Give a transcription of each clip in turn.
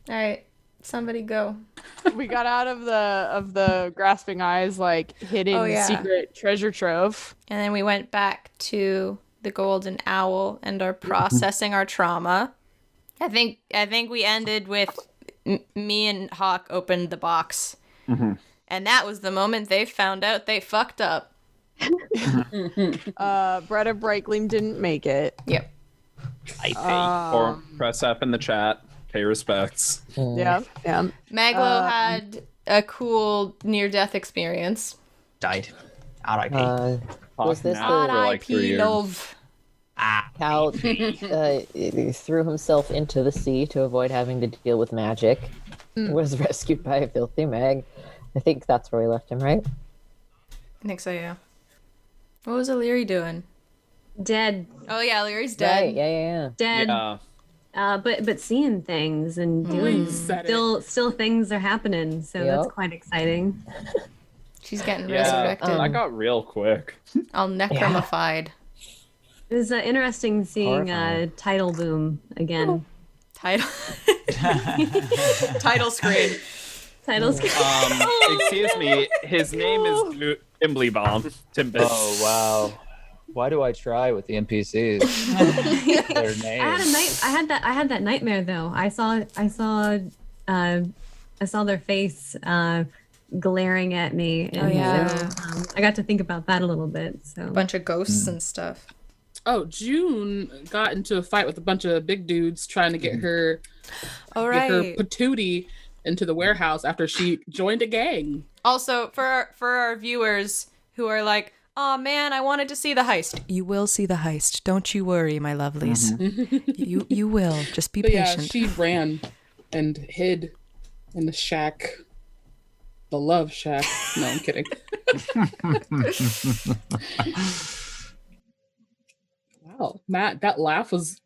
All right, somebody go. We got out of the grasping eyes, like Oh hidden yeah. secret treasure trove. And then we went back to the Golden Owl and are processing our trauma. I think we ended with me and Hawke opened the box. Mm-hmm. And that was the moment they found out they fucked up. Bretta Breitgleam didn't make it. Yep. Or press up in the chat. Pay respects. Yeah. Maglo had a cool near-death experience. Died. R.I.P. Was this Now the for like 3 R.I.P. years. love. Cal threw himself into the sea to avoid having to deal with magic? Was rescued by a Filthy Meg. I think that's where we left him, right? I think so, yeah. What was Elerie doing? Dead. Oh yeah, Illyri's dead. Right, yeah. Dead. Yeah. But seeing things and doing still things are happening, so that's Yep. quite exciting. She's getting Yeah. resurrected. That got real quick. All necromified. It was interesting seeing Horrifying. Title Boom again. Title title screen. Titles. Excuse me. His name is Timblybomb. Timbus. Oh wow. Why do I try with the NPCs? Their names. I had that nightmare though. I saw their face glaring at me. And yeah. so, I got to think about that a little bit. So Bunch of ghosts and stuff. Oh, June got into a fight with a bunch of big dudes trying to get her, All get her right. patootie into the warehouse after she joined a gang. Also, for our viewers who are like, "Oh man, I wanted to see the heist." You will see the heist. Don't you worry, my lovelies. You will. Just be But yeah, patient. she ran and hid in the shack. The love shack. No, I'm kidding. Wow, Matt, that laugh was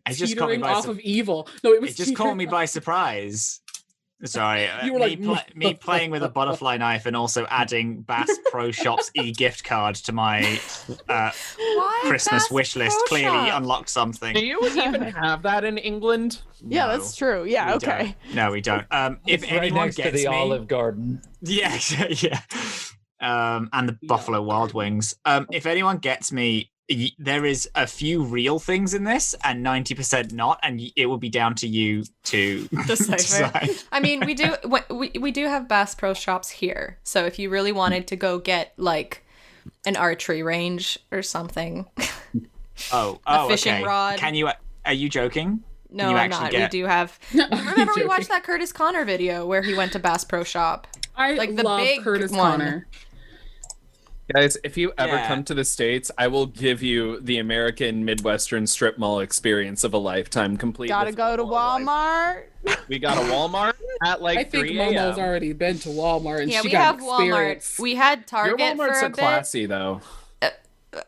It just caught me teetering by off of evil. No, it was It just caught me teetering by surprise. Sorry, You were like, me playing with a butterfly knife and also adding Bass Pro Shops e-gift card to my Why Christmas Bass wish list Pro clearly Shop? unlocked something. Do you even have that in England? Yeah, No, that's true. Yeah, we okay. don't. No, we don't. If It's right anyone next to gets the me, Olive Garden. yeah, yeah, and the Buffalo Wild Wings. If anyone gets me, there is a few real things in this, and 90% not, and it will be down to you to Decipher. decide. I mean, we do have Bass Pro Shops here. So if you really wanted to go get like an archery range or something. Oh, fishing okay. rod. Can you? Are you joking? No, Can you I'm actually not. get- We do have. Remember, we watched that Curtis Connor video where he went to Bass Pro Shop. I Like the love big Curtis one. Connor. Guys, if you ever Yeah. come to the States, I will give you the American Midwestern strip mall experience of a lifetime, complete. Gotta with go to Walmart. We got a Walmart at like I think 3 Momo's a.m. already been to Walmart and Yeah, she we got have Walmart. experience. We had Your Target for Walmart's a a bit. classy though.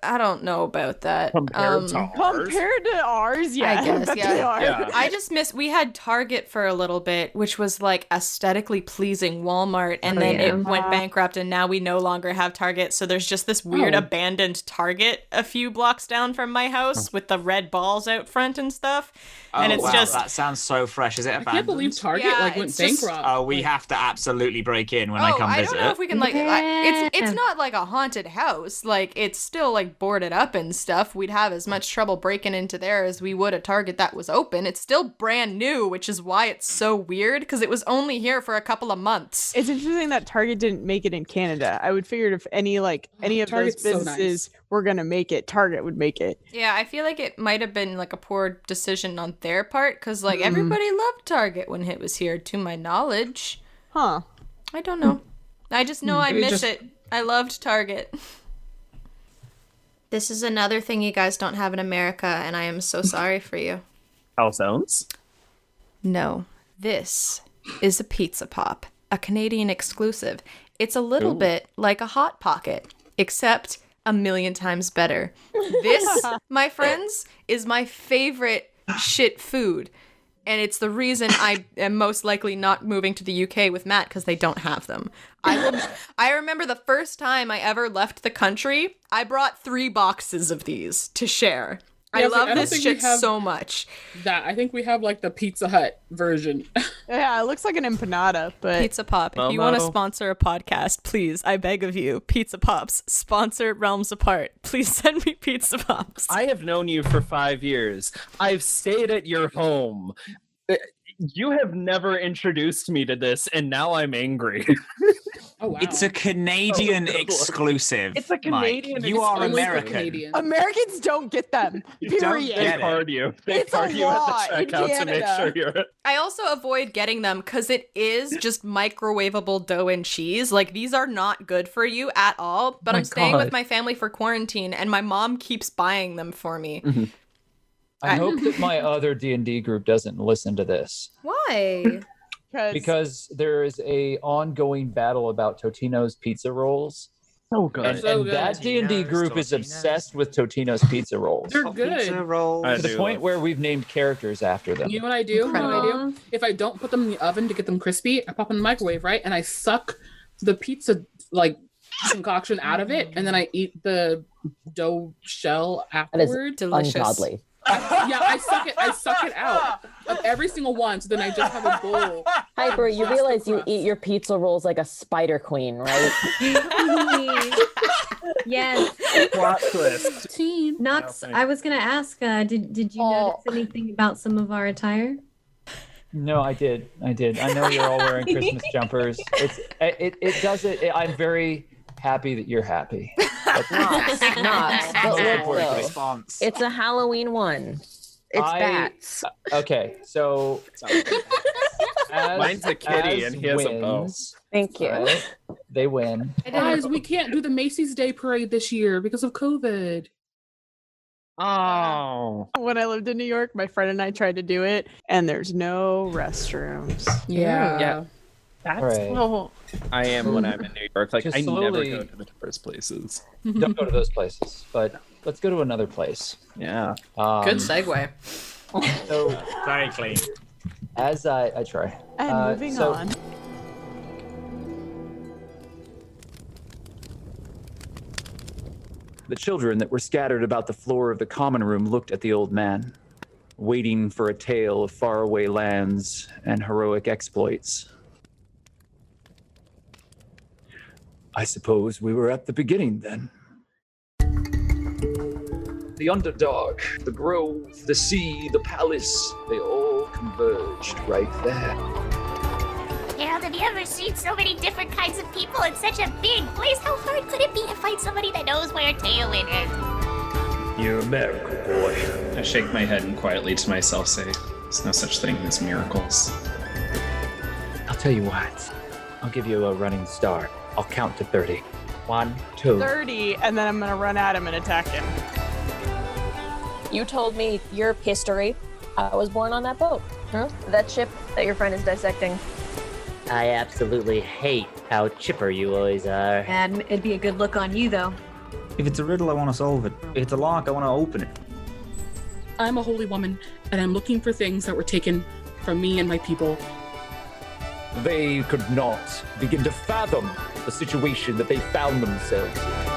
I don't know about that. Compared to ours. Compared to ours, yeah. I guess, bet yeah. they are. Yeah. I just miss. We had Target for a little bit, which was like aesthetically pleasing Walmart, and then it went bankrupt, and now we no longer have Target. So there's just this weird abandoned Target a few blocks down from my house with the red balls out front and stuff. And it's wow, just that sounds so fresh. Is it I abandoned? can't believe Target Yeah, went it's just- bankrupt. Oh, we have to absolutely break in when I come I visit. don't know if we can like. It's not like a haunted house. Like it's still like boarded up and stuff. We'd have as much trouble breaking into there as we would a Target that was open. It's still brand new, which is why it's so weird because it was only here for a couple of months. It's interesting that Target didn't make it in Canada. I would figured if any of Target's so those businesses were gonna make it, Target would make it. Yeah, I feel like it might have been like a poor decision on their part because like everybody loved Target when it was here, to my knowledge. Huh. I don't know. I just know I Maybe miss just- it. I loved Target. This is another thing you guys don't have in America, and I am so sorry for you. Calzones? No, this is a pizza pop, a Canadian exclusive. It's a little bit like a Hot Pocket, except a million times better. This, my friends, is my favorite shit food. And it's the reason I am most likely not moving to the UK with Matt because they don't have them. I remember the first time I ever left the country, I brought 3 boxes of these to share. I love I don't this think shit we have so much. that. I think we have like the Pizza Hut version. Yeah, it looks like an empanada, but Pizza Pop, if you want to sponsor a podcast, please, I beg of you, Pizza Pops, sponsor Realms Apart. Please send me Pizza Pops. I have known you for 5 years. I've stayed at your home. You have never introduced me to this, and now I'm angry. Oh wow. It's a Canadian exclusive. It's a Canadian Mike. You are Only for American. Canadians. Americans don't get them. You don't Period. get They it. card you. They It's a card you law at the in checkout to make Canada. sure you're. I also avoid getting them because it is just microwavable dough and cheese. Like, these are not good for you at all, but My I'm staying God. with my family for quarantine, and my mom keeps buying them for me. I hope that my other D&D group doesn't listen to this. Why? Because there is a ongoing battle about Totino's pizza rolls. So good. And, So and good. that D&D group is Totino's. obsessed with Totino's pizza rolls. They're To good. I the do point love- where we've named characters after them. You know what I do? You know what I do? Aw. If I don't put them in the oven to get them crispy, I pop them in the microwave, right? And I suck the pizza like concoction out of it, and then I eat the dough shell That is afterward. Delicious. ungodly. Yeah, I suck it out of every single one, so then I just have a bowl. Hyper, you Just realize the you crust. eat your pizza rolls like a spider queen, right? Yes. Plot twist. Team. Nox, thanks. I was gonna ask, did you notice anything about some of our attire? No, I did. I know you're all wearing Christmas jumpers. It does it. I'm very happy that you're happy. Not. But look, Important though, Response. it's a Halloween one. It's bats. Okay, so as, Mine's a kitty as and he has a bow. wins, Thank you. right, they win. Guys, we can't do the Macy's Day Parade this year because of COVID. Oh. when I lived in New York, my friend and I tried to do it, and there's no restrooms. Yeah. That's Right. how I am when I'm in New York. Like, Just I never slowly- go to the first places. Don't go to those places, but let's go to another place. Yeah. Good segue. So Very clean. as I try. And moving so- on. The children that were scattered about the floor of the common room looked at the old man, waiting for a tale of faraway lands and heroic exploits. I suppose we were at the beginning then. The underdog, the grove, the sea, the palace, they all converged right there. Harold, have you ever seen so many different kinds of people in such a big place? How hard could it be to find somebody that knows where Tailwind is? You're a miracle, boy. I shake my head and quietly to myself say, there's no such thing as miracles. I'll tell you what, I'll give you a running start. I'll count to 30. 1, 2. 30, and then I'm gonna run at him and attack him. You told me your history. I was born on that boat. Huh? That ship that your friend is dissecting. I absolutely hate how chipper you always are. And it'd be a good look on you, though. If it's a riddle, I want to solve it. If it's a lock, I want to open it. I'm a holy woman, and I'm looking for things that were taken from me and my people. They could not begin to fathom the situation that they found themselves in.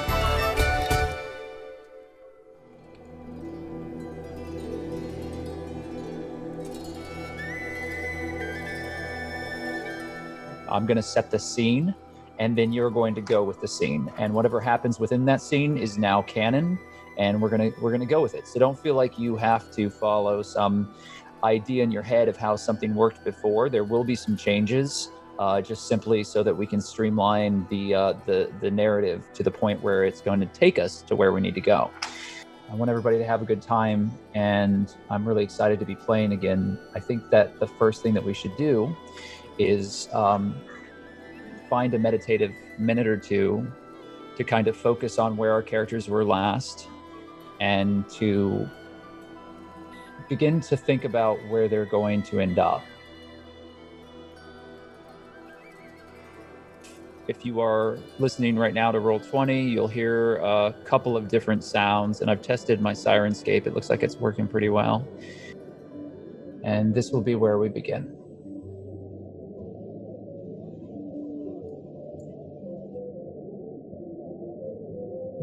I'm going to set the scene, and then you're going to go with the scene. And whatever happens within that scene is now canon, and we're gonna go with it. So don't feel like you have to follow some idea in your head of how something worked before. There will be some changes, just simply so that we can streamline the narrative to the point where it's going to take us to where we need to go. I want everybody to have a good time, and I'm really excited to be playing again. I think that the first thing that we should do is find a meditative minute or two to kind of focus on where our characters were last and to begin to think about where they're going to end up. If you are listening right now to Roll20, you'll hear a couple of different sounds, and I've tested my Syrinscape. It looks like it's working pretty well. And this will be where we begin.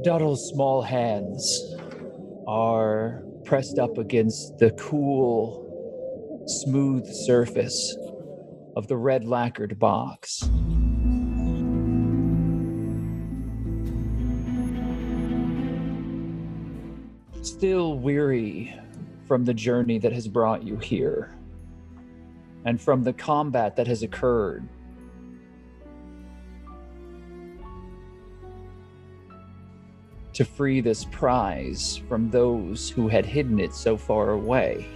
Doddle's small hands are pressed up against the cool, smooth surface of the red lacquered box. Still weary from the journey that has brought you here, and from the combat that has occurred, to free this prize from those who had hidden it so far away,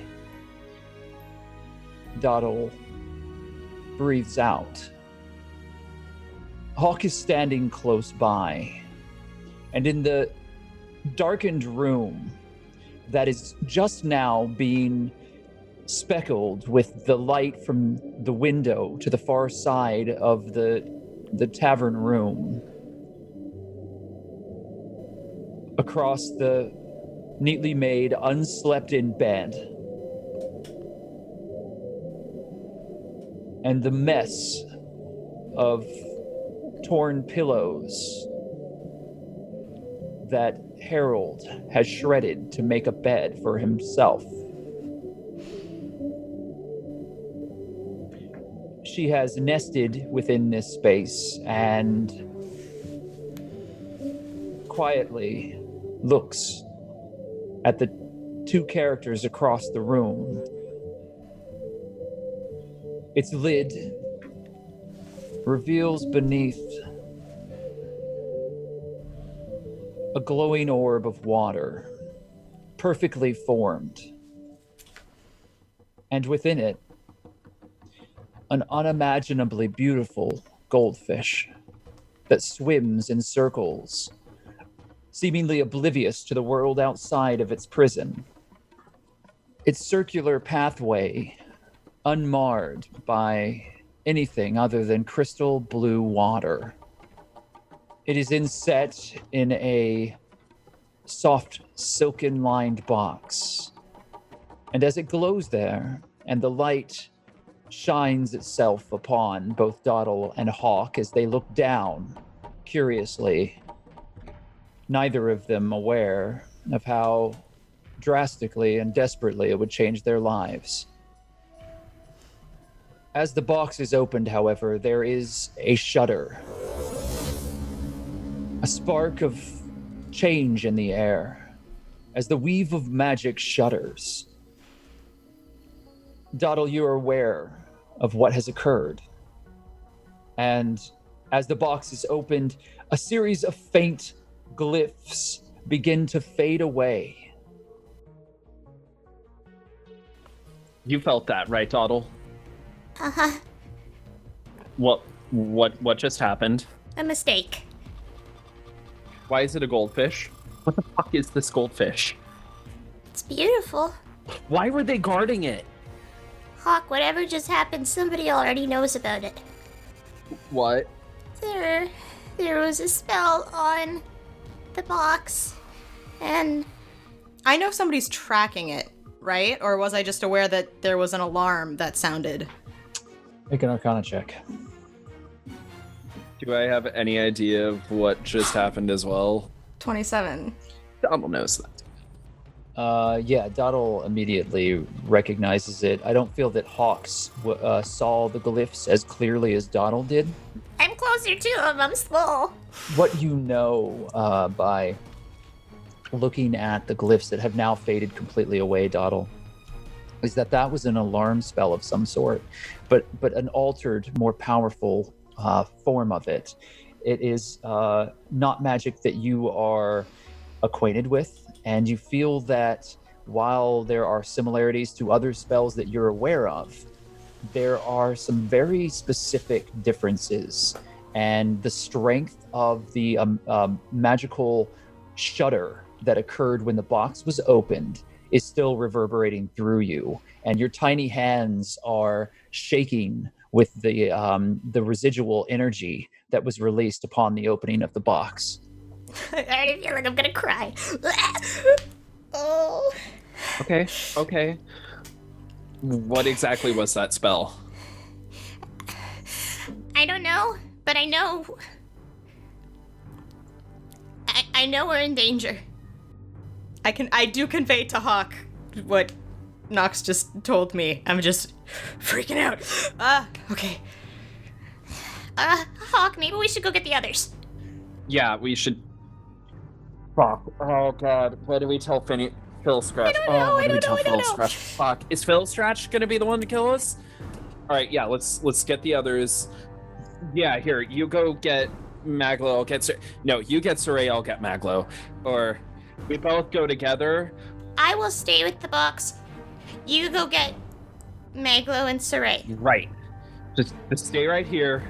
Doddle breathes out. Hawke is standing close by, and in the darkened room that is just now being speckled with the light from the window to the far side of the tavern room, across the neatly made, unslept-in bed, and the mess of torn pillows that Harold has shredded to make a bed for himself. She has nested within this space and quietly looks at the two characters across the room. Its lid reveals beneath a glowing orb of water, perfectly formed. And within it, an unimaginably beautiful goldfish that swims in circles, seemingly oblivious to the world outside of its prison. Its circular pathway unmarred by anything other than crystal blue water. It is inset in a soft, silken-lined box. And as it glows there, and the light shines itself upon both Doddle and Hawke as they look down, curiously, neither of them aware of how drastically and desperately it would change their lives. As the box is opened, however, there is a shudder. A spark of change in the air as the weave of magic shudders. Doddle, you are aware of what has occurred. And as the box is opened, a series of faint glyphs begin to fade away. You felt that, right, Doddle? Uh-huh. What just happened? A mistake. Why is it a goldfish? What the fuck is this goldfish? It's beautiful. Why were they guarding it? Hawke, whatever just happened, somebody already knows about it. What? There was a spell on the box, and... I know somebody's tracking it, right? Or was I just aware that there was an alarm that sounded? Make an Arcana check. Do I have any idea of what just happened as well? 27. Doddle knows that. Yeah, Doddle immediately recognizes it. I don't feel that Hawke saw the glyphs as clearly as Doddle did. I'm closer to him, I'm slow. What you know by looking at the glyphs that have now faded completely away, Doddle, is that was an alarm spell of some sort, but an altered, more powerful form of it. It is not magic that you are acquainted with, and you feel that while there are similarities to other spells that you're aware of, there are some very specific differences, and the strength of the magical shudder that occurred when the box was opened is still reverberating through you, and your tiny hands are shaking with the residual energy that was released upon the opening of the box. I already feel like I'm gonna cry. Oh. Okay. What exactly was that spell? I don't know, but I know... I know we're in danger. I do convey to Hawke what Nox just told me. I'm just freaking out. Okay. Hawke, maybe we should go get the others. Yeah, we should. Fuck. Oh god. What do we tell Phil Scratch? I don't know. Fuck. Is Phil Scratch gonna be the one to kill us? Alright, yeah, let's get the others. Yeah, here, you go get Maglo, I'll get No, you get Saray, I'll get Maglo. Or we both go together. I will stay with the box. You go get Maglo and Saray. Right. Just stay right here.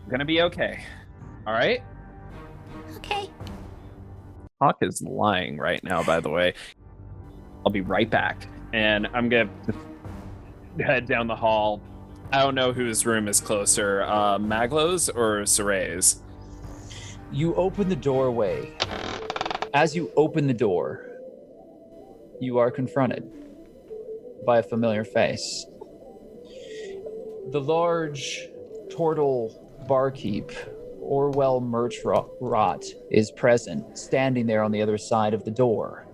We're gonna be okay. Alright? Okay. Hawke is lying right now, by the way. I'll be right back. And I'm gonna head down the hall. I don't know whose room is closer, Maglo's or Saray's. You open the doorway. As you open the door, you are confronted by a familiar face. The large turtle barkeep, Orwell Murchrot, is present, standing there on the other side of the door.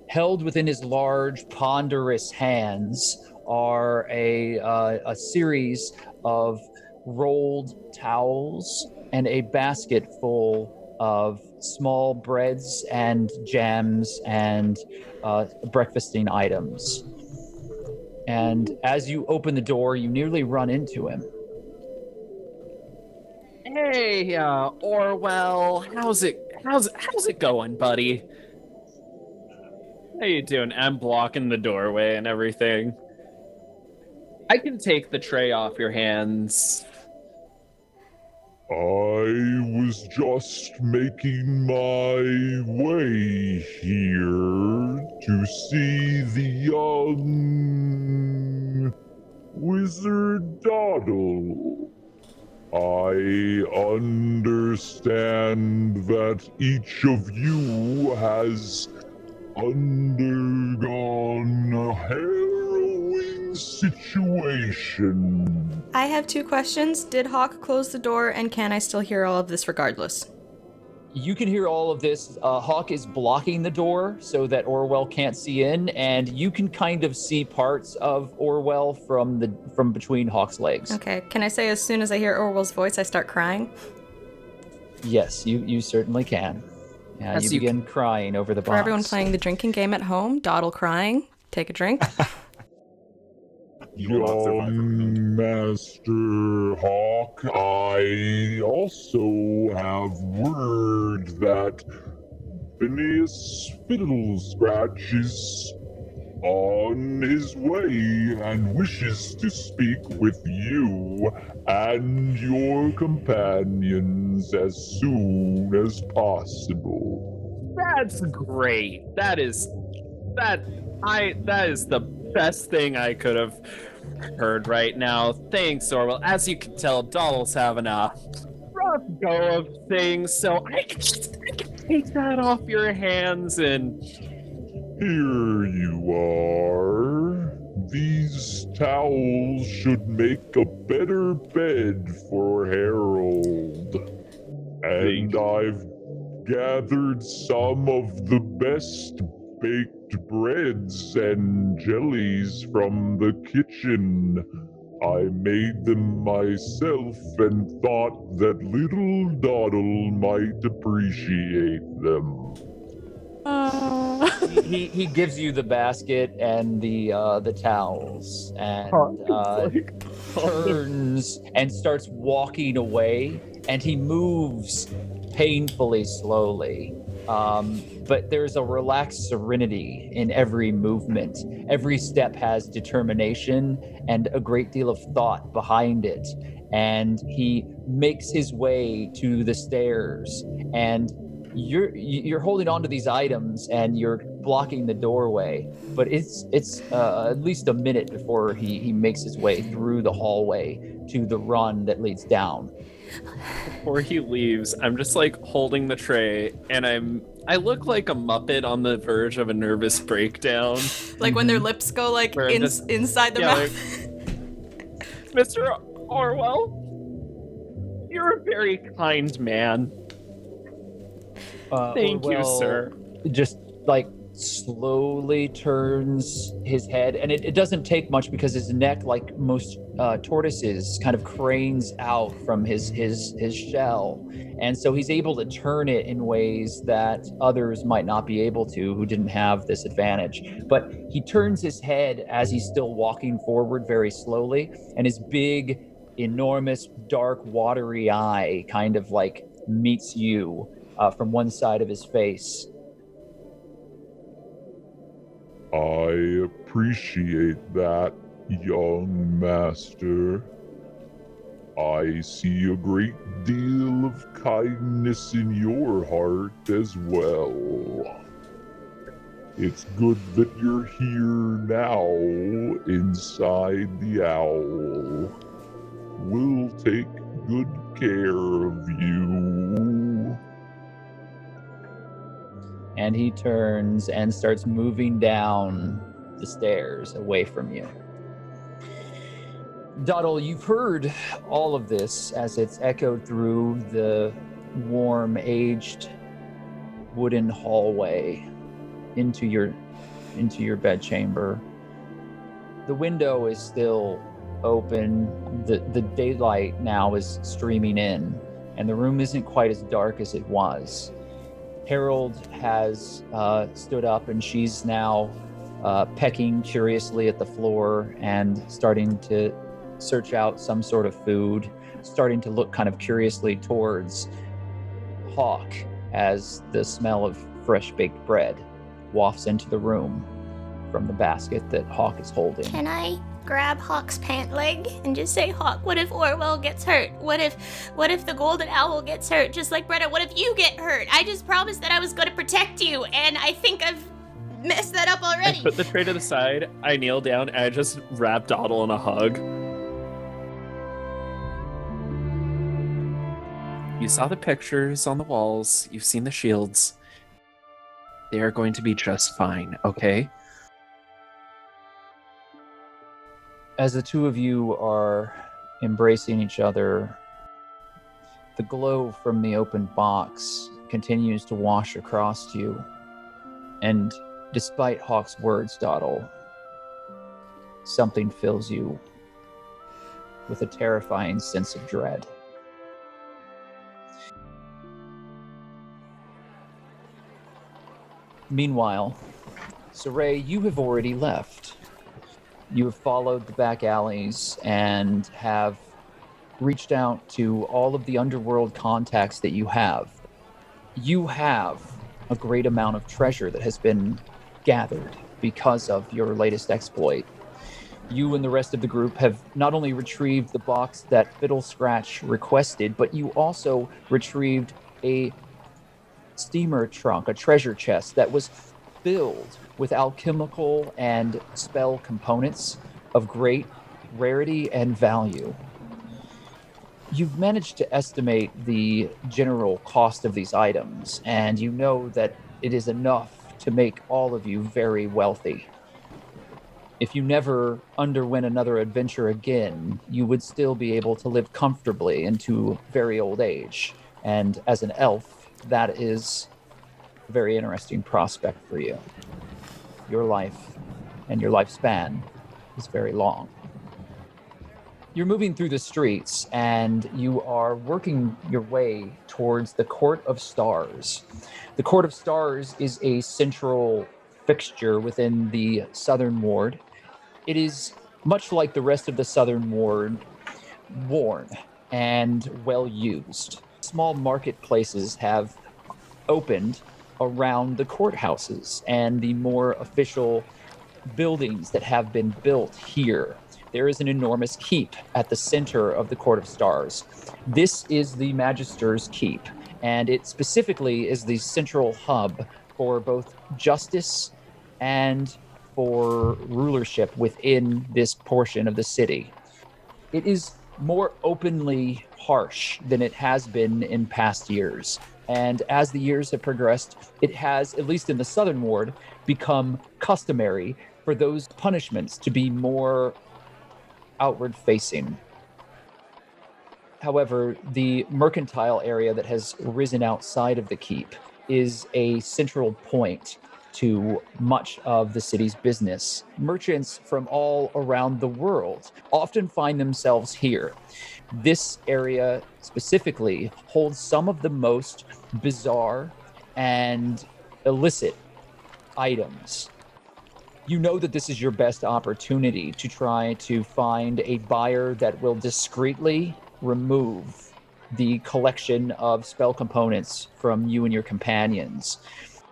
Held within his large, ponderous hands are a series of rolled towels and a basket full of small breads and jams and breakfasting items. And as you open the door, you nearly run into him. Hey, Orwell, how's it going, buddy? How you doing? I'm blocking the doorway and everything. I can take the tray off your hands. I was just making my way here to see the young wizard Doddle. I understand that each of you has undergone a harrowing situation. I have 2 questions. Did Hawke close the door, and can I still hear all of this regardless? You can hear all of this. Hawke is blocking the door so that Orwell can't see in, and you can kind of see parts of Orwell from between Hawke's legs. Okay, can I say as soon as I hear Orwell's voice, I start crying? Yes, you certainly can. Yeah, you begin crying over the box. For everyone playing the drinking game at home, Doddle crying. Take a drink. Young Master Hawke, I also have word that Phineas Fiddlescratch is on his way and wishes to speak with you and your companions as soon as possible. That's great. That is the best thing I could have heard right now. Thanks, Orwell. As you can tell, Doddle's having a rough go of things, so I can take that off your hands and... Here you are. These towels should make a better bed for Harold. And I've gathered some of the best baked breads and jellies from the kitchen. I made them myself and thought that little Doddle might appreciate them. He gives you the basket and the towels and turns and starts walking away, and he moves painfully slowly. But there's a relaxed serenity in every movement. Every step has determination and a great deal of thought behind it. And he makes his way to the stairs, and you're holding on to these items and you're blocking the doorway, but it's at least a minute before he makes his way through the hallway to the run that leads down. Before he leaves, I'm just like holding the tray, and I look like a Muppet on the verge of a nervous breakdown. Like when their lips go like inside their mouth. Like, Mr. Orwell, you're a very kind man. Thank you, sir. Just like slowly turns his head, and it doesn't take much because his neck, like most tortoises, kind of cranes out from his shell, and so he's able to turn it in ways that others might not be able to who didn't have this advantage. But he turns his head as he's still walking forward very slowly, and his big, enormous, dark, watery eye kind of like meets you from one side of his face. I appreciate that, young master. I see a great deal of kindness in your heart as well. It's good that you're here now inside the owl. We'll take good care of you. And he turns and starts moving down the stairs away from you. Doddle, you've heard all of this as it's echoed through the warm, aged wooden hallway into your bedchamber. The window is still open. The daylight now is streaming in, and the room isn't quite as dark as it was. Harold has stood up, and she's now pecking curiously at the floor and starting to search out some sort of food, starting to look kind of curiously towards Hawke as the smell of fresh baked bread wafts into the room from the basket that Hawke is holding. Can I grab Hawke's pant leg and just say, Hawke, what if Orwell gets hurt? What if the golden owl gets hurt? Just like Bretta, what if you get hurt? I just promised that I was going to protect you, and I think I've messed that up already. I put the tray to the side, I kneel down, and I just wrap Doddle in a hug. You saw the pictures on the walls, you've seen the shields. They are going to be just fine, okay? As the two of you are embracing each other, the glow from the open box continues to wash across you. And despite Hawke's words, Doddle, something fills you with a terrifying sense of dread. Meanwhile, Saray, you have already left. You have followed the back alleys and have reached out to all of the underworld contacts that you have. You have a great amount of treasure that has been gathered because of your latest exploit. You and the rest of the group have not only retrieved the box that Fiddle Scratch requested, but you also retrieved a steamer trunk, a treasure chest that was filled with alchemical and spell components of great rarity and value. You've managed to estimate the general cost of these items, and you know that it is enough to make all of you very wealthy. If you never underwent another adventure again, you would still be able to live comfortably into very old age. And as an elf, that is a very interesting prospect for you. Your life and your lifespan is very long. You're moving through the streets and you are working your way towards the Court of Stars. The Court of Stars is a central fixture within the Southern Ward. It is much like the rest of the Southern Ward, worn and well used. Small marketplaces have opened around the courthouses and the more official buildings that have been built here. There is an enormous keep at the center of the Court of Stars. This is the Magister's Keep, and it specifically is the central hub for both justice and for rulership within this portion of the city. It is more openly harsh than it has been in past years. And as the years have progressed, it has, at least in the Southern Ward, become customary for those punishments to be more outward facing. However, the mercantile area that has risen outside of the keep is a central point to much of the city's business. Merchants from all around the world often find themselves here. This area specifically holds some of the most bizarre and illicit items. You know that this is your best opportunity to try to find a buyer that will discreetly remove the collection of spell components from you and your companions.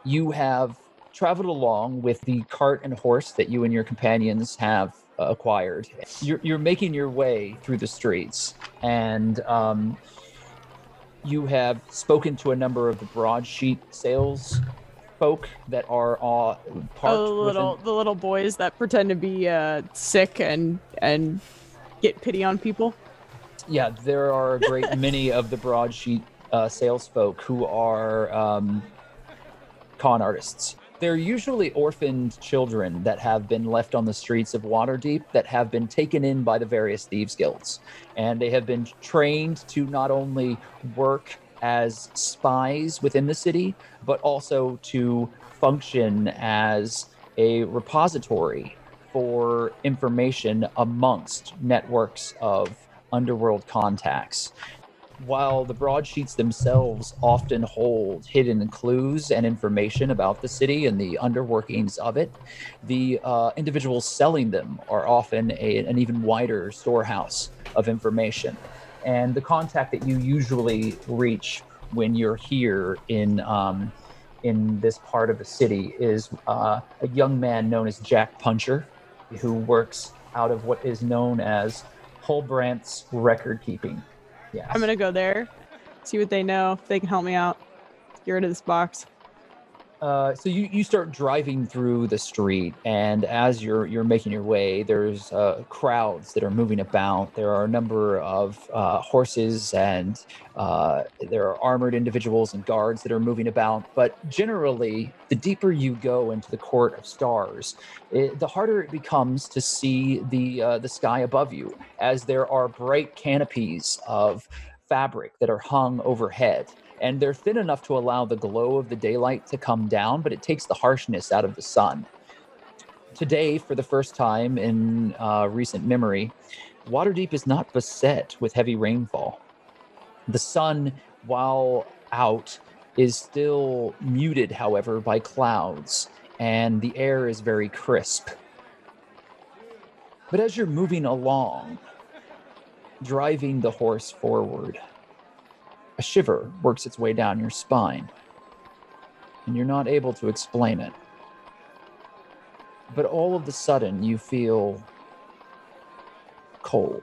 You have traveled along with the cart and horse that you and your companions have acquired. You're making your way through the streets, and you have spoken to a number of the broadsheet sales folk that are parked the little boys that pretend to be sick and get pity on people. Yeah, there are a great many of the broadsheet sales folk who are con artists. They're usually orphaned children that have been left on the streets of Waterdeep that have been taken in by the various thieves guilds. And they have been trained to not only work as spies within the city, but also to function as a repository for information amongst networks of underworld contacts. While the broadsheets themselves often hold hidden clues and information about the city and the underworkings of it, the individuals selling them are often an even wider storehouse of information. And the contact that you usually reach when you're here in this part of the city is a young man known as Jack Puncher, who works out of what is known as Hulbrandt's record keeping. Yes. I'm gonna go there, see what they know, if they can help me out. Get rid of this box. So you start driving through the street, and as you're making your way, there's crowds that are moving about. There are a number of horses, and there are armored individuals and guards that are moving about. But generally, the deeper you go into the Court of Stars, the harder it becomes to see the sky above you, as there are bright canopies of fabric that are hung overhead. And they're thin enough to allow the glow of the daylight to come down, but it takes the harshness out of the sun. Today, for the first time in recent memory, Waterdeep is not beset with heavy rainfall. The sun, while out, is still muted, however, by clouds, and the air is very crisp. But as you're moving along, driving the horse forward, a shiver works its way down your spine, and you're not able to explain it. But all of a sudden, you feel cold.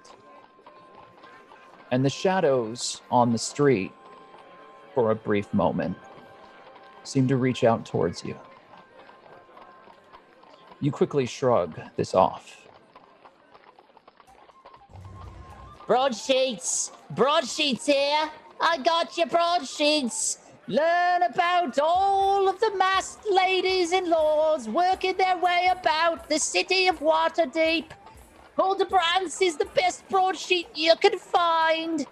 And the shadows on the street, for a brief moment, seem to reach out towards you. You quickly shrug this off. Broadsheets! Broadsheets here! I got your broadsheets! Learn about all of the masked ladies and lords working their way about the city of Waterdeep. Hildebrandt's is the best broadsheet you can find.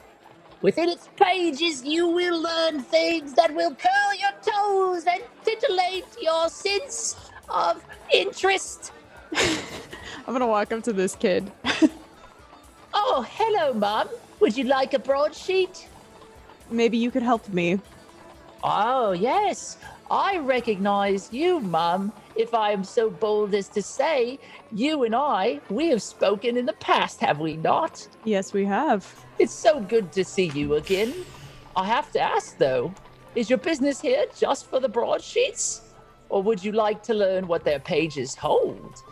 Within its pages, you will learn things that will curl your toes and titillate your sense of interest. I'm gonna walk up to this kid. Oh, hello, Mum. Would you like a broadsheet? Maybe you could help me. Oh, yes. I recognize you, Mum. If I am so bold as to say, you and we have spoken in the past, have we not? Yes, we have. It's so good to see you again. I have to ask, though, is your business here just for the broadsheets? Or would you like to learn what their pages hold?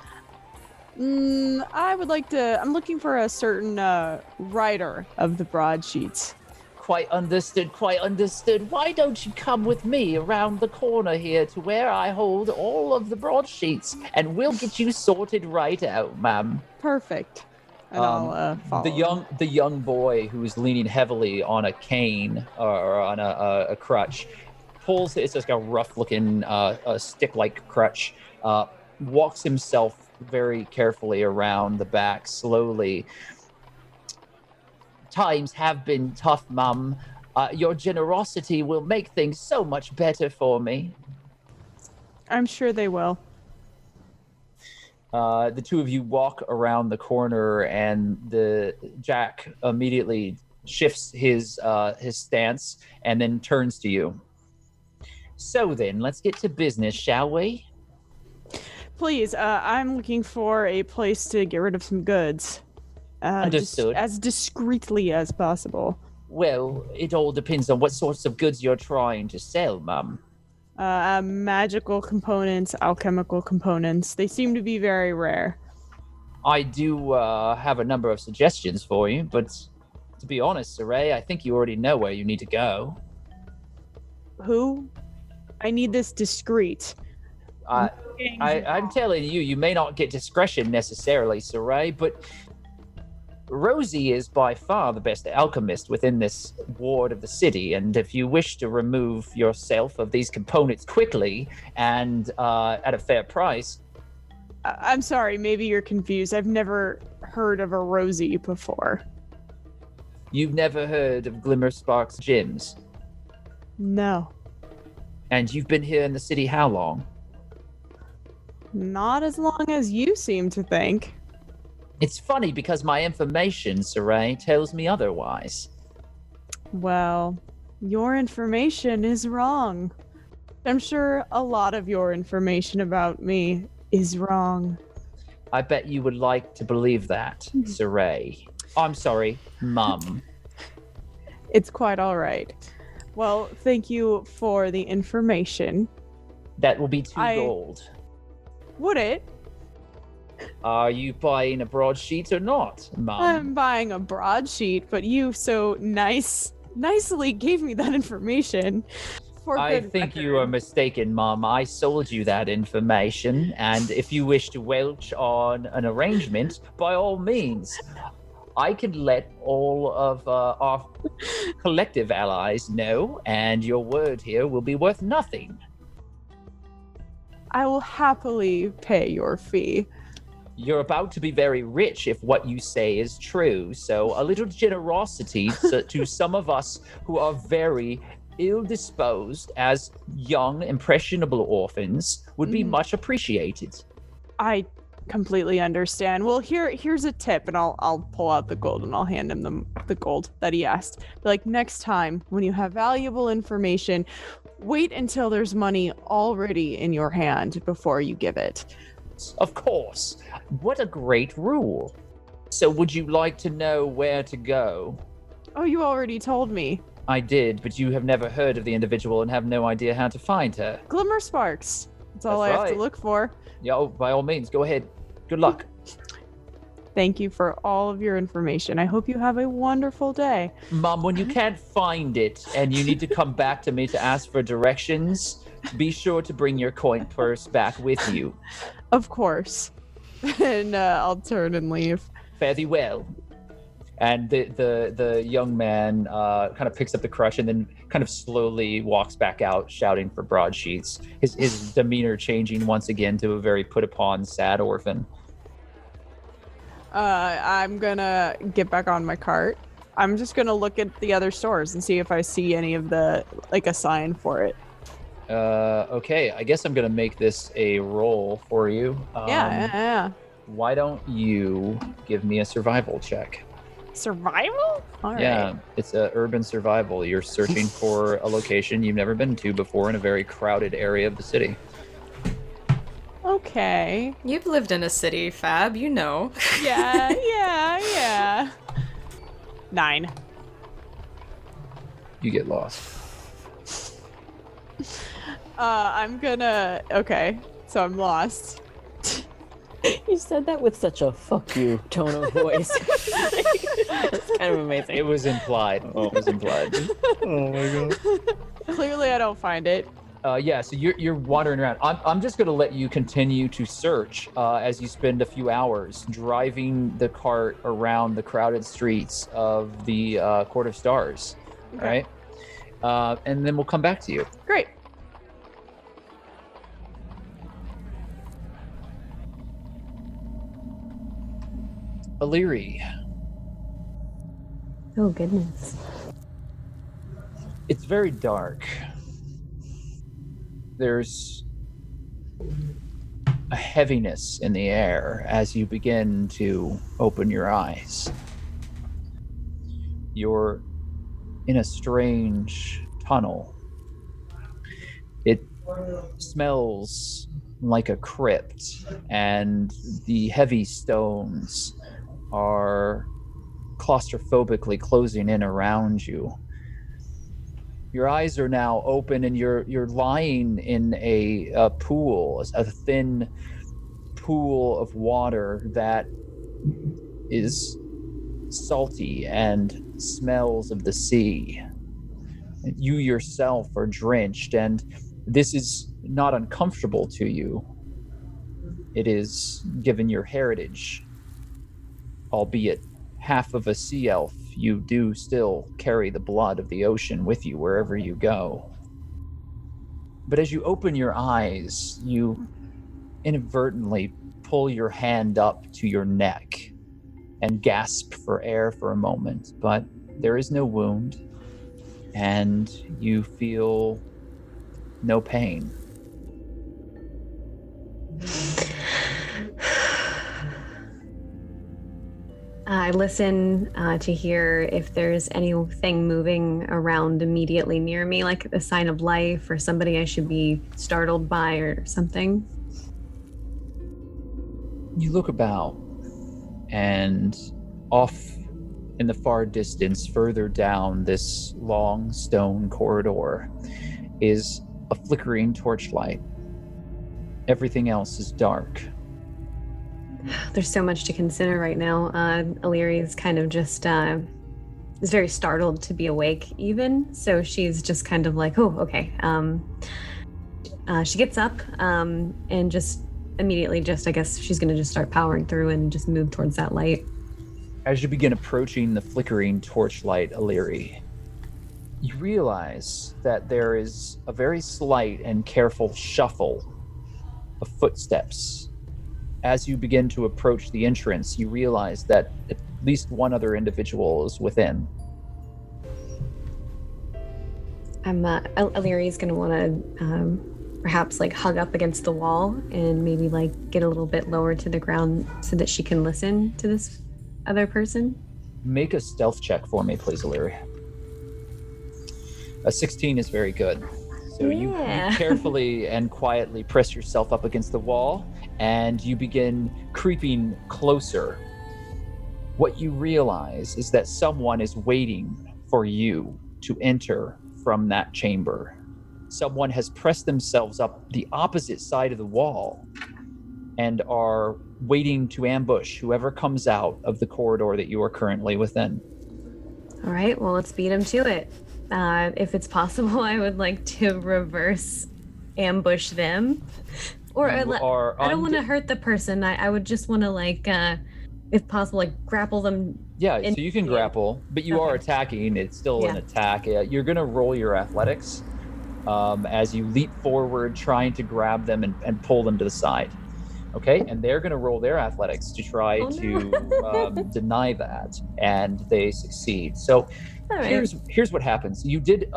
I would like to... I'm looking for a certain writer of the broadsheets. Quite understood, quite understood. Why don't you come with me around the corner here to where I hold all of the broadsheets, and we'll get you sorted right out, ma'am. Perfect. And I'll follow. The young boy who's leaning heavily on a cane or on a crutch pulls. It's just a rough-looking stick-like crutch. Walks himself very carefully around the back, slowly. Times have been tough, Mum. Your generosity will make things so much better for me. I'm sure they will. The two of you walk around the corner, and the Jack immediately shifts his stance and then turns to you. So then, let's get to business, shall we? Please, I'm looking for a place to get rid of some goods. Understood. As discreetly as possible. Well, it all depends on what sorts of goods you're trying to sell, Mum. Magical components, alchemical components. They seem to be very rare. I do have a number of suggestions for you, but to be honest, Saray, I think you already know where you need to go. Who? I need this discreet. I'm telling you, you may not get discretion necessarily, Saray, but Rosie is by far the best alchemist within this ward of the city, and if you wish to remove yourself of these components quickly and at a fair price... I'm sorry, maybe you're confused. I've never heard of a Rosie before. You've never heard of Glimmerspark's gyms? No. And you've been here in the city how long? Not as long as you seem to think. It's funny because my information, Saray, tells me otherwise. Well, your information is wrong. I'm sure a lot of your information about me is wrong. I bet you would like to believe that, Saray. I'm sorry, Mum. It's quite all right. Well, thank you for the information. That will be 2 gold. Would it? Are you buying a broadsheet or not, Mum? I'm buying a broadsheet, but you so nicely gave me that information. I think you are mistaken, Mum. I sold you that information, and if you wish to welch on an arrangement, by all means, I can let all of our collective allies know, and your word here will be worth nothing. I will happily pay your fee. You're about to be very rich if what you say is true, so a little generosity to some of us who are very ill-disposed as young, impressionable orphans would be much appreciated. I completely understand. Well, here's a tip, and I'll pull out the gold and I'll hand him the gold that he asked. But like, next time when you have valuable information, wait until there's money already in your hand before you give it. Of course. What a great rule. So would you like to know where to go? Oh, you already told me. I did, but you have never heard of the individual and have no idea how to find her. Glimmersparks. That's all I have to look for. Yeah, oh, by all means, go ahead. Good luck. Thank you for all of your information. I hope you have a wonderful day. Mom, when you can't find it and you need to come back to me to ask for directions, be sure to bring your coin purse back with you. Of course. And I'll turn and leave. Fare thee well. And the young man kind of picks up the crush and then kind of slowly walks back out, shouting for broadsheets. His demeanor changing once again to a very put-upon, sad orphan. I'm gonna get back on my cart. I'm just gonna look at the other stores and see if I see any of a sign for it. Okay, I guess I'm gonna make this a roll for you. Yeah. Why don't you give me a survival check? Survival? All right. Yeah, it's a urban survival. You're searching for a location you've never been to before in a very crowded area of the city. Okay. You've lived in a city, Fab, you know. Yeah. 9. You get lost. Okay, so I'm lost. You said that with such a fuck you tone of voice. That's kind of amazing. It was implied. Oh my god. Clearly I don't find it. Yeah, so you're wandering around. I'm just going to let you continue to search as you spend a few hours driving the cart around the crowded streets of the Court of Stars. Okay. All right? And then we'll come back to you. Great. Elerie. Oh, goodness. It's very dark. There's a heaviness in the air as you begin to open your eyes. You're in a strange tunnel. It smells like a crypt, and the heavy stones are claustrophobically closing in around you. Your eyes are now open, and you're lying in a pool, a thin pool of water that is salty and smells of the sea. You yourself are drenched, and this is not uncomfortable to you. It is, given your heritage, albeit half of a sea elf, you do still carry the blood of the ocean with you wherever you go. But as you open your eyes, you inadvertently pull your hand up to your neck and gasp for air for a moment, but there is no wound, and you feel no pain. I listen to hear if there's anything moving around immediately near me, like a sign of life or somebody I should be startled by or something. You look about, and off in the far distance, further down this long stone corridor, is a flickering torchlight. Everything else is dark. There's so much to consider right now. Elerie is kind of just is very startled to be awake even, so she's just kind of like, oh, okay. She gets up and just immediately I guess she's gonna just start powering through and just move towards that light. As you begin approaching the flickering torchlight, Elerie, you realize that there is a very slight and careful shuffle of footsteps. As you begin to approach the entrance, you realize that at least one other individual is within. Elerie's gonna want to perhaps like hug up against the wall and maybe like get a little bit lower to the ground so that she can listen to this other person. Make a stealth check for me, please, Elerie. A 16 is very good. So you carefully and quietly press yourself up against the wall, and you begin creeping closer. What you realize is that someone is waiting for you to enter from that chamber. Someone has pressed themselves up the opposite side of the wall and are waiting to ambush whoever comes out of the corridor that you are currently within. All right, well, let's beat him to it. If it's possible, I would like to reverse ambush them. Or I don't want to hurt the person. I would just want to, like, if possible, like, grapple them. Yeah, so you can grapple, but you are attacking. It's still an attack. You're going to roll your athletics as you leap forward, trying to grab them and pull them to the side. Okay, and they're going to roll their athletics to try to deny that, and they succeed. So here's what happens. You did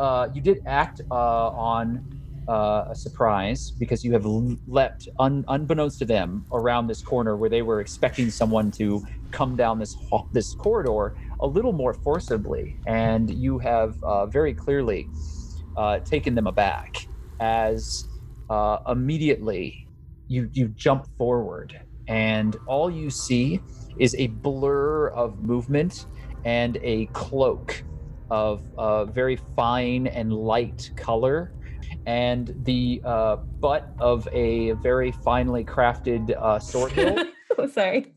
act on a surprise because you have leapt unbeknownst to them around this corner where they were expecting someone to come down this corridor a little more forcibly, and you have very clearly taken them aback as immediately you jump forward, and all you see is a blur of movement and a cloak of very fine and light color, and the butt of a very finely crafted sword hilt. Oh, sorry.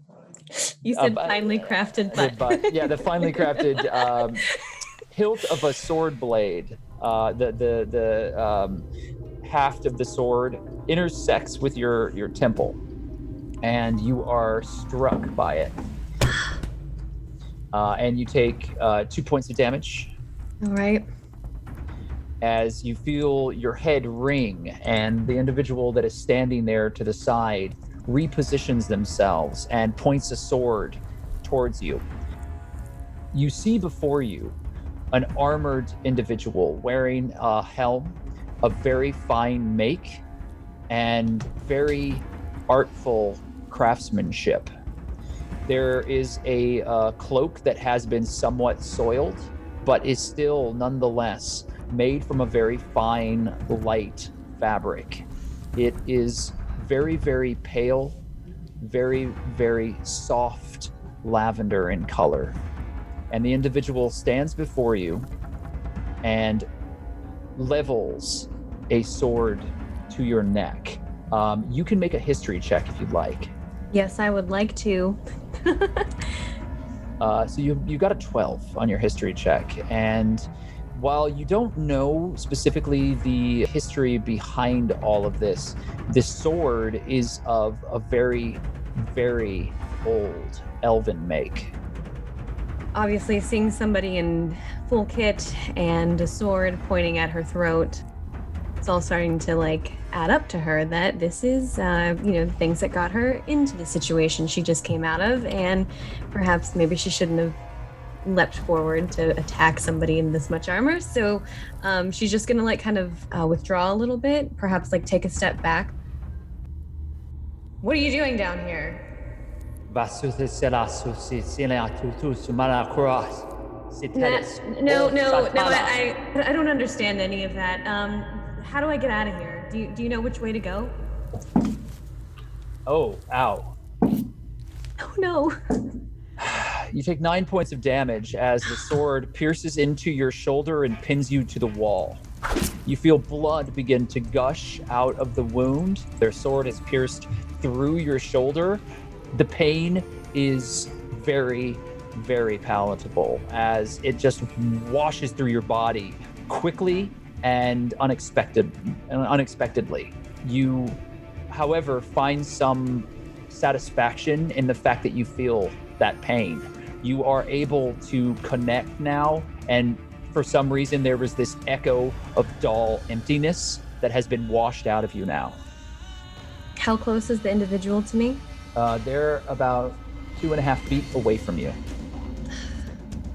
You said finely crafted butt. Yeah, the finely crafted hilt of a sword blade. The haft of the sword intersects with your temple, and you are struck by it. And you take 2 points of damage. All right. As you feel your head ring, and the individual that is standing there to the side repositions themselves and points a sword towards you. You see before you an armored individual wearing a helm of very fine make, and very artful craftsmanship. There is a cloak that has been somewhat soiled, but is still nonetheless made from a very fine, light fabric. It is very, very pale, very, very soft lavender in color. And the individual stands before you and levels a sword to your neck. You can make a history check if you'd like. Yes, I would like to. So you got a 12 on your history check, and while you don't know specifically the history behind all of this sword is of a very, very old elven make. Obviously, seeing somebody in full kit and a sword pointing at her throat, it's all starting to add up to her that this is, the things that got her into the situation she just came out of, and perhaps maybe she shouldn't have leapt forward to attack somebody in this much armor. So she's just gonna withdraw a little bit, perhaps take a step back. What are you doing down here? No, I don't understand any of that. How do I get out of here? Do you know which way to go? Oh, ow. Oh no. You take 9 points of damage as the sword pierces into your shoulder and pins you to the wall. You feel blood begin to gush out of the wound. Their sword has pierced through your shoulder. The pain is very, very palatable as it just washes through your body quickly and unexpectedly. You, however, find some satisfaction in the fact that you feel that pain. You are able to connect now, and for some reason there was this echo of dull emptiness that has been washed out of you now. How close is the individual to me? They're about 2.5 feet away from you.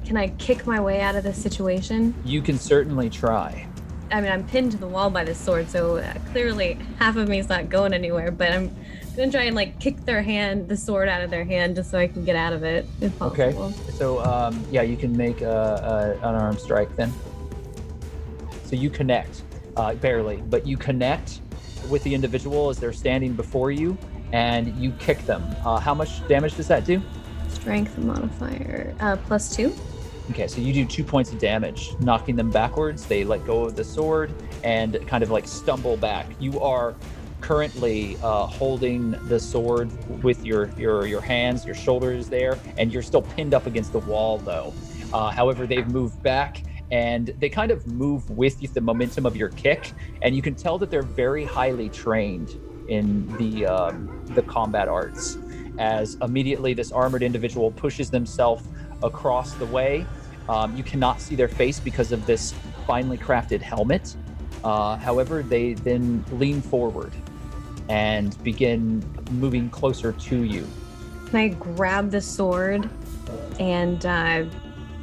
Can I kick my way out of this situation? You can certainly try. I mean, I'm pinned to the wall by this sword, so clearly half of me is not going anywhere, but I'm gonna try and kick the sword out of their hand just so I can get out of it, if possible. Okay, so you can make an unarmed strike then. So you connect, barely, but you connect with the individual as they're standing before you, and you kick them. How much damage does that do? Strength modifier, +2. Okay, so you do 2 points of damage, knocking them backwards. They let go of the sword and kind of stumble back. You are currently holding the sword with your hands, your shoulders there, and you're still pinned up against the wall though. However, they've moved back and they kind of move with the momentum of your kick, and you can tell that they're very highly trained in the combat arts, as immediately this armored individual pushes themselves across the way. You cannot see their face because of this finely crafted helmet. However, they then lean forward and begin moving closer to you. Can I grab the sword and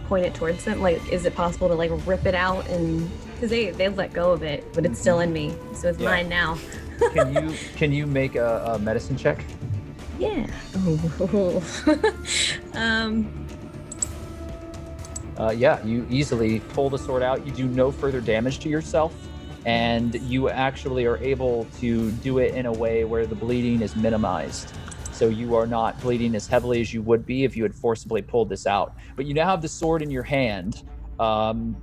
point it towards them? Is it possible to rip it out? And because they let go of it, but it's still in me, so it's mine now. Can you make a medicine check? Yeah. You easily pull the sword out. You do no further damage to yourself, and you actually are able to do it in a way where the bleeding is minimized. So you are not bleeding as heavily as you would be if you had forcibly pulled this out. But you now have the sword in your hand. Did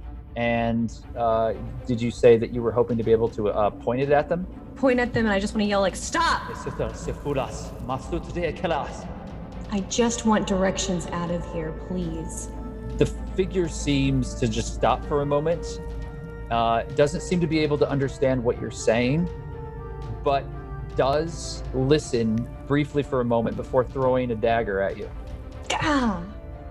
you say that you were hoping to be able to point it at them? Point at them, and I just want to yell stop! I just want directions out of here, please. The figure seems to just stop for a moment. Doesn't seem to be able to understand what you're saying, but does listen briefly for a moment before throwing a dagger at you.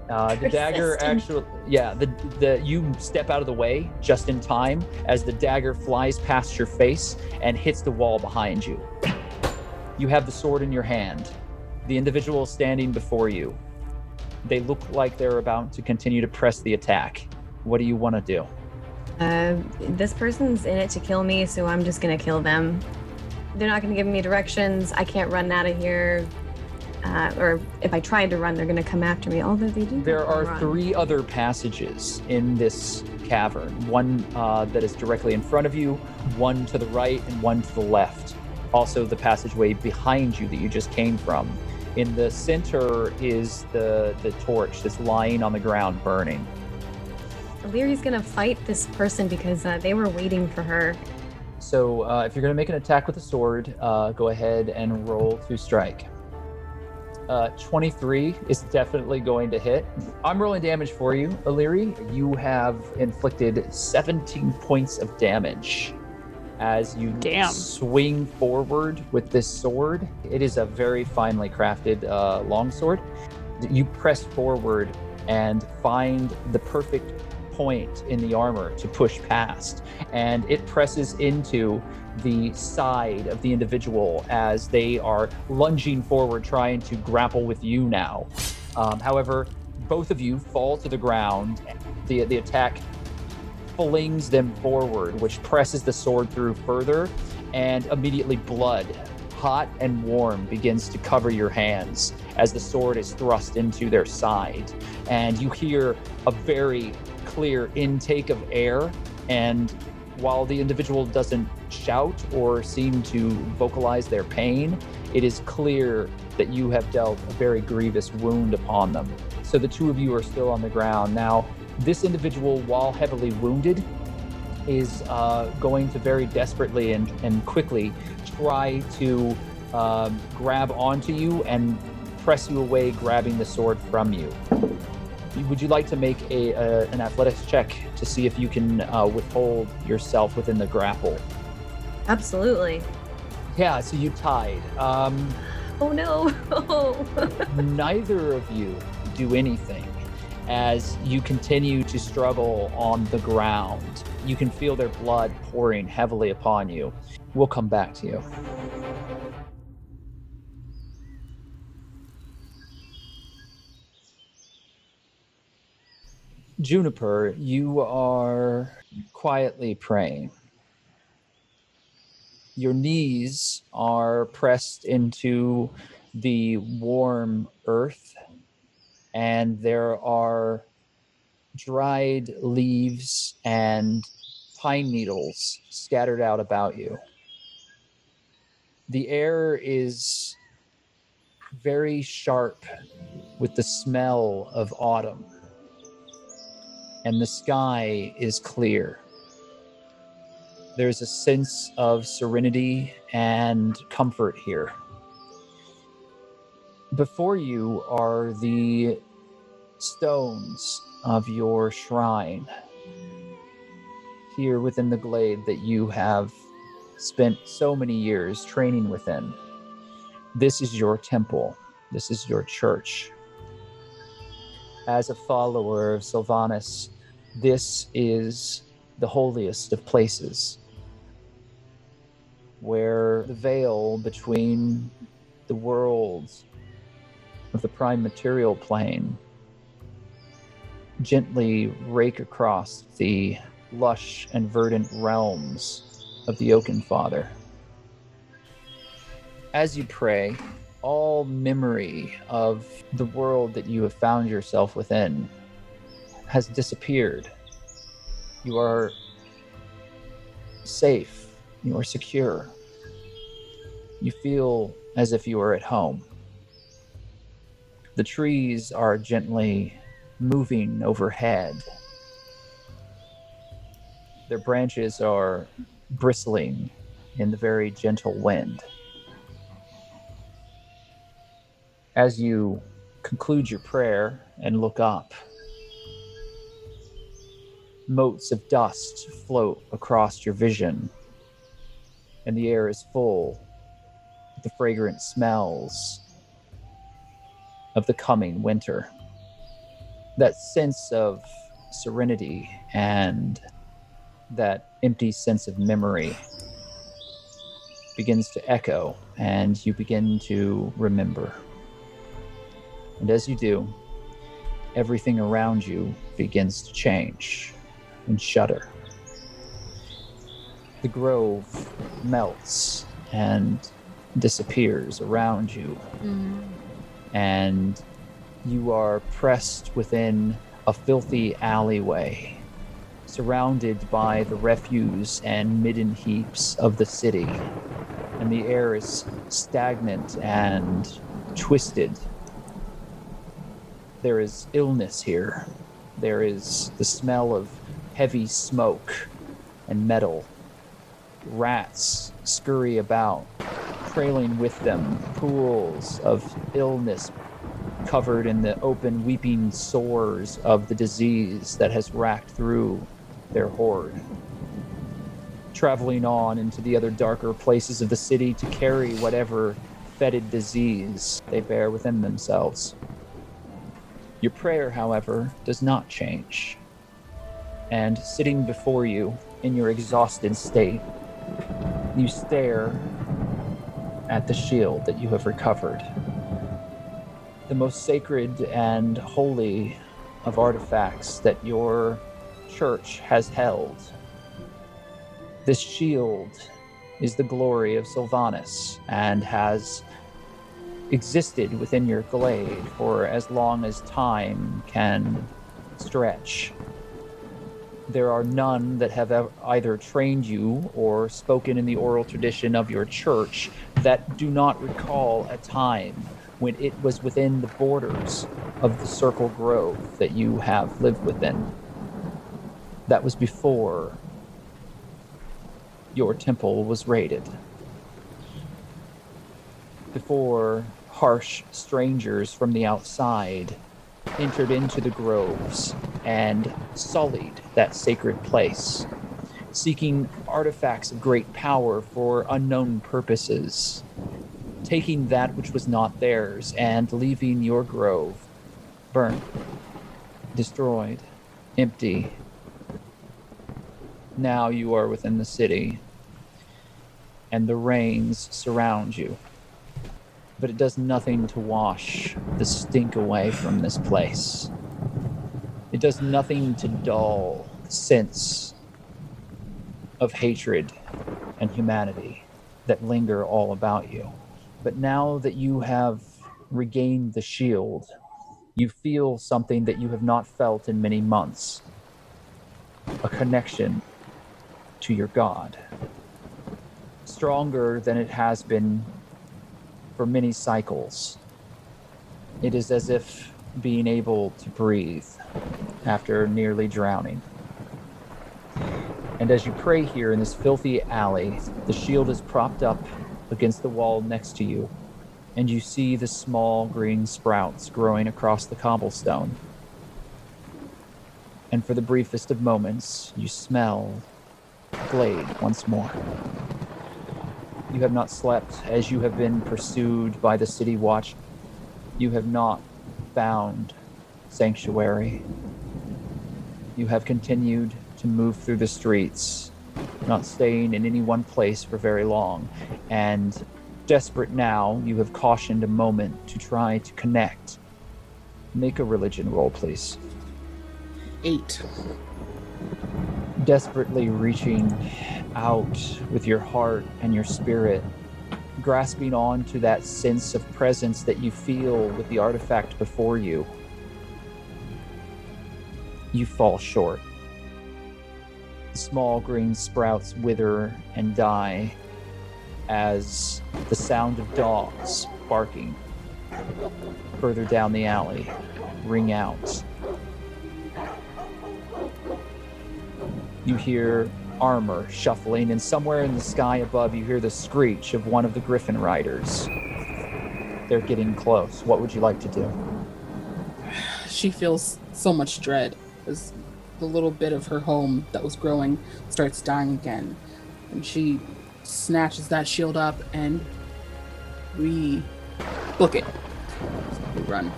The dagger actually, you step out of the way just in time as the dagger flies past your face and hits the wall behind you. You have the sword in your hand. The individual standing before you. They look like they're about to continue to press the attack. What do you want to do? This person's in it to kill me, so I'm just gonna kill them. they're not going to give me directions. I can't run out of here. Or if I tried to run, they're going to come after me. Although they do. There are run. 3 other passages in this cavern. One that is directly in front of you, one to the right, and one to the left. Also, the passageway behind you that you just came from. In the center is the torch that's lying on the ground burning. Elere's going to fight this person because they were waiting for her. So if you're going to make an attack with a sword, go ahead and roll to strike. 23 is definitely going to hit. I'm rolling damage for you, Elerie. You have inflicted 17 points of damage as you swing forward with this sword. It is a very finely crafted longsword. You press forward and find the perfect point in the armor to push past, and it presses into the side of the individual as they are lunging forward, trying to grapple with you now. However, both of you fall to the ground. The attack flings them forward, which presses the sword through further, and immediately blood, hot and warm, begins to cover your hands as the sword is thrust into their side. And you hear a very clear intake of air, and while the individual doesn't shout or seem to vocalize their pain, it is clear that you have dealt a very grievous wound upon them. So the 2 of you are still on the ground. Now, this individual, while heavily wounded, is going to very desperately and quickly try to grab onto you and press you away, grabbing the sword from you. Would you like to make an athletics check to see if you can withhold yourself within the grapple? Absolutely. Yeah, so you tied. Oh no. Neither of you do anything as you continue to struggle on the ground. You can feel their blood pouring heavily upon you. We'll come back to you. Juniper, you are quietly praying. Your knees are pressed into the warm earth, and there are dried leaves and pine needles scattered out about you. The air is very sharp with the smell of autumn, and the sky is clear. There's a sense of serenity and comfort here. Before you are the stones of your shrine, here within the glade that you have spent so many years training within. This is your temple. This is your church. As a follower of Sylvanas, this is the holiest of places, where the veil between the worlds of the prime material plane gently rake across the lush and verdant realms of the Oaken Father. As you pray, all memory of the world that you have found yourself within has disappeared. You are safe. You are secure. You feel as if you are at home. The trees are gently moving overhead. Their branches are bristling in the very gentle wind. As you conclude your prayer and look up, motes of dust float across your vision, and the air is full of the fragrant smells of the coming winter. That sense of serenity and that empty sense of memory begins to echo, and you begin to remember. And as you do, everything around you begins to change and shudder. The grove melts and disappears around you. And you are pressed within a filthy alleyway, surrounded by the refuse and midden heaps of the city. And the air is stagnant and twisted. There is illness here. There is the smell of heavy smoke and metal. Rats scurry about, trailing with them pools of illness covered in the open weeping sores of the disease that has racked through their horde. Traveling on into the other darker places of the city to carry whatever fetid disease they bear within themselves. Your prayer, however, does not change. And sitting before you in your exhausted state, you stare at the shield that you have recovered. The most sacred and holy of artifacts that your church has held. This shield is the glory of Sylvanas and has existed within your glade for as long as time can stretch. There are none that have either trained you or spoken in the oral tradition of your church that do not recall a time when it was within the borders of the Circle Grove that you have lived within. That was before your temple was raided. Before harsh strangers from the outside entered into the groves and sullied that sacred place, seeking artifacts of great power for unknown purposes, taking that which was not theirs and leaving your grove burnt, destroyed, empty. Now you are within the city, and the rains surround you. But it does nothing to wash the stink away from this place. It does nothing to dull the sense of hatred and humanity that linger all about you. But now that you have regained the shield, you feel something that you have not felt in many months. A connection to your God. Stronger than it has been for many cycles. It is as if being able to breathe after nearly drowning. And as you pray here in this filthy alley, the shield is propped up against the wall next to you, and you see the small green sprouts growing across the cobblestone. And for the briefest of moments, you smell glade once more. You have not slept as you have been pursued by the city watch. You have not found sanctuary. You have continued to move through the streets, not staying in any one place for very long. And desperate now, you have cautioned a moment to try to connect. Make a religion roll, please. 8. Desperately reaching out with your heart and your spirit, grasping on to that sense of presence that you feel with the artifact before you. You fall short. The small green sprouts wither and die as the sound of dogs barking further down the alley ring out. You hear armor shuffling, and somewhere in the sky above you hear the screech of one of the Griffin Riders. They're getting close. What would you like to do? She feels so much dread as the little bit of her home that was growing starts dying again. And she snatches that shield up and we book it. We run.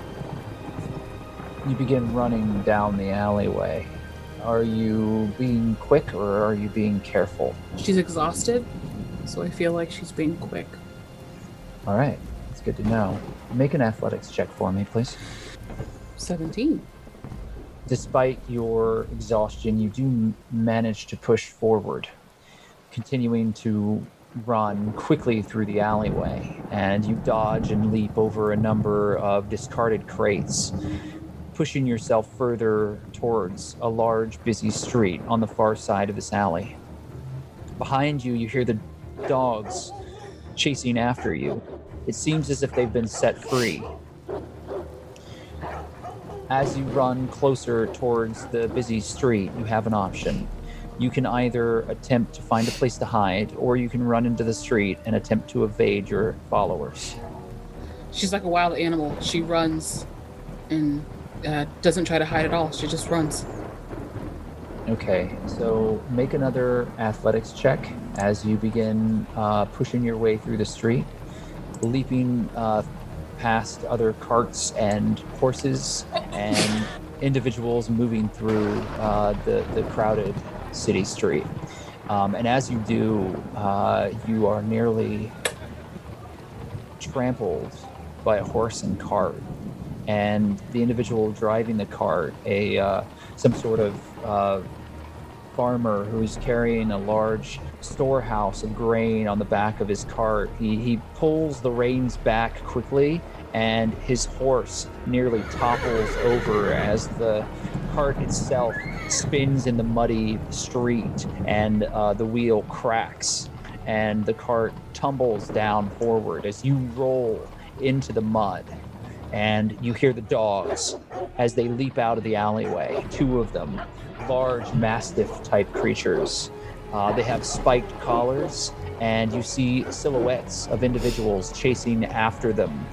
You begin running down the alleyway. Are you being quick or are you being careful? She's exhausted, so I feel like she's being quick. All right, that's good to know. Make an athletics check for me, please. 17. Despite your exhaustion, you do manage to push forward, continuing to run quickly through the alleyway, and you dodge and leap over a number of discarded crates, pushing yourself further towards a large, busy street on the far side of this alley. Behind you, you hear the dogs chasing after you. It seems as if they've been set free. As you run closer towards the busy street, you have an option. You can either attempt to find a place to hide, or you can run into the street and attempt to evade your followers. She's like a wild animal. She runs and doesn't try to hide at all. She just runs. Okay, so make another athletics check as you begin pushing your way through the street, leaping past other carts and horses and individuals moving through the crowded city street. And as you do, you are nearly trampled by a horse and cart. And the individual driving the cart, some sort of farmer who's carrying a large storehouse of grain on the back of his cart, he pulls the reins back quickly, and his horse nearly topples over as the cart itself spins in the muddy street, and the wheel cracks, and the cart tumbles down forward as you roll into the mud. And you hear the dogs as they leap out of the alleyway, 2 of them, large mastiff-type creatures. They have spiked collars, and you see silhouettes of individuals chasing after them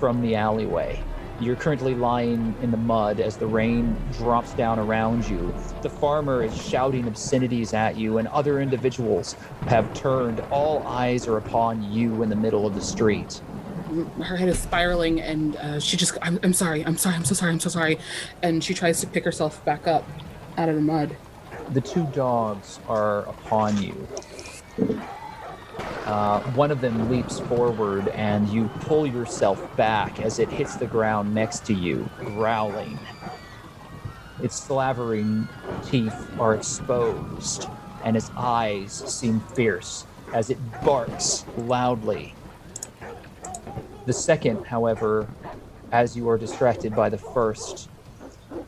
from the alleyway. You're currently lying in the mud as the rain drops down around you. The farmer is shouting obscenities at you, and other individuals have turned. All eyes are upon you in the middle of the street. Her head is spiraling, and she just, I'm sorry, I'm so sorry. And she tries to pick herself back up out of the mud. The 2 dogs are upon you. One of them leaps forward, and you pull yourself back as it hits the ground next to you, growling. Its slavering teeth are exposed, and its eyes seem fierce as it barks loudly. The second, however, as you are distracted by the first,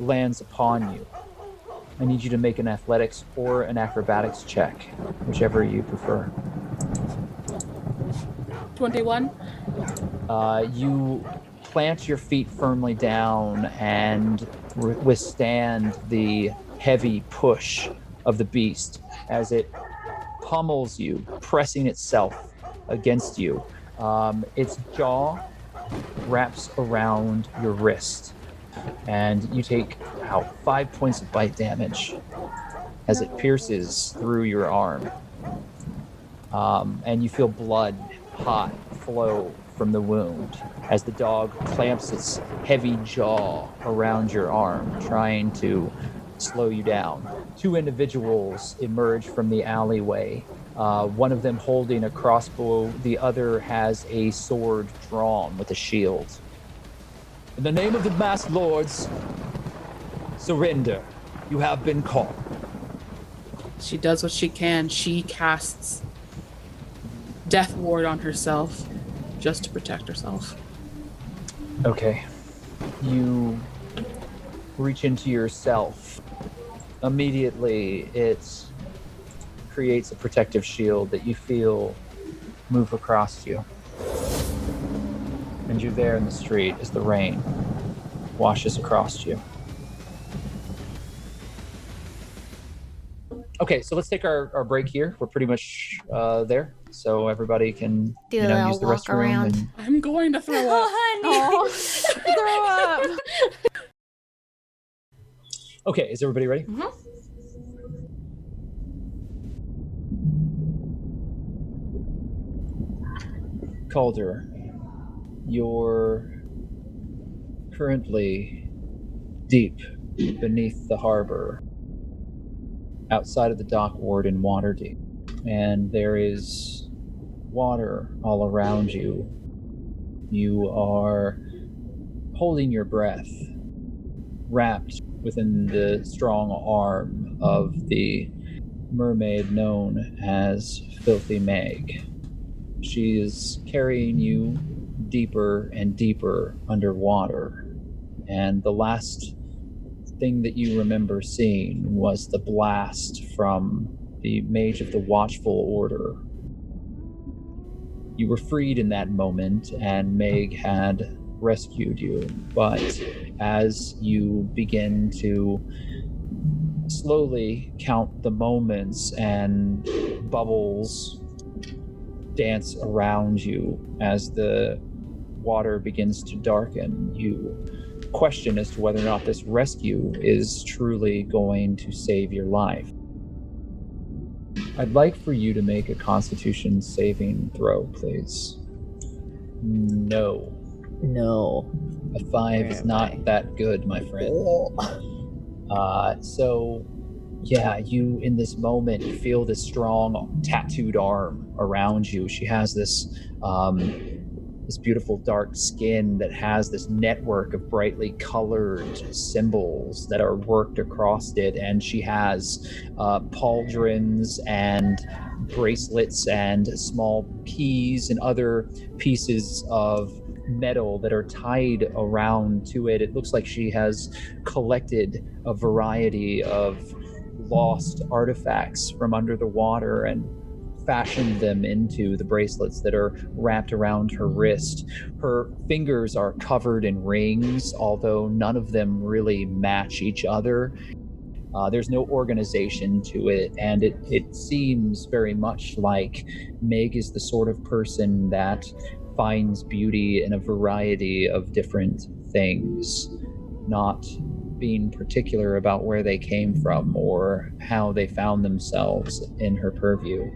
lands upon you. I need you to make an athletics or an acrobatics check, whichever you prefer. 21. You plant your feet firmly down and withstand the heavy push of the beast as it pummels you, pressing itself against you. Its jaw wraps around your wrist, and you take out 5 points of bite damage as it pierces through your arm. And you feel blood, hot, flow from the wound as the dog clamps its heavy jaw around your arm, trying to slow you down. 2 individuals emerge from the alleyway. One of them holding a crossbow, the other has a sword drawn with a shield. In the name of the masked lords, surrender. You have been caught. She does what she can. She casts Death Ward on herself just to protect herself. Okay. You reach into yourself. Immediately, it creates a protective shield that you feel move across you. And you're there in the street as the rain washes across you. Okay, so let's take our break here. We're pretty much there, so everybody can use the restroom. Around. I'm going to throw up. Oh, throw up. Okay, is everybody ready? Mm-hmm. Calder, you're currently deep beneath the harbor, outside of the dock ward in Waterdeep, and there is water all around you. You are holding your breath, wrapped within the strong arm of the mermaid known as Filthy Meg. she is carrying you deeper and deeper underwater. And the last thing that you remember seeing was the blast from the Mage of the Watchful Order. You were freed in that moment, and Meg had rescued you. But as you begin to slowly count the moments and bubbles dance around you as the water begins to darken, you question as to whether or not this rescue is truly going to save your life. I'd like for you to make a Constitution saving throw, please. No. A 5 is not that good, my friend. You in this moment feel this strong tattooed arm around you. She has this this beautiful dark skin that has this network of brightly colored symbols that are worked across it, and she has pauldrons and bracelets and small keys and other pieces of metal that are tied around to it. It looks like she has collected a variety of lost artifacts from under the water and fashioned them into the bracelets that are wrapped around her wrist. Her fingers are covered in rings, although none of them really match each other. There's no organization to it, and it seems very much like Meg is the sort of person that finds beauty in a variety of different things, not being particular about where they came from or how they found themselves in her purview.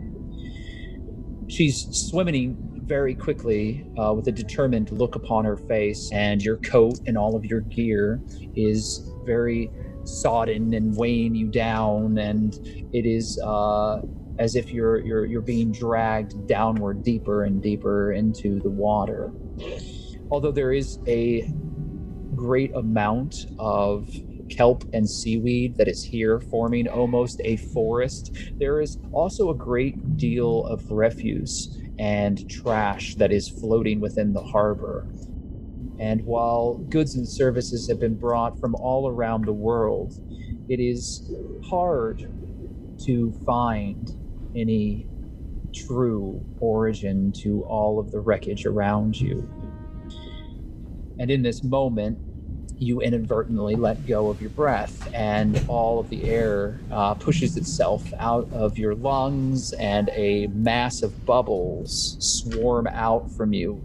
She's swimming very quickly with a determined look upon her face, and your coat and all of your gear is very sodden and weighing you down, and it is as if you're being dragged downward deeper and deeper into the water. Although there is a great amount of kelp and seaweed that is here, forming almost a forest, there is also a great deal of refuse and trash that is floating within the harbor. And while goods and services have been brought from all around the world, it is hard to find any true origin to all of the wreckage around you. And in this moment, you inadvertently let go of your breath, and all of the air pushes itself out of your lungs, and a mass of bubbles swarm out from you.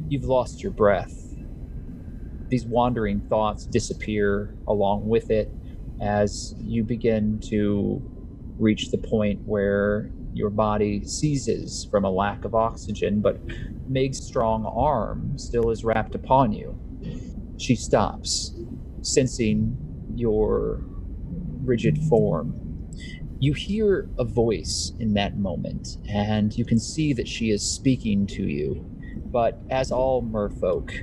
You've lost your breath. These wandering thoughts disappear along with it as you begin to reach the point where your body seizes from a lack of oxygen, but Meg's strong arm still is wrapped upon you. She stops, sensing your rigid form. You hear a voice in that moment, and you can see that she is speaking to you. But as all merfolk,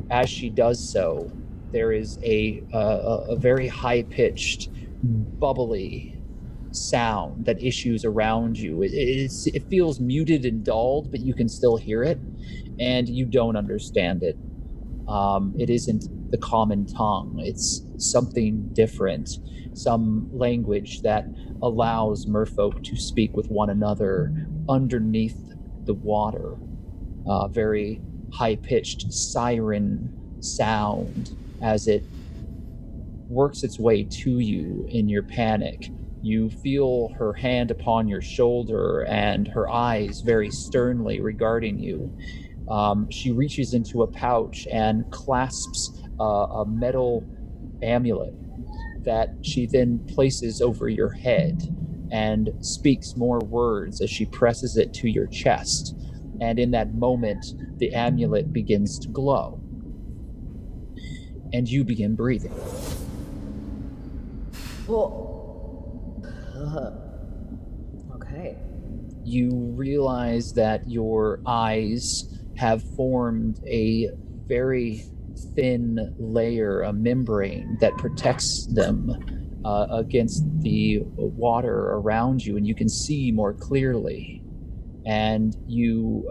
as she does so, there is a very high-pitched, bubbly sound that issues around you. It feels muted and dulled, but you can still hear it, and you don't understand it. It isn't the common tongue. It's something different, some language that allows merfolk to speak with one another underneath the water. Very high-pitched siren sound as it works its way to you in your panic. You feel her hand upon your shoulder and her eyes very sternly regarding you. She reaches into a pouch and clasps a metal amulet that she then places over your head and speaks more words as she presses it to your chest. And in that moment, the amulet begins to glow. And you begin breathing. Okay. You realize that your eyes have formed a very thin layer, a membrane that protects them against the water around you, and you can see more clearly. and you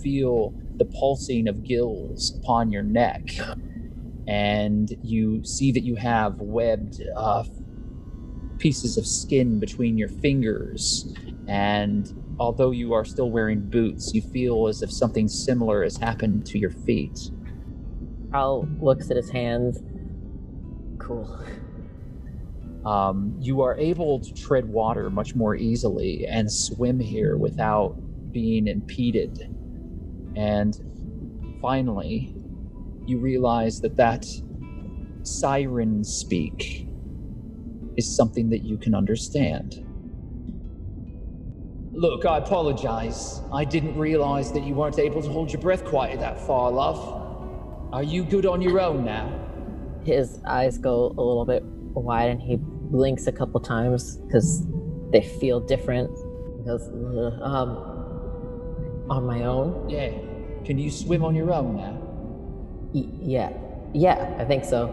feel the pulsing of gills upon your neck, and you see that you have webbed pieces of skin between your fingers, and although you are still wearing boots, you feel as if something similar has happened to your feet. Al looks at his hands. Cool. You are able to tread water much more easily and swim here without being impeded. And finally, you realize that siren speak is something that you can understand. Look, I apologize. I didn't realize that you weren't able to hold your breath quite that far, love. Are you good on your own now? His eyes go a little bit wide and he blinks a couple times because they feel different. He goes, on my own? Yeah. Can you swim on your own now? Yeah, I think so.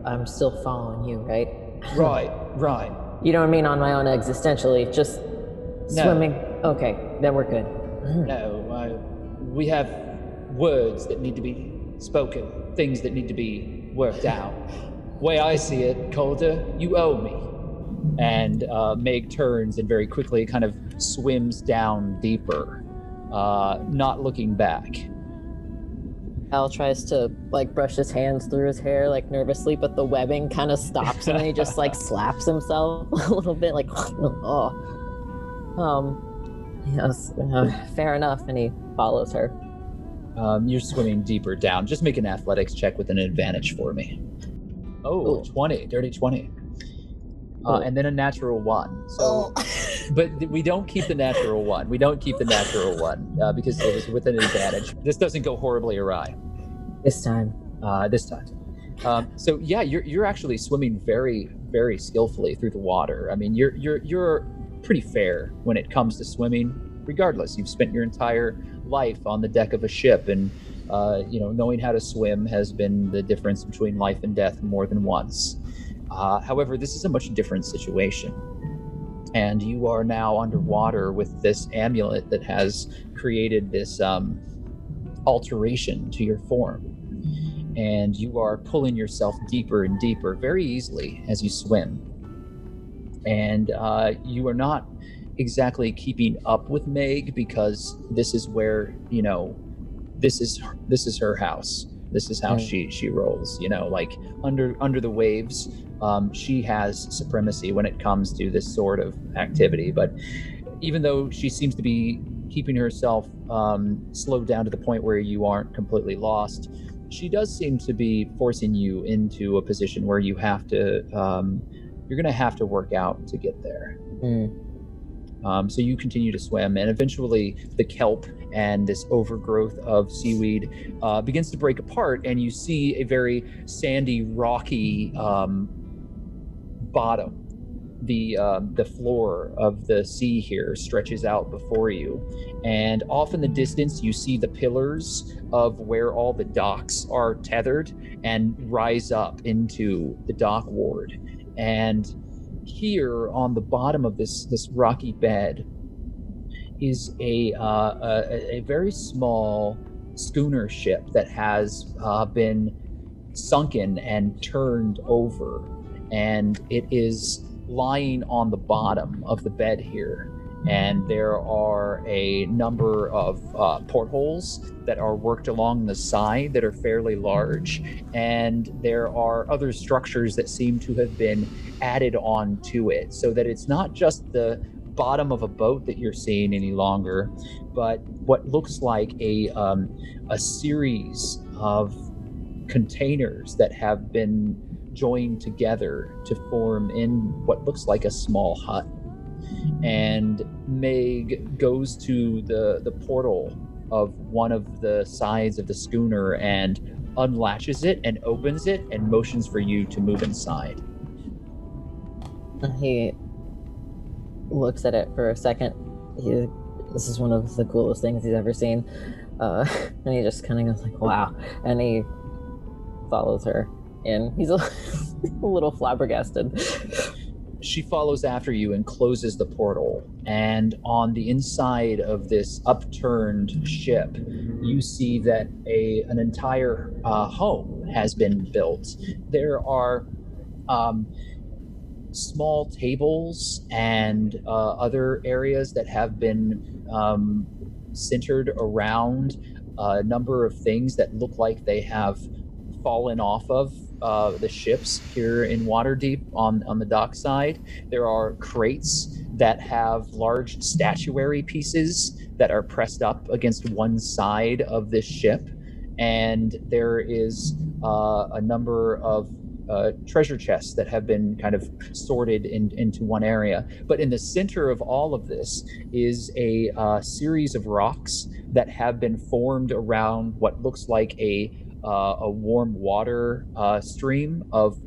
I'm still following you, right? Right. You don't mean on my own existentially, just swimming? Okay, then we're good. No, we have words that need to be spoken, things that need to be worked out. Way I see it, Calder, you owe me. And Meg turns and very quickly kind of swims down deeper, not looking back. Al tries to brush his hands through his hair nervously, but the webbing kind of stops and then he just slaps himself a little bit yes, fair enough, and he follows her. You're swimming deeper down. Just make an athletics check with an advantage for me. Oh, 20, dirty 20. And then a natural 1. So, but we don't keep the natural 1. Because it was with an advantage. This doesn't go horribly awry. This time. So yeah, you're actually swimming very, very skillfully through the water. I mean, you're pretty fair when it comes to swimming. Regardless, you've spent your entire life on the deck of a ship, and knowing how to swim has been the difference between life and death more than once. However, this is a much different situation, and you are now underwater with this amulet that has created this alteration to your form, and you are pulling yourself deeper and deeper very easily as you swim, and you are not exactly keeping up with Meg, because this is where this is her house. This is how she rolls, under the waves. She has supremacy when it comes to this sort of activity, but even though she seems to be keeping herself slowed down to the point where you aren't completely lost, she does seem to be forcing you into a position where you have to you're gonna have to work out to get there. So you continue to swim, and eventually the kelp and this overgrowth of seaweed begins to break apart, and you see a very sandy, rocky bottom. The floor of the sea here stretches out before you, and off in the distance you see the pillars of where all the docks are tethered and rise up into the dock ward. And here on the bottom of this rocky bed is a very small schooner ship that has been sunken and turned over, and it is lying on the bottom of the bed here. And there are a number of portholes that are worked along the side that are fairly large, and there are other structures that seem to have been added on to it, so that it's not just the bottom of a boat that you're seeing any longer, but what looks like a series of containers that have been joined together to form in what looks like a small hut. And Meg goes to the portal of one of the sides of the schooner and unlatches it and opens it and motions for you to move inside. He looks at it for a second. This is one of the coolest things he's ever seen. And he just kind of goes wow. And he follows her in. He's a little flabbergasted. she follows after you and closes the portal. And on the inside of this upturned ship, you see that an entire home has been built. There are small tables and other areas that have been centered around a number of things that look like they have fallen off of the ships here in Waterdeep on the dock side. There are crates that have large statuary pieces that are pressed up against one side of this ship, and there is a number of treasure chests that have been kind of sorted into one area. But in the center of all of this is a series of rocks that have been formed around what looks like a warm water stream of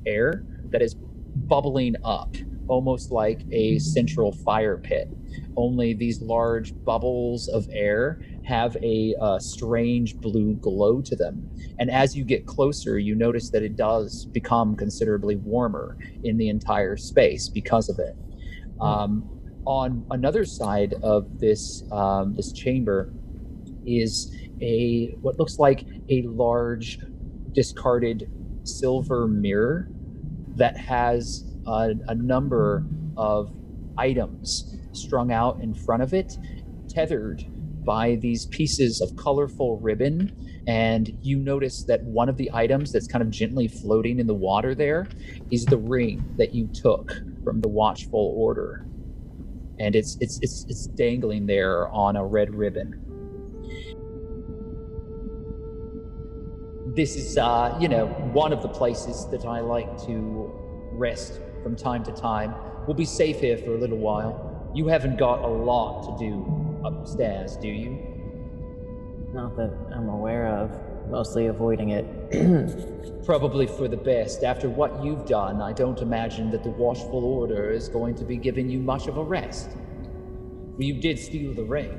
air that is bubbling up, almost like a central fire pit. Only these large bubbles of air have a strange blue glow to them. And as you get closer, you notice that it does become considerably warmer in the entire space because of it. On another side of this chamber is what looks like a large discarded silver mirror that has a number of items strung out in front of it, tethered by these pieces of colorful ribbon. And you notice that one of the items that's kind of gently floating in the water there is the ring that you took from the Watchful Order. And it's dangling there on a red ribbon. This is, one of the places that I like to rest from time to time. We'll be safe here for a little while. You haven't got a lot to do upstairs, do you? Not that I'm aware of. Mostly avoiding it. Probably for the best. After what you've done, I don't imagine that the Watchful Order is going to be giving you much of a rest. You did steal the ring,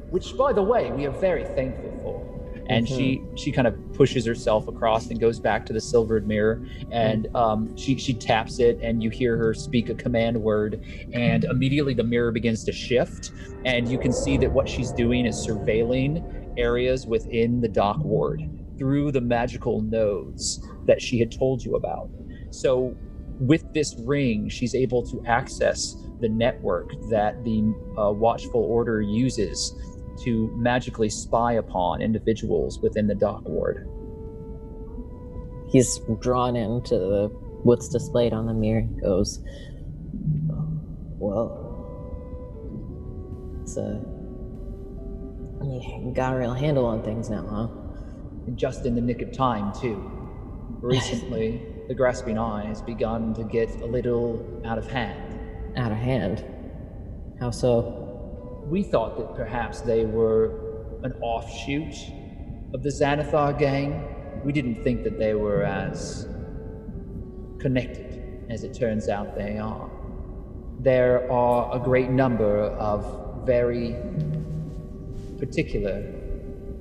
which, by the way, we are very thankful for. And she kind of pushes herself across and goes back to the silvered mirror, and she taps it, and you hear her speak a command word, and immediately the mirror begins to shift, and you can see that what she's doing is surveilling areas within the dock ward through the magical nodes that she had told you about. So with this ring, she's able to access the network that the Watchful Order uses to magically spy upon individuals within the dock ward. He's drawn into what's displayed on the mirror and goes, well, it's you got a real handle on things now, huh? And just in the nick of time, too. Recently, the Grasping Eye has begun to get a little out of hand. Out of hand? How so? We thought that perhaps they were an offshoot of the Xanathar gang. We didn't think that they were as connected as it turns out they are. There are a great number of very particular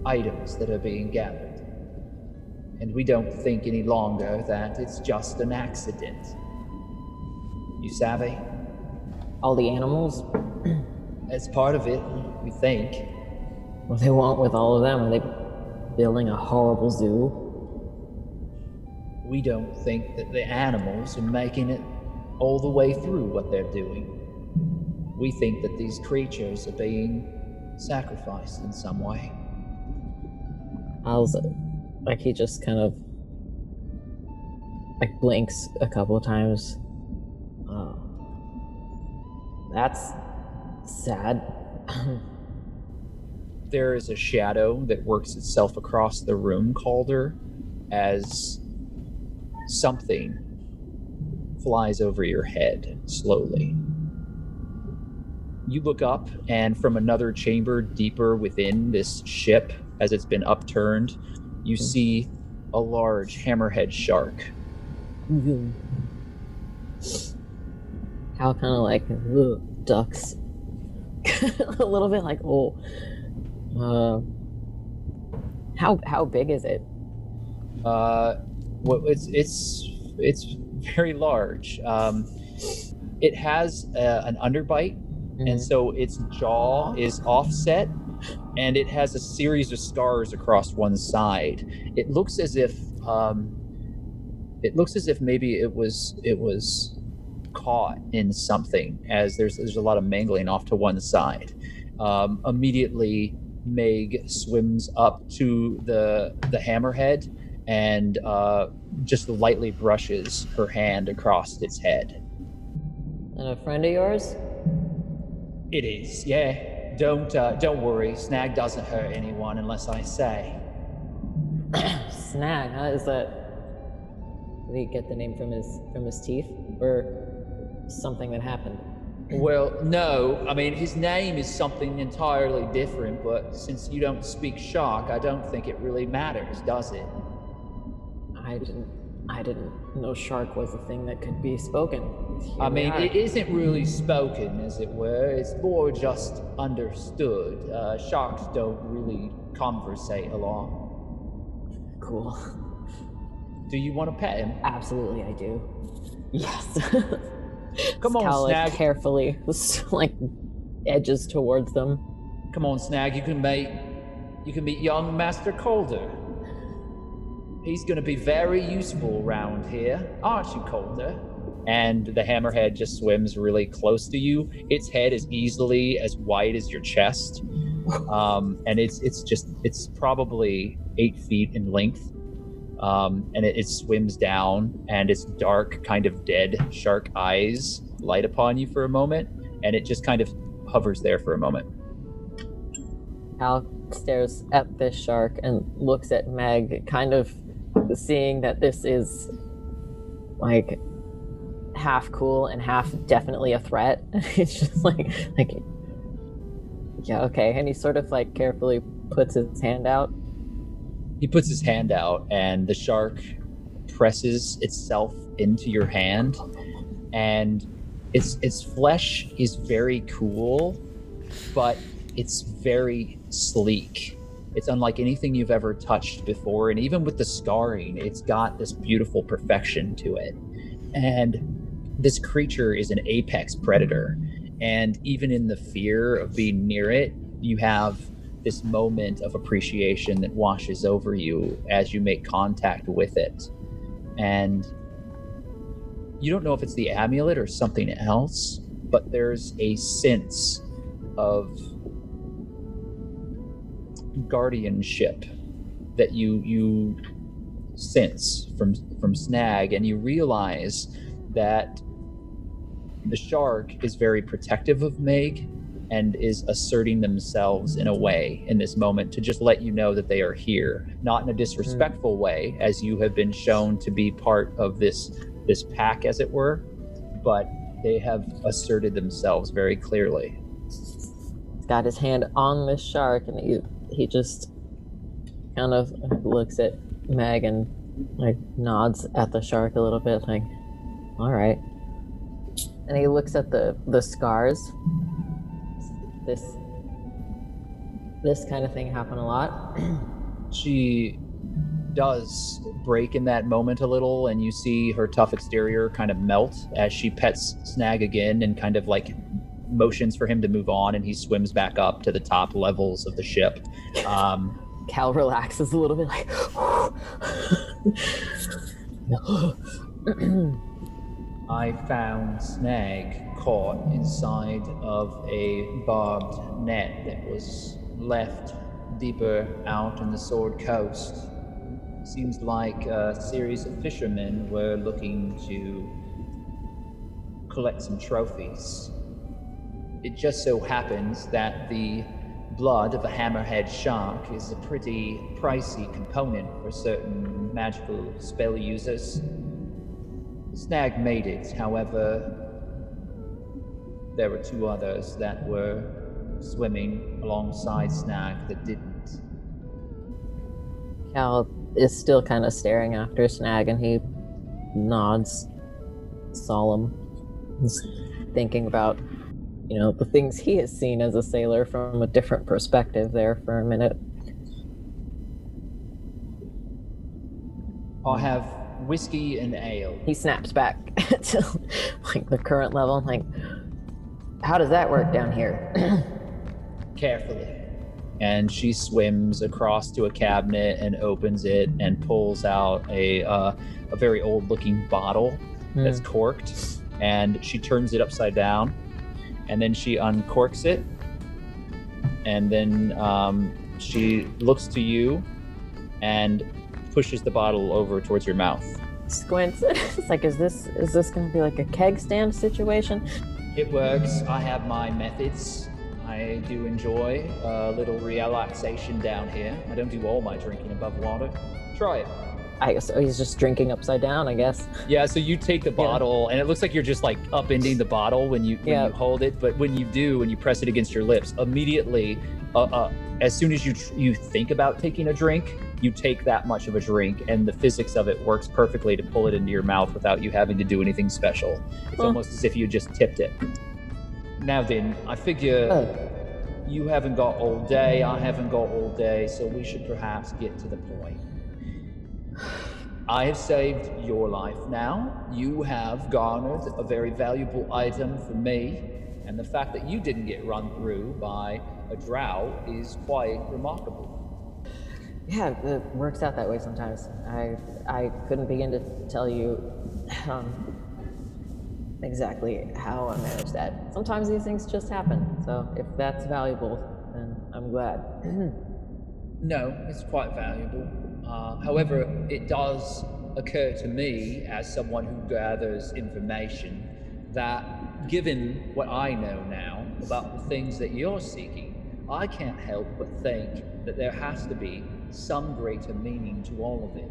items that are being gathered. And we don't think any longer that it's just an accident. You savvy? All the animals? As part of it, we think. What they want with all of them? Are they building a horrible zoo? We don't think that the animals are making it all the way through what they're doing. We think that these creatures are being sacrificed in some way. How's it? Like, he just kind of blinks a couple of times. That's sad. There is a shadow that works itself across the room, Calder, as something flies over your head slowly. You look up, and from another chamber deeper within this ship, as it's been upturned, you see a large hammerhead shark. How kind of ducks. A little bit like, how big is it? Well, it's very large. It has an underbite, and so its jaw is offset, and it has a series of scars across one side. It looks as if maybe it was caught in something, as there's a lot of mangling off to one side. Immediately, Meg swims up to the hammerhead and just lightly brushes her hand across its head. And a friend of yours? It is, yeah. Don't worry. Snag doesn't hurt anyone unless I say. Snag, huh? Is that? Did he get the name from his teeth, or something that happened? Well, no. I mean, his name is something entirely different, but since you don't speak Shark, I don't think it really matters, does it? I didn't know Shark was a thing that could be spoken. I mean, it isn't really spoken, as it were. It's more just understood. Sharks don't really conversate a lot. Cool. Do you want to pet him? Absolutely, I do. Yes. Come on, Snag. Carefully, like edges towards them. Come on, Snag. You can meet young Master Calder. He's going to be very useful around here, aren't you, Calder? And the hammerhead just swims really close to you. Its head is easily as wide as your chest, and it's probably 8 feet in length. And it swims down, and its dark, kind of dead shark eyes light upon you for a moment, and it just kind of hovers there for a moment. Al stares at this shark and looks at Meg, kind of seeing that this is like half cool and half definitely a threat. It's just like yeah, okay. And he sort of like carefully puts his hand out. He puts his hand out, and the shark presses itself into your hand, and its flesh is very cool, but it's very sleek. It's unlike anything you've ever touched before, and even with the scarring, it's got this beautiful perfection to it. And this creature is an apex predator, and even in the fear of being near it, you have this moment of appreciation that washes over you as you make contact with it. And you don't know if it's the amulet or something else, but there's a sense of guardianship that you sense from Snag, and you realize that the shark is very protective of Meg and is asserting themselves in a way in this moment to just let you know that they are here, not in a disrespectful way, as you have been shown to be part of this pack, as it were, but they have asserted themselves very clearly. He's got his hand on this shark, and he just kind of looks at Meg and like nods at the shark a little bit, like, all right. And he looks at the scars. This kind of thing happen a lot. She does break in that moment a little, and you see her tough exterior kind of melt as she pets Snag again and kind of like motions for him to move on, and he swims back up to the top levels of the ship. Cal relaxes a little bit, like I found Snag caught inside of a barbed net that was left deeper out in the Sword Coast. Seems like a series of fishermen were looking to collect some trophies. It just so happens that the blood of a hammerhead shark is a pretty pricey component for certain magical spell users. Snag made it, however, there were 2 others that were swimming alongside Snag that didn't. Cal is still kind of staring after Snag, and he nods solemn. He's thinking about, the things he has seen as a sailor from a different perspective there for a minute. I have whiskey and ale. He snaps back to like the current level. Like, how does that work down here? Carefully. And she swims across to a cabinet and opens it and pulls out a very old-looking bottle that's corked. And she turns it upside down, and then she uncorks it, and then she looks to you and pushes the bottle over towards your mouth. Squints. It's like, is this gonna be like a keg stand situation? It works. I have my methods. I do enjoy a little relaxation down here. I don't do all my drinking above water. Try it. I guess so. He's just drinking upside down, I guess. Yeah, so you take the bottle, and it looks like you're just like upending the bottle when you hold it, but when you do, when you press it against your lips, immediately, as soon as you think about taking a drink, you take that much of a drink, and the physics of it works perfectly to pull it into your mouth without you having to do anything special. It's almost as if you just tipped it. Now then, I figure you haven't got all day, I haven't got all day, so we should perhaps get to the point. I have saved your life now. You have garnered a very valuable item for me, and the fact that you didn't get run through by a drow is quite remarkable. Yeah, it works out that way sometimes. I couldn't begin to tell you exactly how I managed that. Sometimes these things just happen, so if that's valuable, then I'm glad. No, it's quite valuable. However, it does occur to me, as someone who gathers information, that given what I know now about the things that you're seeking, I can't help but think that there has to be some greater meaning to all of it.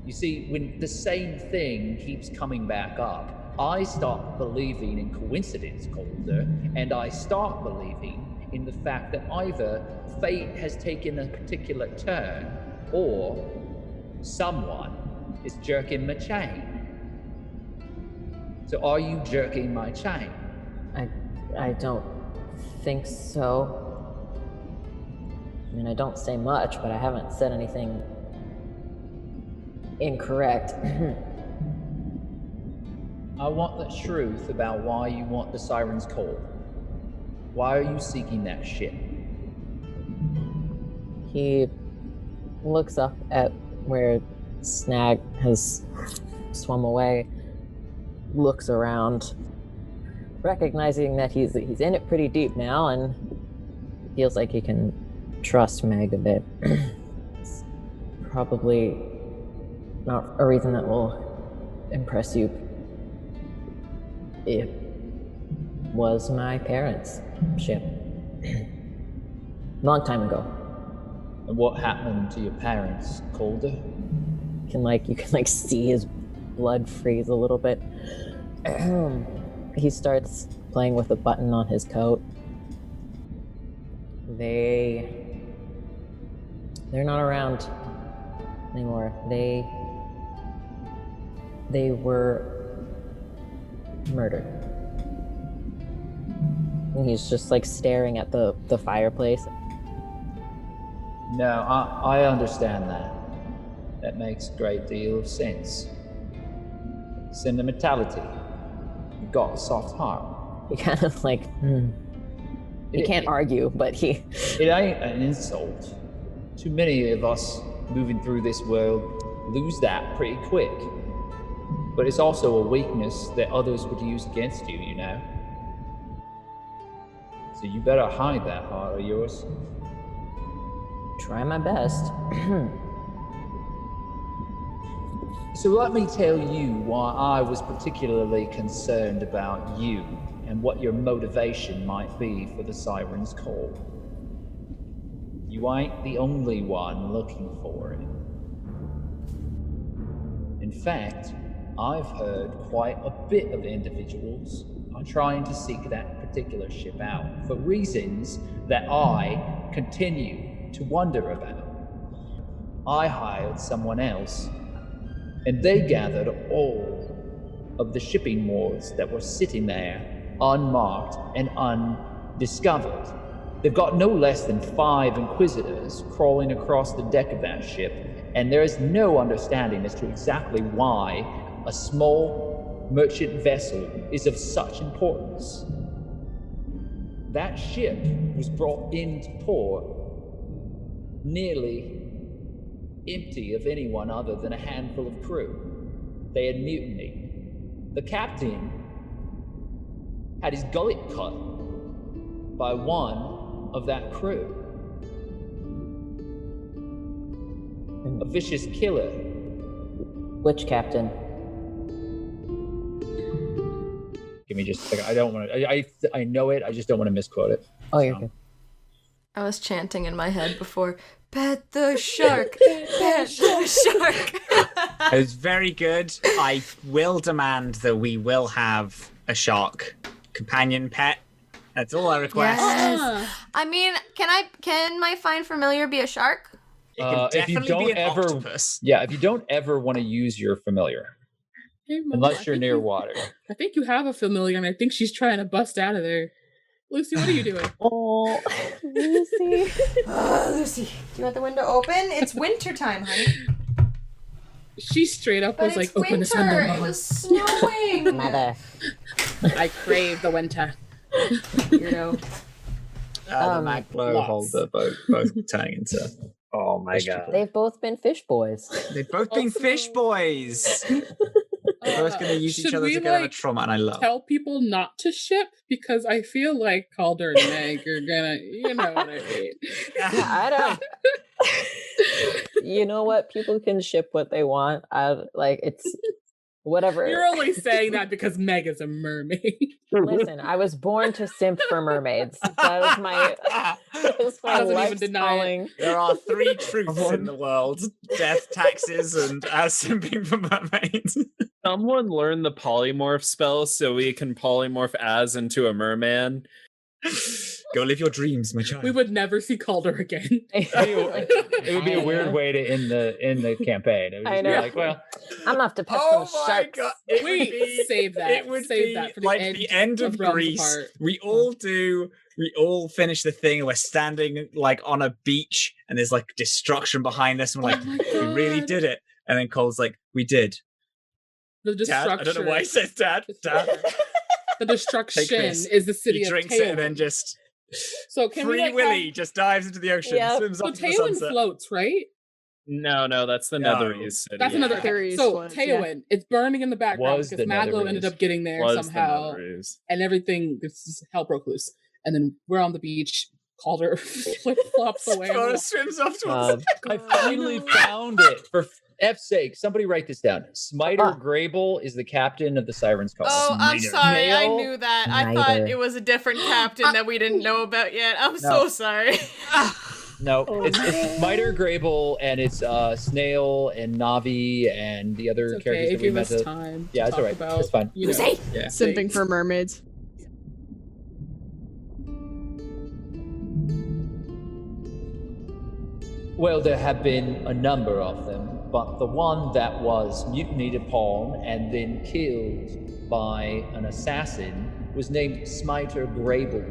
You see, when the same thing keeps coming back up, I start believing in coincidence, Calder, and I start believing in the fact that either fate has taken a particular turn, or someone is jerking my chain. So are you jerking my chain? I don't think so. I mean, I don't say much, but I haven't said anything incorrect. I want the truth about why you want the Siren's Call. Why are you seeking that ship? He looks up at where Snag has swum away, looks around, recognizing that he's in it pretty deep now, and feels like he can trust Meg a bit. It's probably not a reason that will impress you. It was my parents' ship. Long time ago. And what happened to your parents, Calder? You can see his blood freeze a little bit. He starts playing with a button on his coat. They're not around anymore. They were murdered. And he's just staring at the fireplace. No, I understand that. That makes a great deal of sense. Sentimentality. You've got a soft heart. He kind of he can't argue, but he... It ain't an insult. Too many of us moving through this world lose that pretty quick. But it's also a weakness that others would use against you, you know? So you better hide that heart of yours. Try my best. So let me tell you why I was particularly concerned about you and what your motivation might be for the Siren's Call. You ain't the only one looking for it. In fact, I've heard quite a bit of individuals are trying to seek that particular ship out for reasons that I continue to wonder about. I hired someone else, and they gathered all of the shipping wards that were sitting there, unmarked and undiscovered. They've got no less than 5 Inquisitors crawling across the deck of that ship, and there is no understanding as to exactly why a small merchant vessel is of such importance. That ship was brought into port nearly empty of anyone other than a handful of crew. They had mutinied. The captain had his gullet cut by one of that crew. A vicious killer. Which captain? Give me just a second. I don't want to. I know it. I just don't want to misquote it. Oh, you're good. I was chanting in my head before, pet the shark, pet the shark. It was very good. I will demand that we will have a shark companion pet. That's all I request. Yes. I mean, can my find familiar be a shark? It can definitely be an octopus. Yeah, if you don't ever want to use your familiar, Hey, Mom, unless you're near water. I think you have a familiar, and I think she's trying to bust out of there. Lucy, what are you doing? Oh, Lucy. Lucy, do you want the window open? It's wintertime, honey. She straight up But was it's like, open this winter. window, It Mom. was snowing. Mother. I crave the winter. Weirdo. The Maglo holder both turning into. Oh my god. They've both been fish boys. They've both been fish boys. They're both going to use each should other we, to get out of trauma, and I love. Tell people not to ship because I feel like Calder and Meg are gonna, you know what I mean. I don't. You know what? People can ship what they want. It's whatever. You're only saying that because Meg is a mermaid. Listen, I was born to simp for mermaids. That was my Doesn't life's even deny calling. it. There are 3 truths in the world: death, taxes, and simping for mermaids. Someone learn the polymorph spell so we can polymorph as into a merman. Go live your dreams, my child. We would never see Calder again. It would be a weird way to end the campaign. It would just I know. be like, well, I'm gonna have to pet Oh some my sharks. god! Save that. It would Save be that for like the the end of Realms Greece. Apart. We all finish the thing, and we're standing like on a beach, and there's like destruction behind us, and we're like, Oh my we really God. did it. And then Cole's like, we did. The Dad, destruction. I don't know why he says dad. Dad. The destruction Chris. is the city He of drinks it and then Tailwind. just So can Free we like Willy just dives into the ocean, Yeah. swims So off to the Tailwind sunset. floats, right? No, that's the No. Netherese city. That's another. Theories So was, yeah. Tailwind, it's burning in the background Was because the Maglo Netherese. ended up getting there Was the somehow, Netherese. and everything. This is hell broke loose, and then we're on the beach. Calder flip flops away. Flora swims off towards I finally found it. For F's sake, somebody write this down. Smiter Grable is the captain of the Sirens Call. Oh, I'm Snyder. sorry. I Snail? knew that. I thought Snyder. it was a different captain that we didn't know about yet. I'm so sorry. No, it's Smiter Grable, and it's Snail and Navi and the other It's characters okay. that we Give met. us time. Yeah, to it's talk all right. About, It's fine. You know, Yeah. Simping for mermaids. Well, there have been a number of them, but the one that was mutinied upon and then killed by an assassin was named Smiter Grable.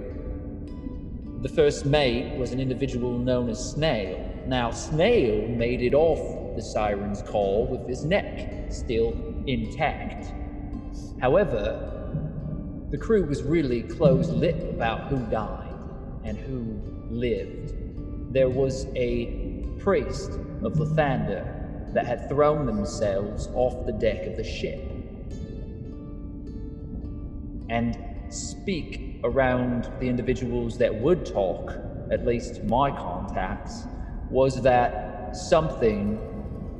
The first mate was an individual known as Snail. Now, Snail made it off the Siren's Call with his neck still intact. However, the crew was really close-lipped about who died and who lived. There was a priest of Lathander that had thrown themselves off the deck of the ship. And speak around the individuals that would talk, at least my contacts, was that something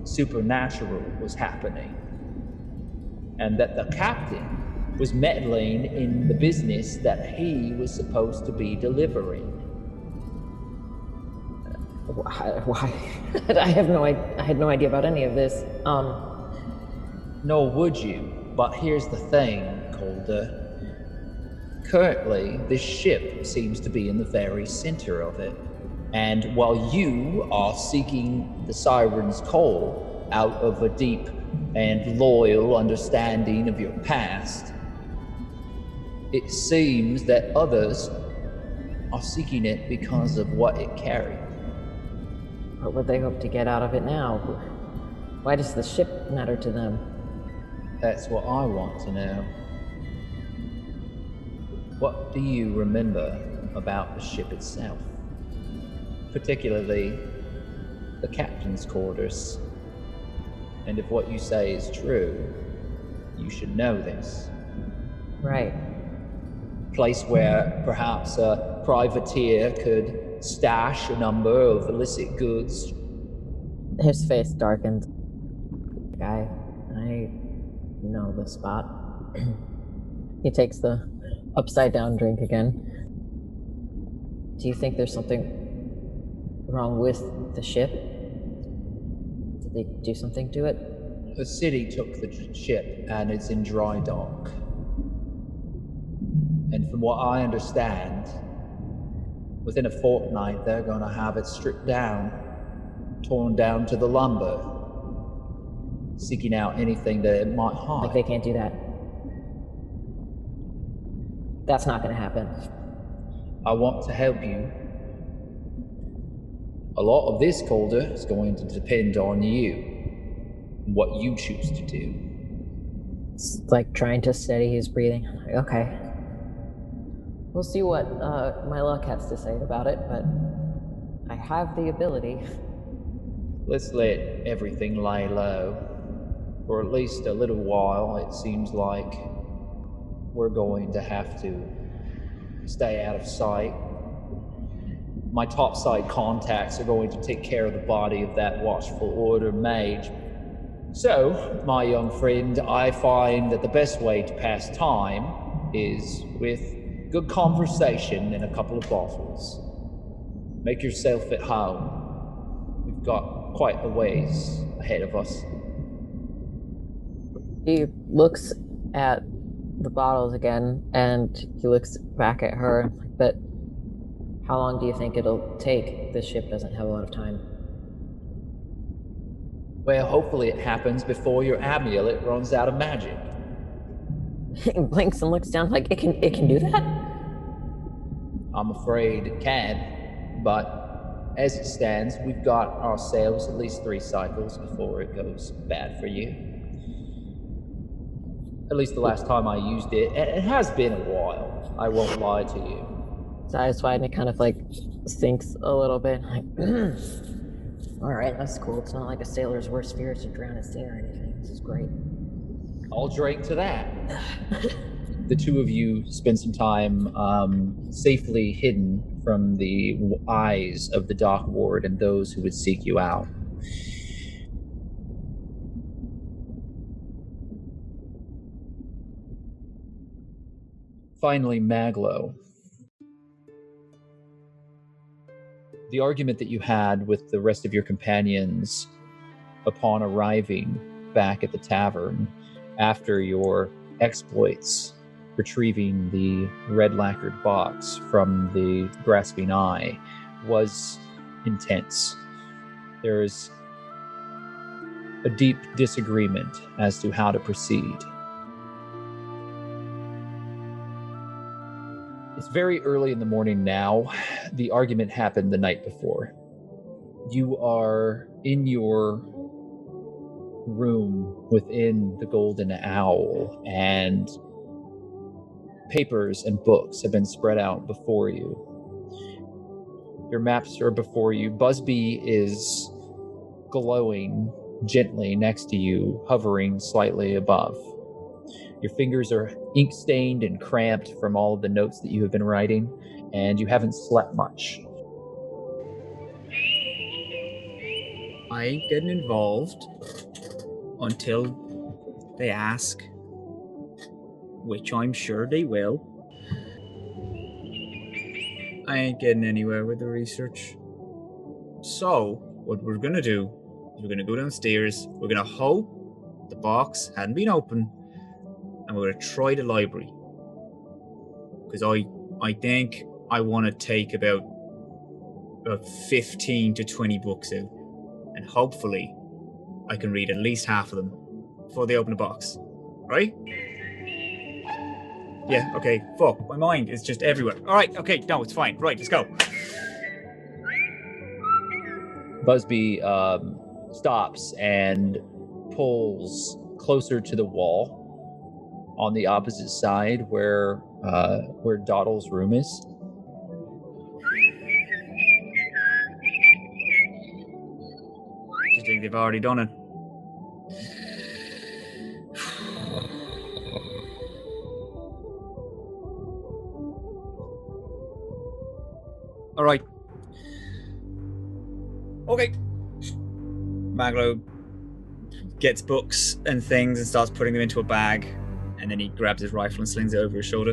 supernatural was happening. And that the captain was meddling in the business that he was supposed to be delivering. Why? I had no idea about any of this. Nor would you, but here's the thing, Calder. Currently, this ship seems to be in the very center of it. And while you are seeking the Siren's Call out of a deep and loyal understanding of your past, it seems that others are seeking it because of what it carried. What would they hope to get out of it now? Why does the ship matter to them? That's what I want to know. What do you remember about the ship itself? Particularly the captain's quarters. And if what you say is true, you should know this. Right. Place where perhaps a privateer could stash a number of illicit goods. His face darkened. I know the spot. He takes the upside down drink again. Do you think there's something wrong with the ship? Did they do something to it? The city took the ship and it's in dry dock. And from what I understand, within a fortnight they're gonna have it stripped down, torn down to the lumber, seeking out anything that it might hide. Like, they can't do that. That's not gonna happen. I want to help you. A lot of this, Calder, is going to depend on you, what you choose to do. It's like trying to steady his breathing. Like, okay. We'll see what my luck has to say about it, but I have the ability. Let's let everything lay low. For at least a little while, it seems like we're going to have to stay out of sight. My topside contacts are going to take care of the body of that watchful order mage. So, my young friend, I find that the best way to pass time is with good conversation and a couple of bottles. Make yourself at home. We've got quite a ways ahead of us. He looks at the bottles again, and he looks back at her. But how long do you think it'll take? This ship doesn't have a lot of time. Well, hopefully it happens before your amulet runs out of magic. He blinks and looks down like, it can do that? I'm afraid it can, but as it stands, we've got ourselves at least 3 cycles before it goes bad for you. At least the last time I used it, and it has been a while, I won't lie to you. His eyes widen, it kind of like sinks a little bit. Like, alright, that's cool. It's not like a sailor's worst fear is to drown at sea or anything. This is great. I'll drink to that. The two of you spend some time safely hidden from the eyes of the dock ward and those who would seek you out. Finally, Maglo. The argument that you had with the rest of your companions upon arriving back at the tavern after your exploits, retrieving the red lacquered box from the grasping eye, was intense. There is a deep disagreement as to how to proceed. It's very early in the morning now. The argument happened the night before. You are in your room within the Golden Owl, and papers and books have been spread out before you. Your maps are before you. Busby is glowing gently next to you, hovering slightly above. Your fingers are ink-stained and cramped from all of the notes that you have been writing, and you haven't slept much. I ain't getting involved until they ask, which I'm sure they will. I ain't getting anywhere with the research. So, what we're gonna do is we're gonna go downstairs, we're gonna hope the box hadn't been open, and we're gonna try the library. Because I think I want to take about 15 to 20 books out, and hopefully I can read at least half of them before they open the box. Right? Yeah, okay, fuck, my mind is just everywhere. Alright, okay, no, it's fine. Right, let's go. Busby stops and pulls closer to the wall on the opposite side where Doddle's room is. Do you think they've already done it? All right. Okay. Maglo gets books and things and starts putting them into a bag, and then he grabs his rifle and slings it over his shoulder.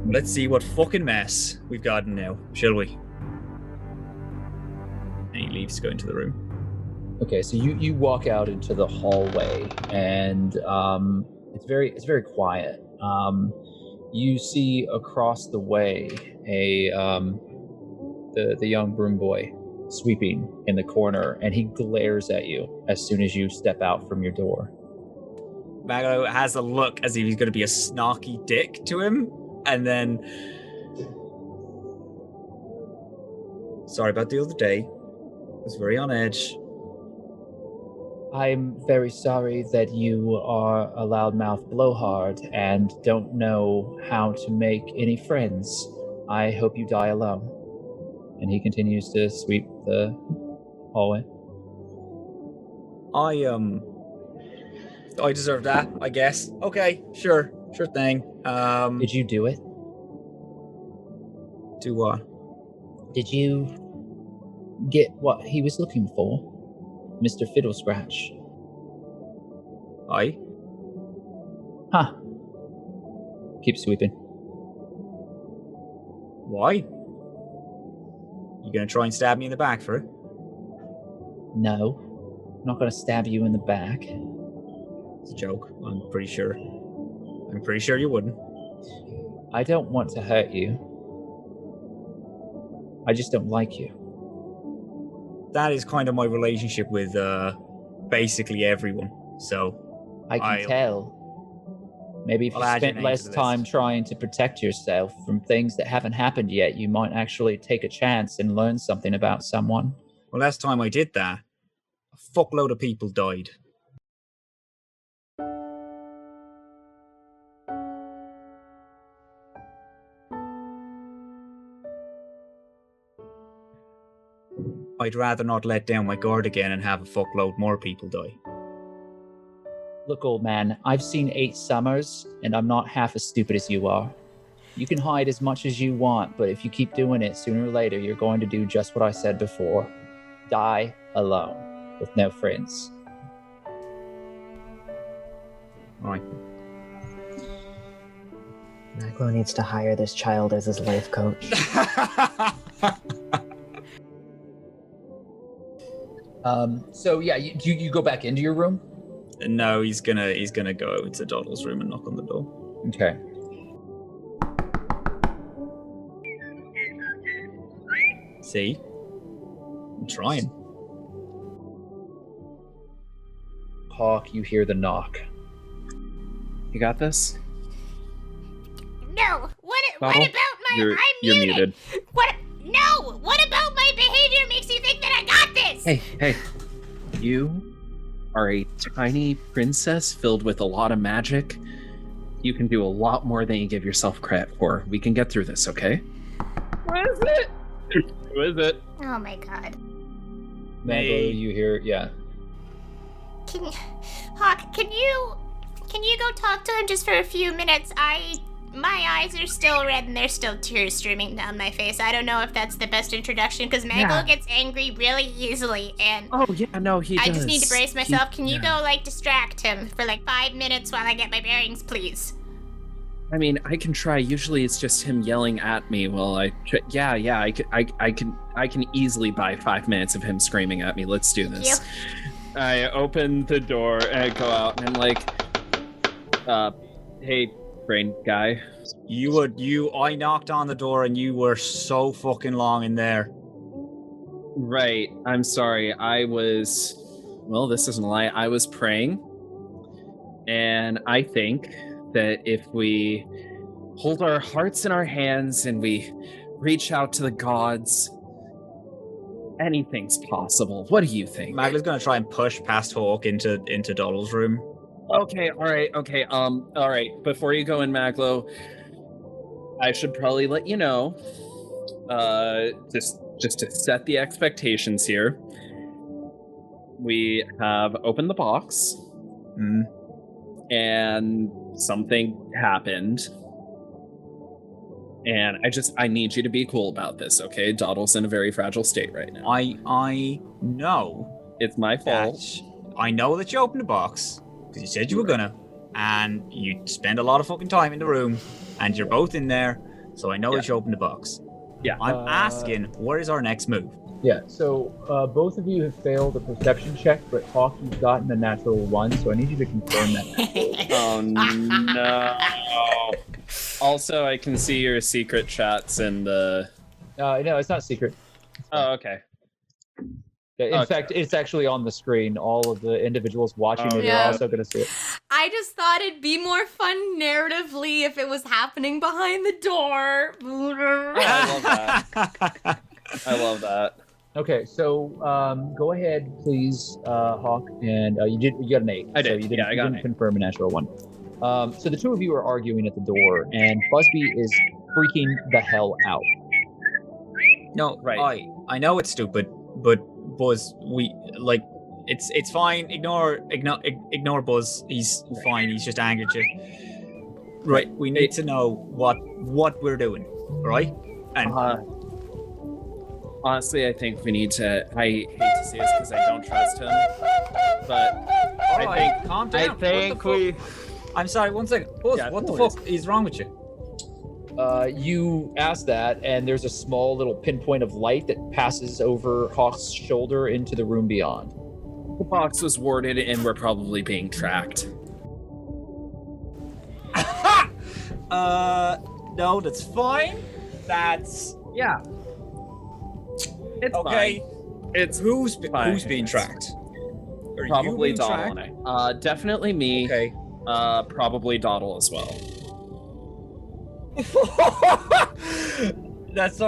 Let's see what fucking mess we've gotten now, shall we? And he leaves to go into the room. Okay, so you walk out into the hallway, and it's very quiet. You see across the way the young broom boy sweeping in the corner, and he glares at you as soon as you step out from your door. Maglo has a look as if he's going to be a snarky dick to him, and then... Sorry about the other day. I was very on edge. I'm very sorry that you are a loudmouth blowhard and don't know how to make any friends. I hope you die alone. And he continues to sweep the hallway. I deserve that, I guess. Okay, sure thing. Did you do it? Do what? Did you get what he was looking for? Mr. Fiddle Scratch. Aye. Huh. Keep sweeping. Why? You gonna try and stab me in the back for it? No. I'm not gonna stab you in the back. It's a joke, I'm pretty sure. I'm pretty sure you wouldn't. I don't want to hurt you. I just don't like you. That is kind of my relationship with basically everyone. So I can tell. Maybe if you spent less time trying to protect yourself from things that haven't happened yet, you might actually take a chance and learn something about someone. Well, last time I did that, a fuckload of people died. I'd rather not let down my guard again and have a fuckload more people die. Look, old man, I've seen 8 summers, and I'm not half as stupid as you are. You can hide as much as you want, but if you keep doing it, sooner or later, you're going to do just what I said before. Die alone, with no friends. Right. Maglo needs to hire this child as his life coach. So yeah, you go back into your room? No, he's gonna go over to Doddle's room and knock on the door. Okay. See? I'm trying. Hawke, you hear the knock. You got this? No. What about my? You're muted. What? No. What about my behavior makes you think that I got this? Hey. You are a tiny princess filled with a lot of magic. You can do a lot more than you give yourself credit for. We can get through this, okay? What is it? Who is it? Oh my god. Maglo, you hear, yeah. Hawke, can you go talk to him just for a few minutes? My eyes are still red and there's still tears streaming down my face. I don't know if that's the best introduction because Maglo gets angry really easily and oh yeah, no, he does. I just need to brace myself. Can you go distract him for 5 minutes while I get my bearings, please? I mean, I can try. Usually it's just him yelling at me while I can easily buy 5 minutes of him screaming at me. Let's do this. I open the door and I go out and I'm like, hey, brain guy. I knocked on the door and you were so fucking long in there. Right. I'm sorry. This isn't a lie. I was praying. And I think that if we hold our hearts in our hands and we reach out to the gods, anything's possible. What do you think? Maglo's gonna try and push past Hawke into Doddle's room. Okay, all right. Before you go in, Maglo, I should probably let you know, just to set the expectations here. We have opened the box, and something happened. And I need you to be cool about this, okay? Doddle's in a very fragile state right now. I know. It's my fault. I know that you opened the box, because you said you were gonna, and you spend a lot of fucking time in the room, and you're both in there, so I know that you opened the box. Yeah. I'm asking, what is our next move? Yeah, so both of you have failed a perception check, but Hawke, you've gotten a natural 1, so I need you to confirm that. Oh, no. Also, I can see your secret chats in the... No, it's not secret. Oh, okay. In fact, it's actually on the screen. All of the individuals watching it are also going to see it. I just thought it'd be more fun narratively if it was happening behind the door. I love that. I love that. Okay, so go ahead, please, Hawke, and you got an 8. I did. So you I got an 8. Confirm a natural 1. So the two of you are arguing at the door, and Busby is freaking the hell out. No, right. I know it's stupid, but Buzz, it's fine. Ignore Buzz. He's fine. He's just angry at you. Right. We need to know what we're doing, right? And honestly, I think we need to. I hate to say this because I don't trust him, but I think. Calm down. I think we. I'm sorry. 1 second. Buzz, what the fuck is wrong with you? You ask that, and there's a small little pinpoint of light that passes over Hawke's shoulder into the room beyond. The box was warded, and we're probably being tracked. No, that's fine. It's okay. Fine. It's who's being tracked? Are probably you being Doddle tracked? and I. Definitely me. Okay. Probably Doddle as well. That's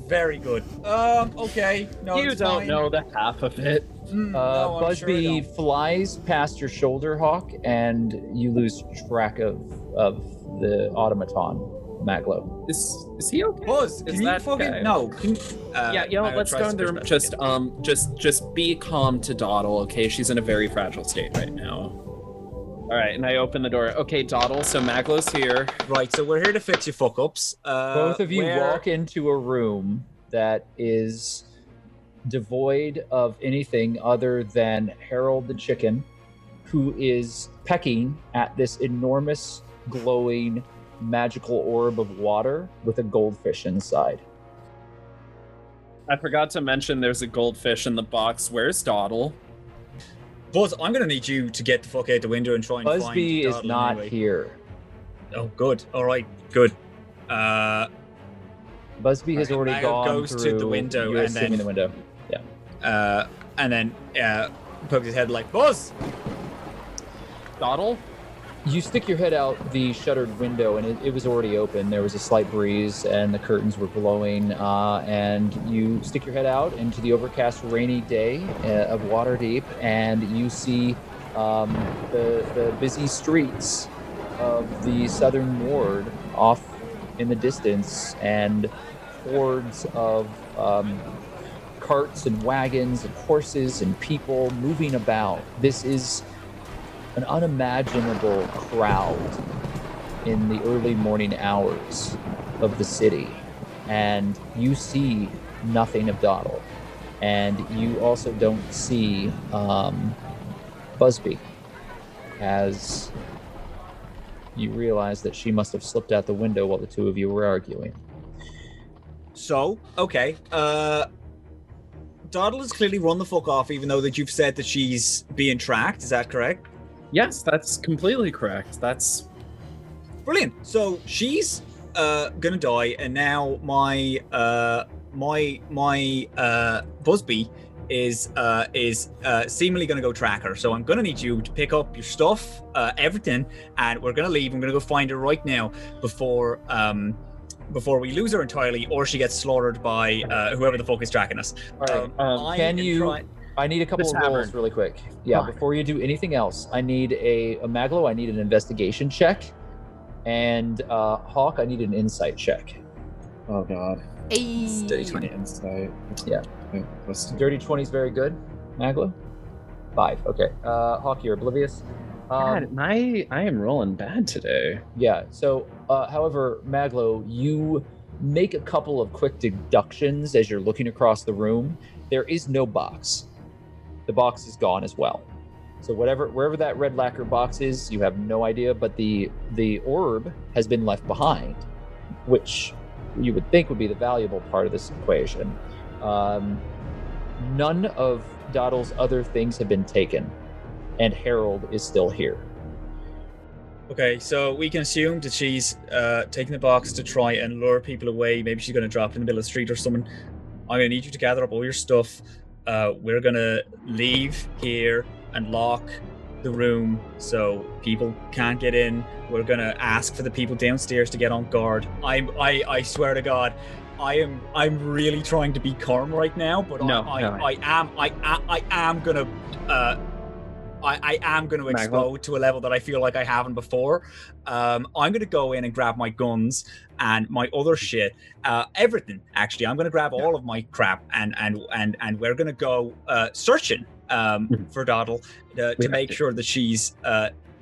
very good. Okay. No, you don't fine. know the half of it. No, Busby flies past your shoulder, Hawke, and you lose track of the automaton, Maglo. Is he okay? Buzz, can you fucking guy? No. Let's go in the room. Just be calm to Doddle, okay? She's in a very fragile state right now. All right, and I open the door. Okay, Doddle, so Maglo's here. Right, so we're here to fix your fuck-ups. Both of you walk into a room that is devoid of anything other than Harold the chicken, who is pecking at this enormous, glowing, magical orb of water with a goldfish inside. I forgot to mention there's a goldfish in the box. Where's Doddle? Buzz, I'm gonna need you to get the fuck out the window and try and find Busby is not anyway. here. Oh, good. All right, good. Busby has already gone goes through. to the window You're and assuming then the window. Yeah. And then pokes his head like, Buzz! Doddle? You stick your head out the shuttered window, and it was already open. There was a slight breeze, and the curtains were blowing. And you stick your head out into the overcast, rainy day of Waterdeep, and you see the busy streets of the southern ward off in the distance, and hordes of carts and wagons and horses and people moving about. This is an unimaginable crowd in the early morning hours of the city, and you see nothing of Doddle, and you also don't see Busby, as you realize that she must have slipped out the window while the two of you were arguing. So, okay, Doddle has clearly run the fuck off, even though that you've said that she's being tracked. Is that correct? Yes, that's completely correct. That's brilliant. So she's gonna die, and now my Busby is seemingly gonna go track her. So I'm gonna need you to pick up your stuff, everything, and we're gonna leave. I'm gonna go find her right now before before we lose her entirely, or she gets slaughtered by whoever the fuck is tracking us. All right. Can you? I need a couple of rolls really quick. Yeah, before you do anything else, I need a Maglo. I need an investigation check, and Hawke, I need an insight check. Oh God. Dirty 20 insight. Yeah. Dirty 20 is very good. Maglo? 5. Okay. Hawke, you're oblivious. God, I am rolling bad today. Yeah. So, however, Maglo, you make a couple of quick deductions as you're looking across the room. There is no box. The box is gone as well. So wherever that red lacquer box is, you have no idea. But the orb has been left behind, which you would think would be the valuable part of this equation. None of Doddle's other things have been taken, and Harold is still here. Okay, so we can assume that she's taking the box to try and lure people away. Maybe she's going to drop it in the middle of the street or something. I'm going to need you to gather up all your stuff. We're going to leave here and lock the room so people can't get in. We're going to ask for the people downstairs to get on guard. I swear to God, I'm really trying to be calm right now, but I am gonna explode to a level that I feel like I haven't before. I'm gonna go in and grab my guns and my other shit, everything. Actually, I'm gonna grab all of my crap and we're gonna go searching for Doddle to make sure that she's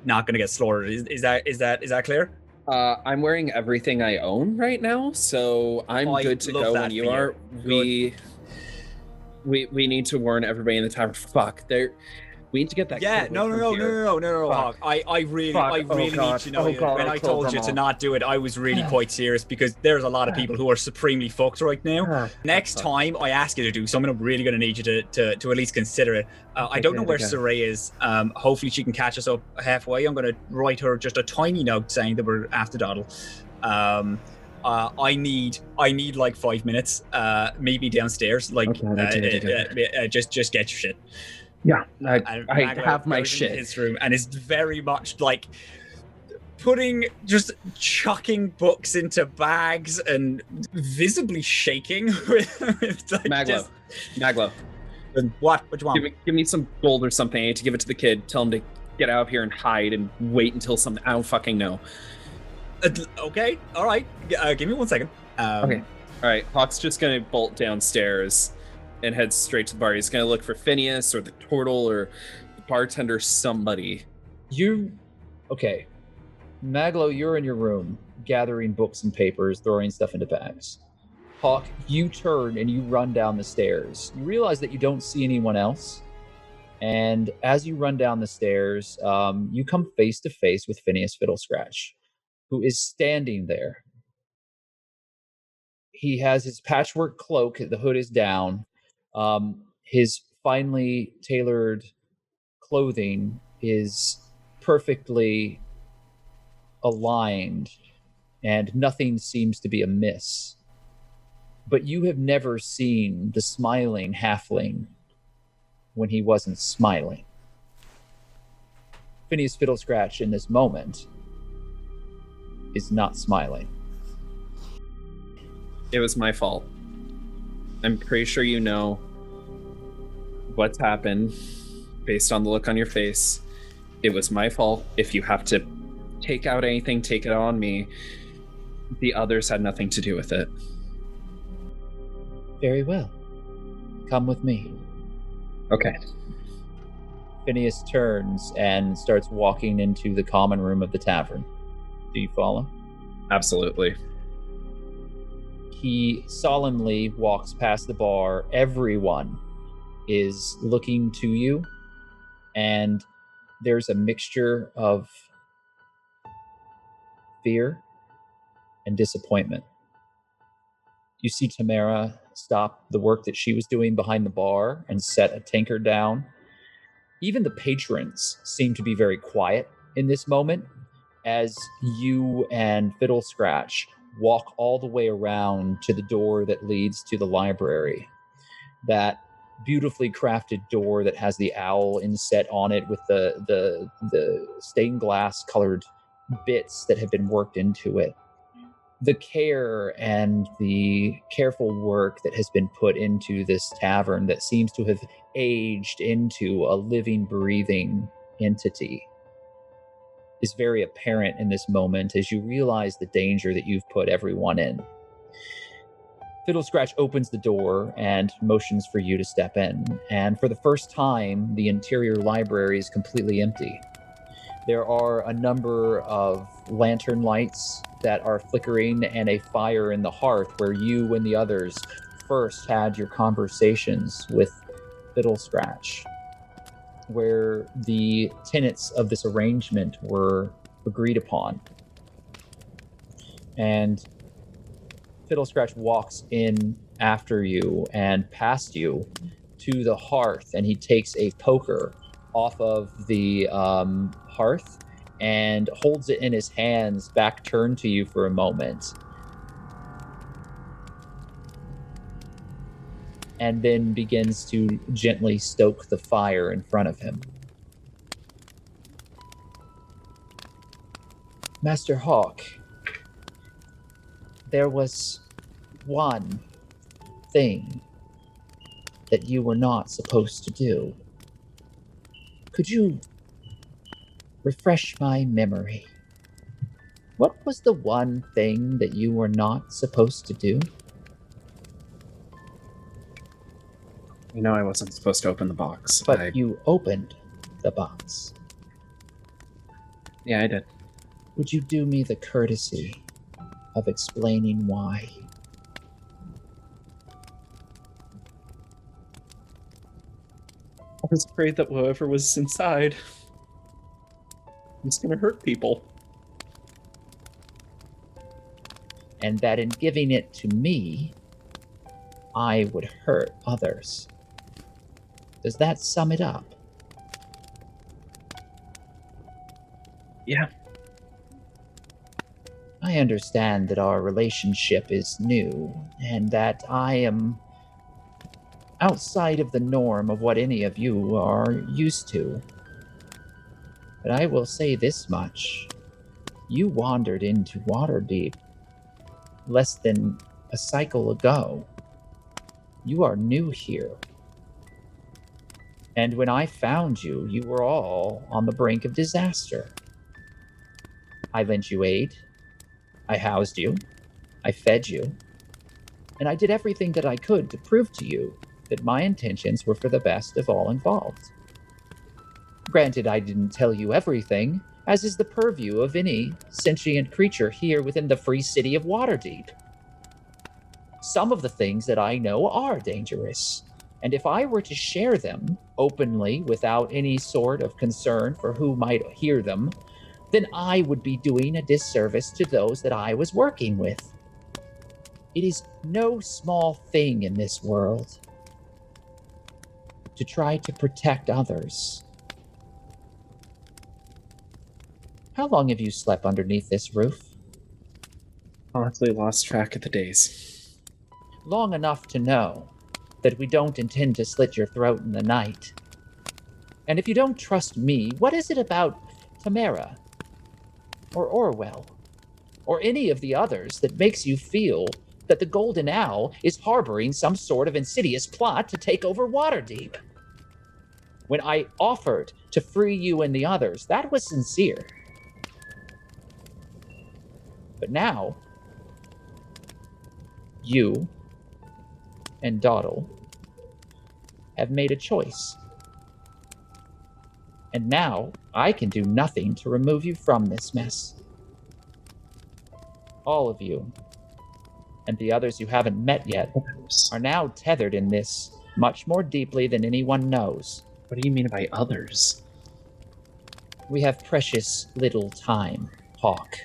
not gonna get slaughtered. Is that clear? I'm wearing everything I own right now, so I'm good to go when you are. We need to warn everybody in the tavern. Fuck, we need to get that. Yeah, no, Hawke. I really need to know. When I told you to not do it, I was really quite serious because there's a lot of people who are supremely fucked right now. Next time I ask you to do something, I'm really going to need you to at least consider it. I don't know where Saray is. Hopefully she can catch us up halfway. I'm going to write her just a tiny note saying that we're after Doddle. I need like 5 minutes. Maybe downstairs. Like, just get your shit. Yeah, I have my shit in his room, and it's very much like chucking books into bags and visibly shaking with like Maglo. What do you want? Give me some gold or something. I need to give it to the kid. Tell him to get out of here and hide and wait until something. I don't fucking know. Okay, all right. Give me 1 second. Okay, all right. Hawke's just gonna bolt downstairs and head straight to the bar. He's gonna look for Phineas or the turtle or the bartender, somebody. Okay. Maglo, you're in your room, gathering books and papers, throwing stuff into bags. Hawke, you turn and you run down the stairs. You realize that you don't see anyone else. And as you run down the stairs, you come face to face with Phineas Fiddlescratch, who is standing there. He has his patchwork cloak, the hood is down. His finely tailored clothing is perfectly aligned, and nothing seems to be amiss. But you have never seen the smiling halfling when he wasn't smiling. Phineas Fiddlescratch in this moment is not smiling. It was my fault. I'm pretty sure you know what's happened based on the look on your face. It was my fault. If you have to take out anything, take it on me. The others had nothing to do with it. Very well. Come with me. Okay. Phineas turns and starts walking into the common room of the tavern. Do you follow? Absolutely. He solemnly walks past the bar. Everyone is looking to you, and there's a mixture of fear and disappointment. You see Tamara stop the work that she was doing behind the bar and set a tankard down. Even the patrons seem to be very quiet in this moment as you and Fiddlescratch walk all the way around to the door that leads to the library. That beautifully crafted door that has the owl inset on it with the stained glass colored bits that have been worked into it. the care and the careful work that has been put into this tavern that seems to have aged into a living, breathing entity is very apparent in this moment as you realize the danger that you've put everyone in. Fiddle Scratch opens the door and motions for you to step in, and for the first time, the interior library is completely empty. There are a number of lantern lights that are flickering and a fire in the hearth where you and the others first had your conversations with Fiddle Scratch, where the tenets of this arrangement were agreed upon. And Fiddle Scratch walks in after you and past you to the hearth, and he takes a poker off of the hearth and holds it in his hands, back turned to you for a moment. And then begins to gently stoke the fire in front of him. Master Hawke, there was one thing that you were not supposed to do. Could you refresh my memory? What was the one thing that you were not supposed to do? You know I wasn't supposed to open the box. But you opened the box. Yeah, I did. Would you do me the courtesy of explaining why? I was afraid that whoever was inside was going to hurt people. And that in giving it to me, I would hurt others. Does that sum it up? Yeah. I understand that our relationship is new, and that I am outside of the norm of what any of you are used to. But I will say this much. You wandered into Waterdeep less than a cycle ago. You are new here. And when I found you, you were all on the brink of disaster. I lent you aid. I housed you. I fed you. And I did everything that I could to prove to you that my intentions were for the best of all involved. Granted, I didn't tell you everything, as is the purview of any sentient creature here within the free city of Waterdeep. Some of the things that I know are dangerous, and if I were to share them openly without any sort of concern for who might hear them, then I would be doing a disservice to those that I was working with. It is no small thing in this world to try to protect others. How long have you slept underneath this roof? Honestly, lost track of the days. Long enough to know that we don't intend to slit your throat in the night. And if you don't trust me, what is it about Tamara, or Orwell, or any of the others that makes you feel that the Golden Owl is harboring some sort of insidious plot to take over Waterdeep? When I offered to free you and the others, that was sincere. But now, you and Doddle have made a choice. And now, I can do nothing to remove you from this mess. All of you, and the others you haven't met yet, are now tethered in this much more deeply than anyone knows. What do you mean by others? We have precious little time, Hawke.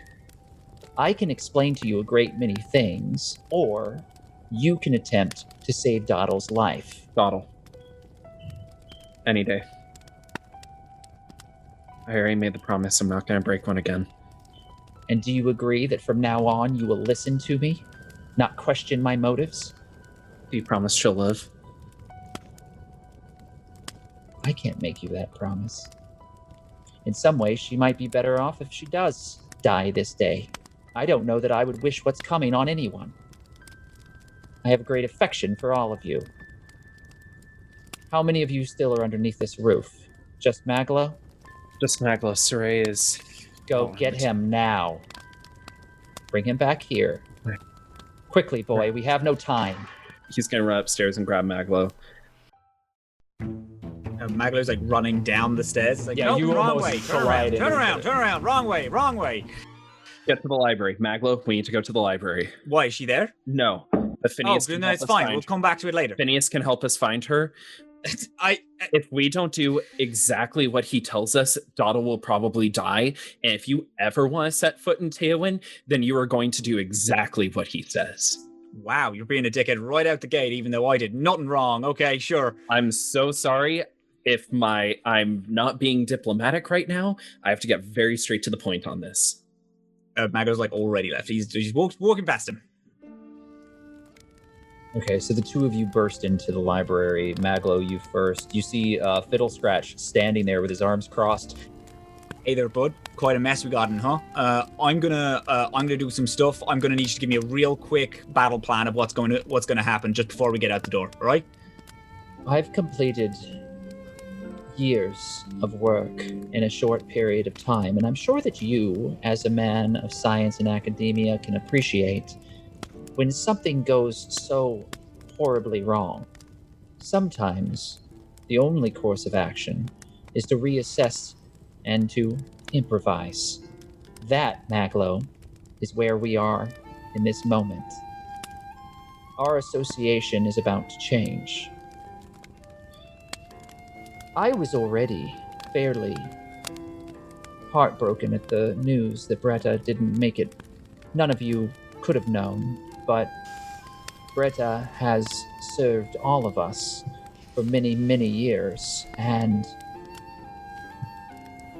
I can explain to you a great many things, or you can attempt to save Doddle's life. Doddle. Any day. I already made the promise. I'm not going to break one again. And do you agree that from now on you will listen to me, not question my motives? Do you promise she'll live? I can't make you that promise. In some ways, she might be better off if she does die this day. I don't know that I would wish what's coming on anyone. I have great affection for all of you. How many of you still are underneath this roof? Just Maglo? Just Maglo. Saray is... Go get him now. Bring him back here. Quickly, boy, we have no time. He's gonna run upstairs and grab Maglo. Maglo's like running down the stairs. It's like, Yeah, no, you wrong almost way. Turn around, turn around, wrong way. Get to the library. Maglo, we need to go to the library. Why, is she there? No. But Phineas then it's fine. We'll come back to it later. Phineas can help us find her. If we don't do exactly what he tells us, Doddle will probably die. And if you ever want to set foot in Teowin, then you are going to do exactly what he says. Wow, you're being a dickhead right out the gate, even though I did nothing wrong. Okay, sure. I'm so sorry. If I'm not being diplomatic right now, I have to get very straight to the point on this. Maglo's like already left. He's walking past him. Okay, so the two of you burst into the library. Maglo, you first. You see Fiddle Scratch standing there with his arms crossed. Hey there, bud. Quite a mess we got in, huh? I'm gonna do some stuff. I'm gonna need you to give me a real quick battle plan of what's gonna happen just before we get out the door. All right? I've completed years of work in a short period of time, and I'm sure that you, as a man of science and academia, can appreciate when something goes so horribly wrong. Sometimes the only course of action is to reassess and to improvise. That, Maglo, is where we are in this moment. Our association is about to change. I was already fairly heartbroken at the news that Bretta didn't make it. None of you could have known, but Bretta has served all of us for many, many years, and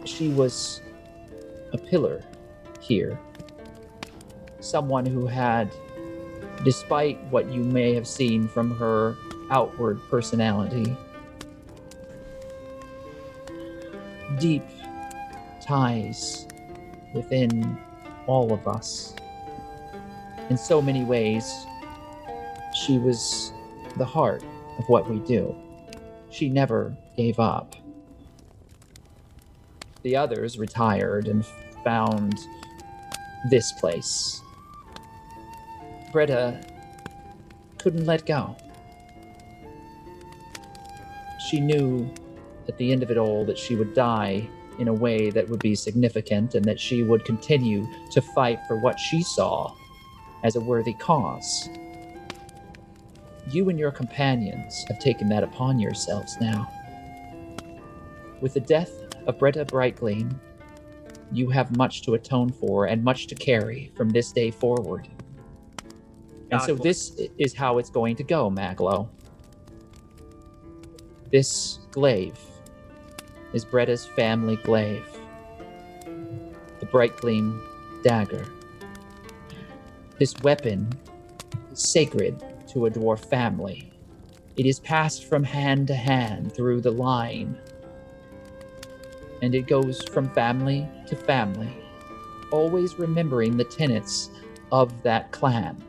she was a pillar here. Someone who had, despite what you may have seen from her outward personality, deep ties within all of us. In so many ways, she was the heart of what we do. She never gave up. The others retired and found this place. Bretta couldn't let go. She knew at the end of it all that she would die in a way that would be significant, and that she would continue to fight for what she saw as a worthy cause. You and your companions have taken that upon yourselves now. With the death of Bretta Brightgleam, you have much to atone for and much to carry from this day forward. And so this is how it's going to go, Maglo. This glaive is Bretta's family glaive. The Brightgleam dagger. This weapon is sacred to a dwarf family. It is passed from hand to hand through the line. And it goes from family to family, always remembering the tenets of that clan.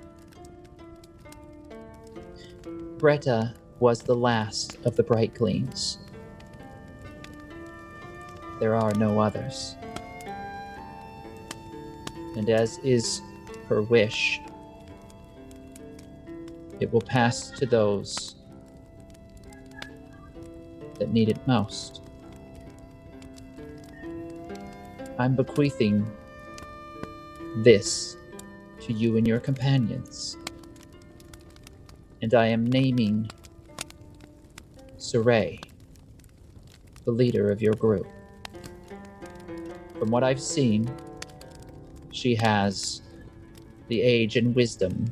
Bretta was the last of the Brightgleams. There are no others. And as is her wish, it will pass to those that need it most. I'm bequeathing this to you and your companions. And I am naming Saray, the leader of your group. From what I've seen, she has the age and wisdom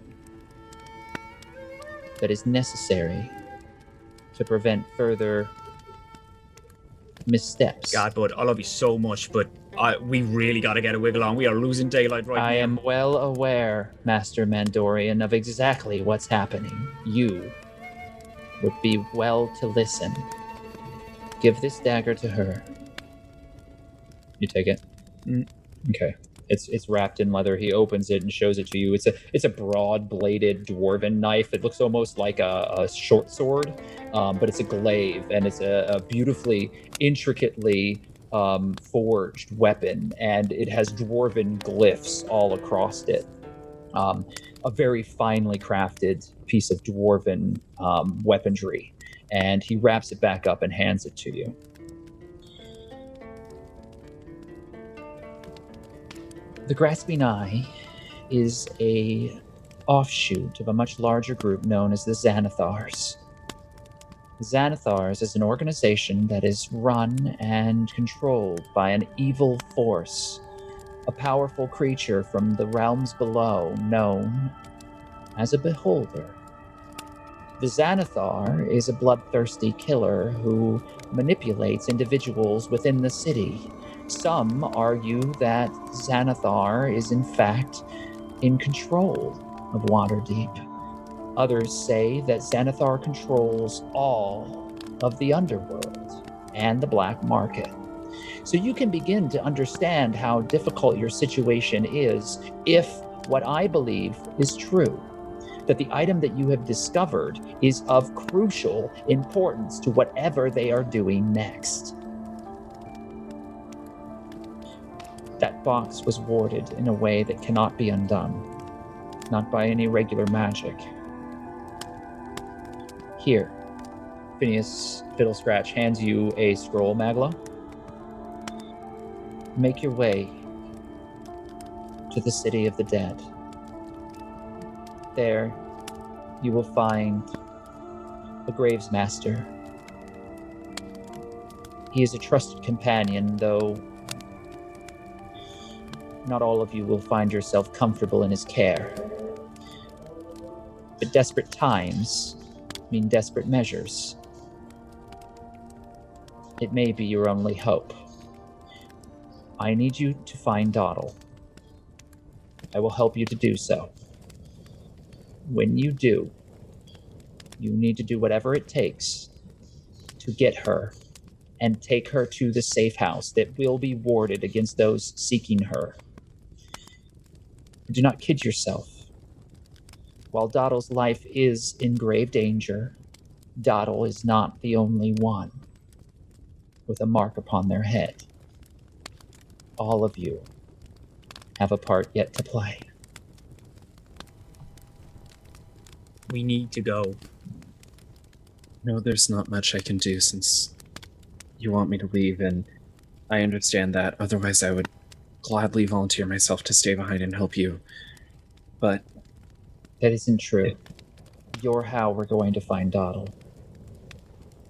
that is necessary to prevent further missteps. God, bud, I love you so much, but we really gotta get a wiggle on. We are losing daylight right now. I am well aware, Master Mandorian, of exactly what's happening. You would be well to listen. Give this dagger to her. You take it? Mm. Okay. It's wrapped in leather. He opens it and shows it to you. It's a broad-bladed dwarven knife. It looks almost like a short sword, but it's a glaive, and it's a beautifully, intricately forged weapon, and it has dwarven glyphs all across it. A very finely crafted piece of dwarven weaponry, and he wraps it back up and hands it to you. The Grasping Eye is a offshoot of a much larger group known as the Xanathars. The Xanathars is an organization that is run and controlled by an evil force, a powerful creature from the realms below known as a Beholder. The Xanathar is a bloodthirsty killer who manipulates individuals within the city. Some argue that Xanathar is in fact in control of Waterdeep. Others say that Xanathar controls all of the underworld and the black market. So you can begin to understand how difficult your situation is if what I believe is true, that the item that you have discovered is of crucial importance to whatever they are doing next. That box was warded in a way that cannot be undone, not by any regular magic. Here, Phineas Fiddlescratch hands you a scroll, Maglo. Make your way to the city of the dead. There, you will find the Graves Master. He is a trusted companion, though not all of you will find yourself comfortable in his care. But desperate times mean desperate measures. It may be your only hope. I need you to find Doddle. I will help you to do so. When you do, you need to do whatever it takes to get her and take her to the safe house that will be warded against those seeking her. Do not kid yourself. While Doddle's life is in grave danger, Doddle is not the only one with a mark upon their head. All of you have a part yet to play. We need to go. No, there's not much I can do since you want me to leave, and I understand that. Otherwise, I would gladly volunteer myself to stay behind and help you. But that isn't true. You're how we're going to find Doddle.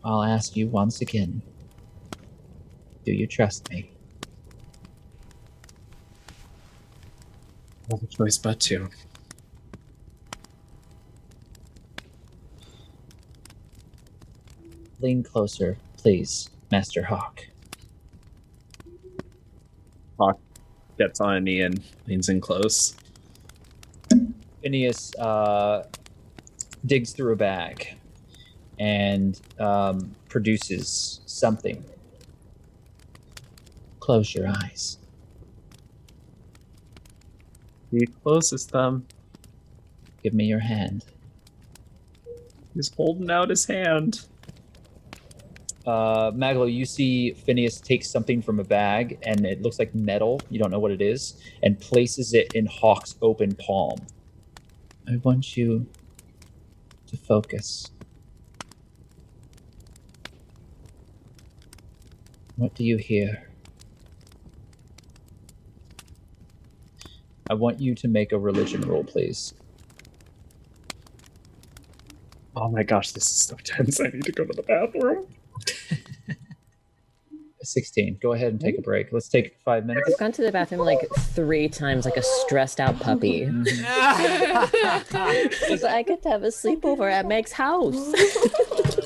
I'll ask you once again. Do you trust me? No choice but to. Lean closer, please, Master Hawke. Hawke gets on a knee and leans in close. Phineas digs through a bag and produces something. Close your eyes. He closes them. Give me your hand. He's holding out his hand. Maglo, you see Phineas take something from a bag, and it looks like metal, you don't know what it is, and places it in Hawke's open palm. I want you to focus. What do you hear? I want you to make a religion roll, please. Oh my gosh, this is so tense. I need to go to the bathroom. 16. Go ahead and take a break. Let's take 5 minutes. I've gone to the bathroom like 3 times, like a stressed out puppy. So I get to have a sleepover at Meg's house.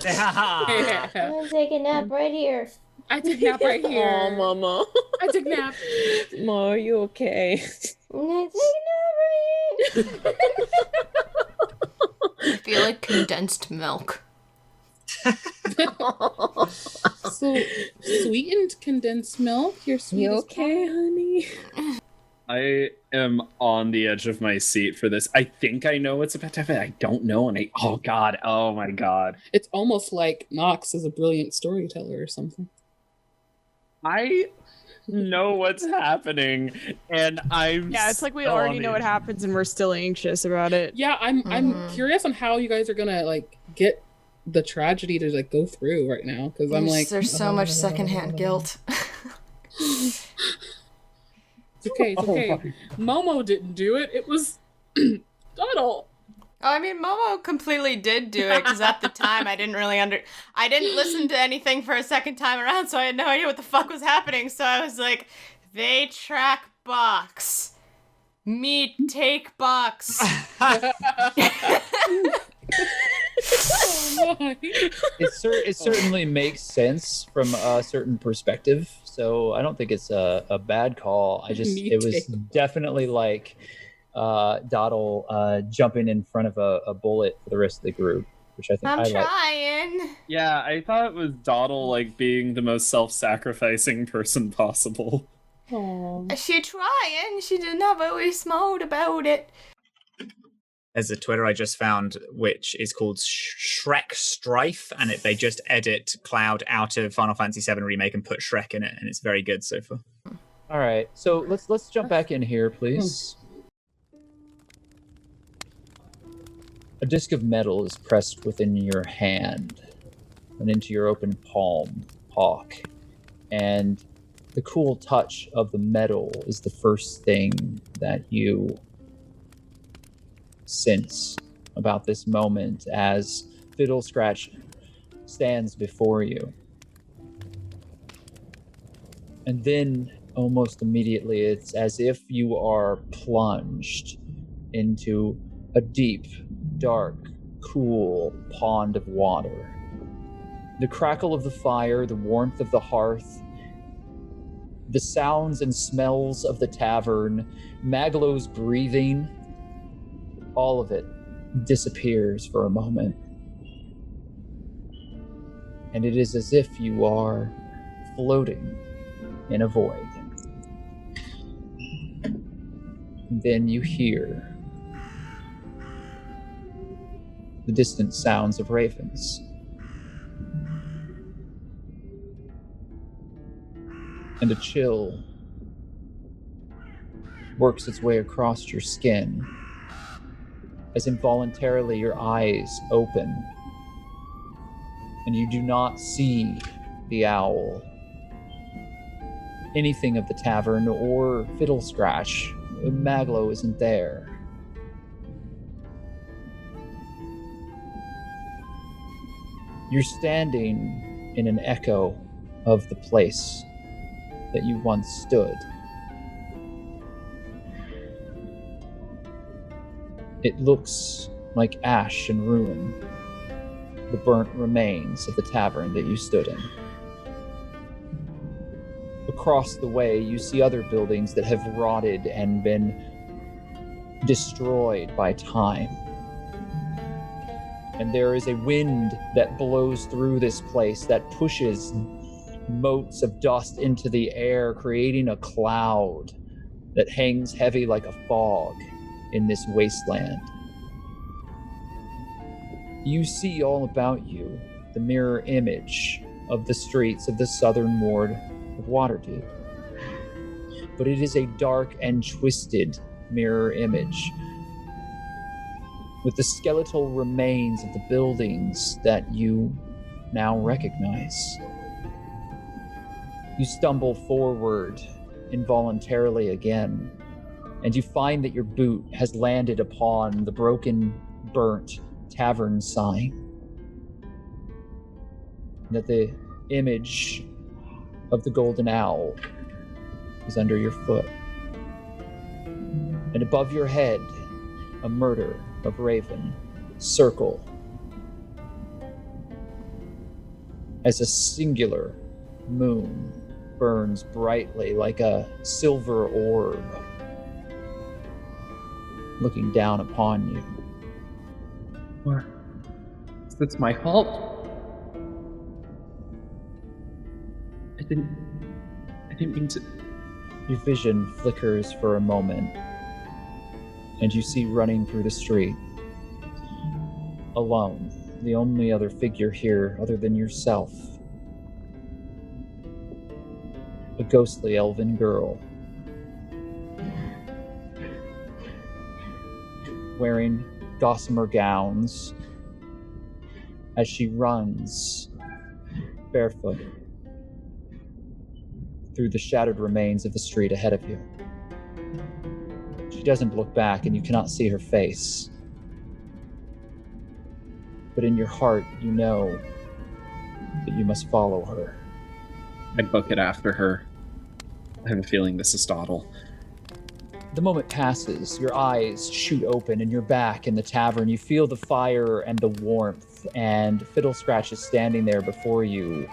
I'm gonna take a nap right here. I took a nap right here. Oh, Mama. I took a nap. Ma, are you okay? I'm gonna take a nap right here. I feel like condensed milk. So sweetened condensed milk. You're sweet. You okay, honey? I am on the edge of my seat for this. I think I know what's about to happen. I don't know, and oh my god. It's almost like Nox is a brilliant storyteller or something. I know what's happening, and it's like we already know what happens, and we're still anxious about it. Yeah, I'm curious on how you guys are gonna like get the tragedy to like go through right now, because I'm like, there's so much secondhand guilt. It's okay. Momo didn't do it. It was Doddle. I mean, Momo completely did do it, because at the time I didn't really I didn't listen to anything for a second time around, so I had no idea what the fuck was happening. So I was like, they track box. Me take box. Oh my. It certainly makes sense from a certain perspective, so I don't think it's a bad call. It was definitely like Doddle jumping in front of a bullet for the rest of the group, which I think I'm I trying. like. Yeah, I thought it was Doddle like being the most self-sacrificing person possible. Aww. She trying. She didn't have always mode about it. There's a Twitter I just found, which is called Shrek Strife, and they just edit Cloud out of Final Fantasy VII Remake and put Shrek in it, and it's very good so far. All right, so let's jump back in here, please. A disc of metal is pressed within your hand and into your open palm, Hawke, and the cool touch of the metal is the first thing that you sense about this moment as Fiddle Scratch stands before you. And then, almost immediately, it's as if you are plunged into a deep, dark, cool pond of water. The crackle of the fire, the warmth of the hearth, the sounds and smells of the tavern, Maglo's breathing, all of it disappears for a moment. And it is as if you are floating in a void. And then you hear the distant sounds of ravens. And a chill works its way across your skin as involuntarily your eyes open and you do not see the owl, anything of the tavern, or Fiddle Scratch. Maglo isn't there. You're standing in an echo of the place that you once stood. It looks like ash and ruin, the burnt remains of the tavern that you stood in. Across the way, you see other buildings that have rotted and been destroyed by time. And there is a wind that blows through this place that pushes motes of dust into the air, creating a cloud that hangs heavy like a fog in this wasteland. You see all about you the mirror image of the streets of the southern ward of Waterdeep. But it is a dark and twisted mirror image with the skeletal remains of the buildings that you now recognize. You stumble forward involuntarily again, and you find that your boot has landed upon the broken, burnt tavern sign. That the image of the golden owl is under your foot. And above your head, a murder of raven circle as a singular moon burns brightly like a silver orb, looking down upon you. What? Is this my fault? I didn't mean to. Your vision flickers for a moment, and you see running through the street, alone, the only other figure here other than yourself, a ghostly elven girl, wearing gossamer gowns as she runs barefoot through the shattered remains of the street ahead of you. She doesn't look back, and you cannot see her face. But in your heart, you know that you must follow her. I book it after her. I have a feeling this is Doddle. The moment passes, your eyes shoot open, and you're back in the tavern. You feel the fire and the warmth, and Fiddle Scratch is standing there before you.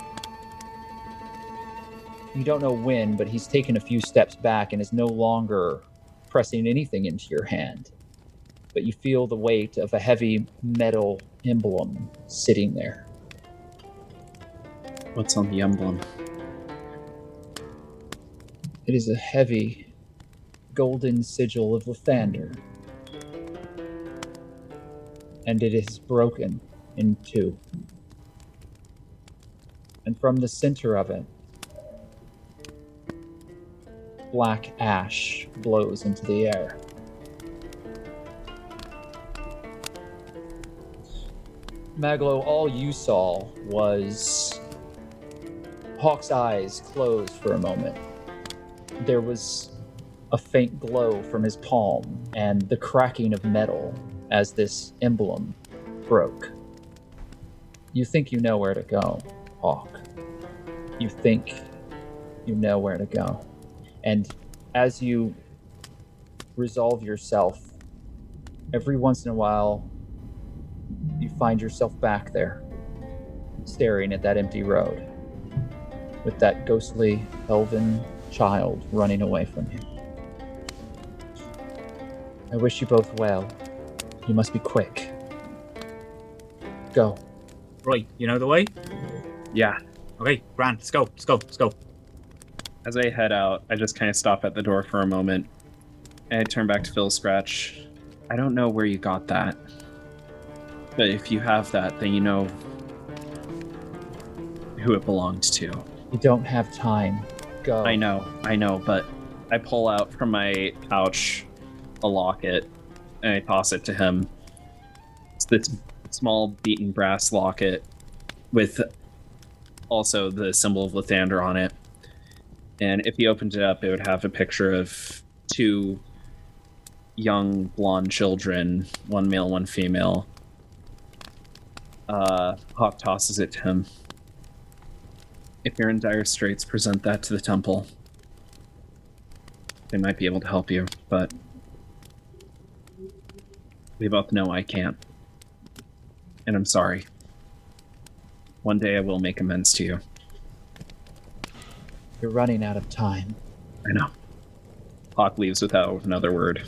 You don't know when, but he's taken a few steps back and is no longer pressing anything into your hand. But you feel the weight of a heavy metal emblem sitting there. What's on the emblem? It is a heavy golden sigil of Lathander. And it is broken in two. And from the center of it, black ash blows into the air. Maglo, all you saw was Hawke's eyes closed for a moment. There was a faint glow from his palm and the cracking of metal as this emblem broke. You think you know where to go, Hawke. You think you know where to go. And as you resolve yourself, every once in a while, you find yourself back there, staring at that empty road, with that ghostly elven child running away from you. I wish you both well. You must be quick. Go. Right, you know the way? Yeah. Okay, grand, let's go. As I head out, I just kind of stop at the door for a moment, and I turn back to Phil Scratch. I don't know where you got that, but if you have that, then you know who it belongs to. You don't have time. Go. I know, but I pull out from my pouch a locket, and I toss it to him. It's this small beaten brass locket with also the symbol of Lathander on it. And if he opened it up, it would have a picture of two young blonde children, one male, one female. Hawke tosses it to him. If you're in dire straits, present that to the temple. They might be able to help you, but we both know I can't. And I'm sorry. One day I will make amends to you. You're running out of time. I know. Hawke leaves without another word.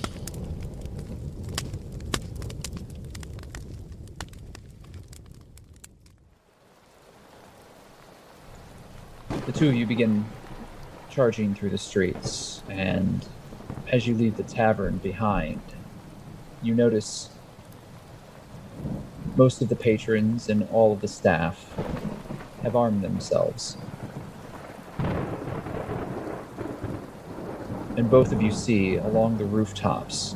The two of you begin charging through the streets, and as you leave the tavern behind, you notice most of the patrons and all of the staff have armed themselves. And both of you see, along the rooftops,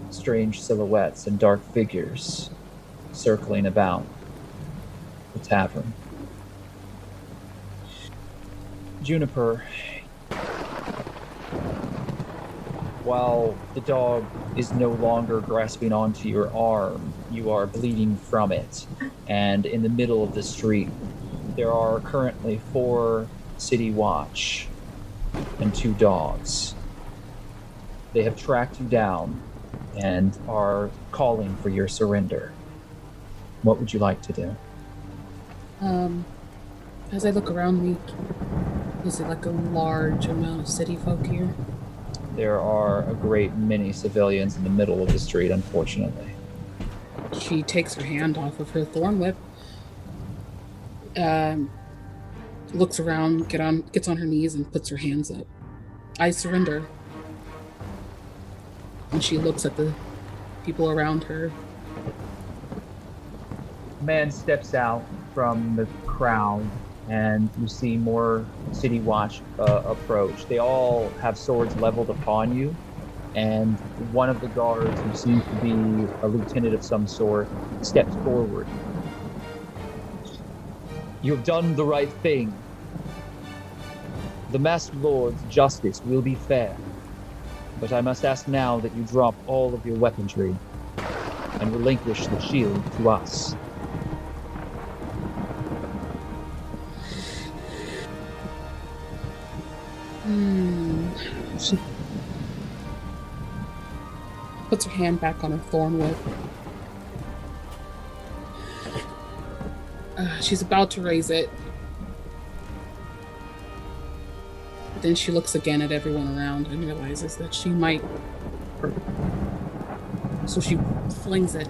strange silhouettes and dark figures circling about the tavern. Juniper, while the dog is no longer grasping onto your arm, you are bleeding from it. And in the middle of the street, there are currently 4 city watch and 2 dogs. They have tracked you down and are calling for your surrender. What would you like to do? As I look around me, is it like a large amount of city folk here? There are a great many civilians in the middle of the street, unfortunately. She takes her hand off of her thorn whip, looks around, gets on her knees and puts her hands up. I surrender. And she looks at the people around her. A man steps out from the crowd, and you see more City Watch approach. They all have swords leveled upon you, and one of the guards, who seems to be a lieutenant of some sort, steps forward. You've done the right thing. The Masked Lord's justice will be fair, but I must ask now that you drop all of your weaponry and relinquish the shield to us. She puts her hand back on her thorn whip. She's about to raise it. But then she looks again at everyone around and realizes that she might hurt. So she flings it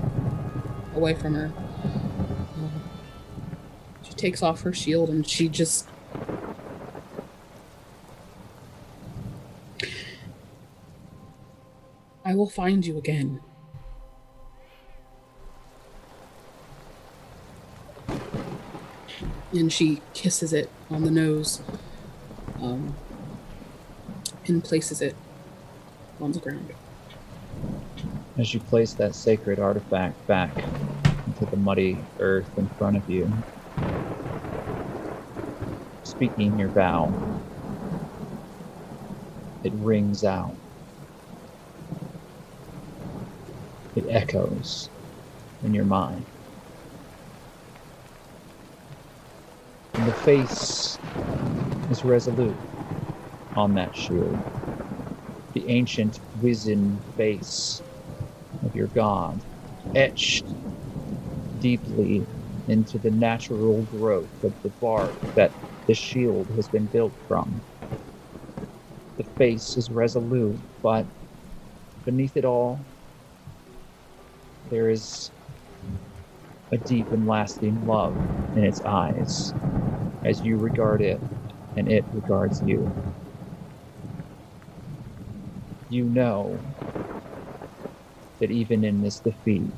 away from her. She takes off her shield and she just... I will find you again. And she kisses it on the nose, and places it on the ground. As you place that sacred artifact back into the muddy earth in front of you, speaking your vow, it rings out. It echoes in your mind. And the face is resolute on that shield. The ancient wizened face of your god, etched deeply into the natural growth of the bark that the shield has been built from. The face is resolute, but beneath it all, there is a deep and lasting love in its eyes as you regard it and it regards you. You know that even in this defeat,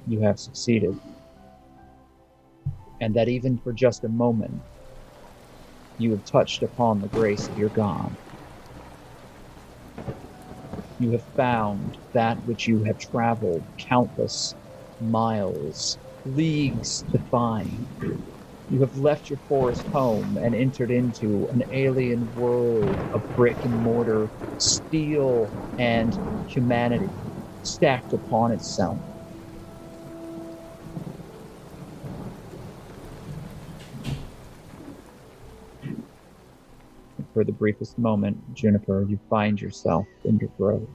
you have succeeded. And that even for just a moment, you have touched upon the grace of your God. You have found that which you have traveled countless miles, leagues to find. You have left your forest home and entered into an alien world of brick and mortar, steel and humanity stacked upon itself. For the briefest moment, Juniper, you find yourself in your grove.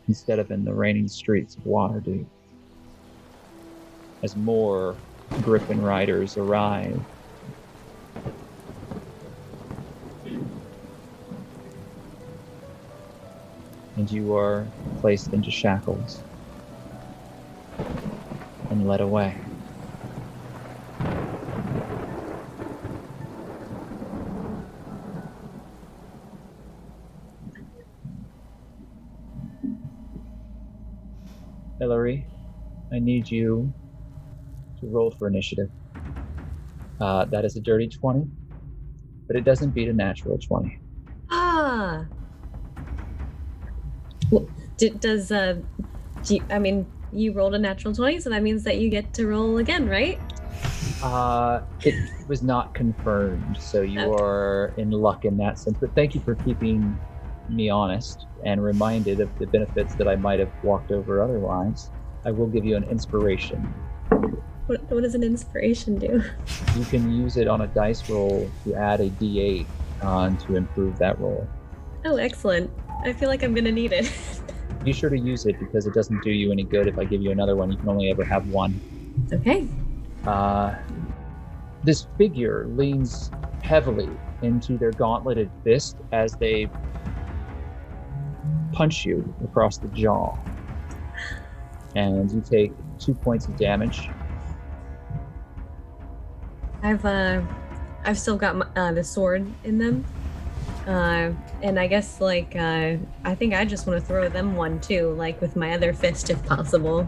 Instead of in the raining streets of Waterdeep. As more Griffin riders arrive. And you are placed into shackles and led away. Elerie, I need you to roll for initiative. That is a dirty 20, but it doesn't beat a natural 20. Ah. Well, you rolled a natural 20, so that means that you get to roll again, right? It was not confirmed, so you are in luck in that sense. But thank you for keeping me honest and reminded of the benefits that I might have walked over otherwise. I will give you an inspiration. What does an inspiration do? You can use it on a dice roll to add a d8 to improve that roll. Oh, excellent. I feel like I'm gonna need it. Be sure to use it because it doesn't do you any good if I give you another one. You can only ever have one. Okay. This figure leans heavily into their gauntleted fist as they punch you across the jaw. And you take 2 points of damage. I've I've still got the sword in them. And I guess, like, I think I just want to throw them one, too, like, with my other fist, if possible.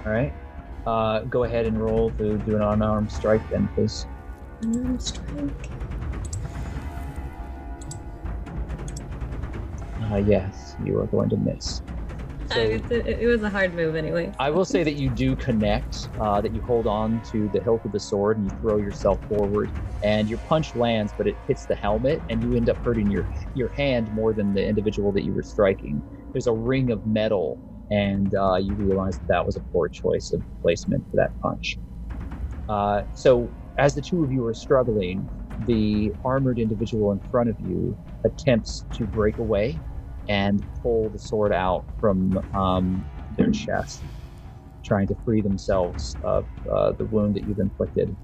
All right. Go ahead and roll to do an unarmed strike then, please. Unarmed strike. Yes, you are going to miss. So, it was a hard move anyway. I will say that you do connect, that you hold on to the hilt of the sword and you throw yourself forward, and your punch lands, but it hits the helmet, and you end up hurting your hand more than the individual that you were striking. There's a ring of metal, and you realize that was a poor choice of placement for that punch. So as the two of you are struggling, the armored individual in front of you attempts to break away and pull the sword out from their chest, trying to free themselves of the wound that you've inflicted.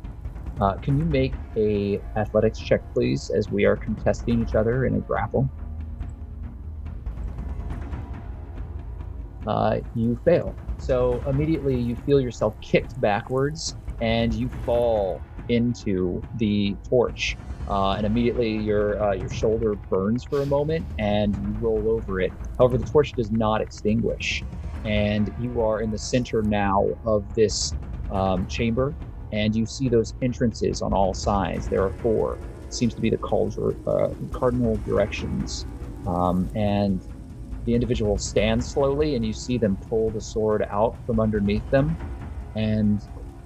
Can you make a athletics check, please, as we are contesting each other in a grapple? You fail. So immediately you feel yourself kicked backwards and you fall into the torch. And immediately your shoulder burns for a moment and you roll over it. However, the torch does not extinguish. And you are in the center now of this chamber, and you see those entrances on all sides. There are 4. It seems to be the cardinal directions. And the individual stands slowly, and you see them pull the sword out from underneath them, and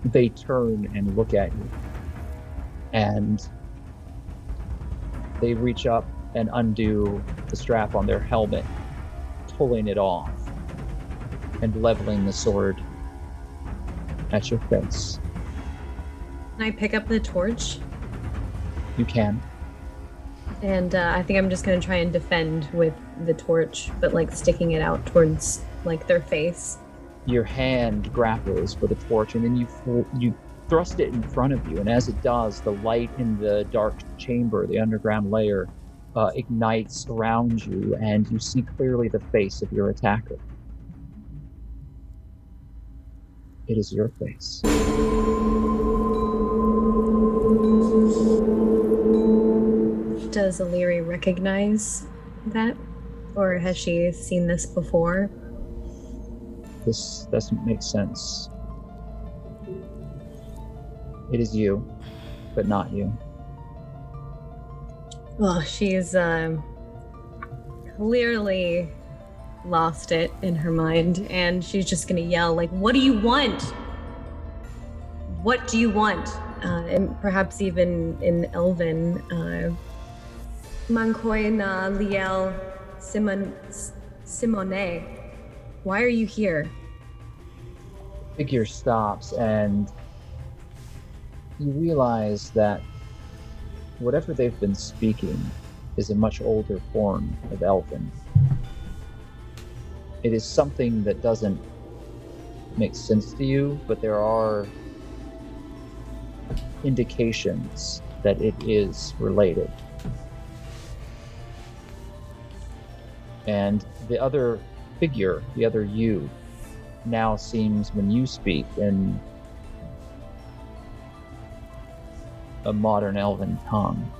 they turn and look at you. And they reach up and undo the strap on their helmet, pulling it off and leveling the sword at your face. Can I pick up the torch? You can. And I think I'm just going to try and defend with the torch, but like sticking it out towards like their face. Your hand grapples for the torch, and then you thrust it in front of you, and as it does, the light in the dark chamber, the underground layer, ignites around you, and you see clearly the face of your attacker. It is your face. Does Elerie recognize that? Or has she seen this before? This doesn't make sense. It is you, but not you. Well, she's clearly lost it in her mind, and she's just gonna yell, like, what do you want? What do you want? And perhaps even in Elven, Mankoy na Liel Simone. Why are you here? Figure stops, and you realize that whatever they've been speaking is a much older form of Elven. It is something that doesn't make sense to you, but there are indications that it is related. And the other figure, the other you, now seems, when you speak in a modern Elven tongue,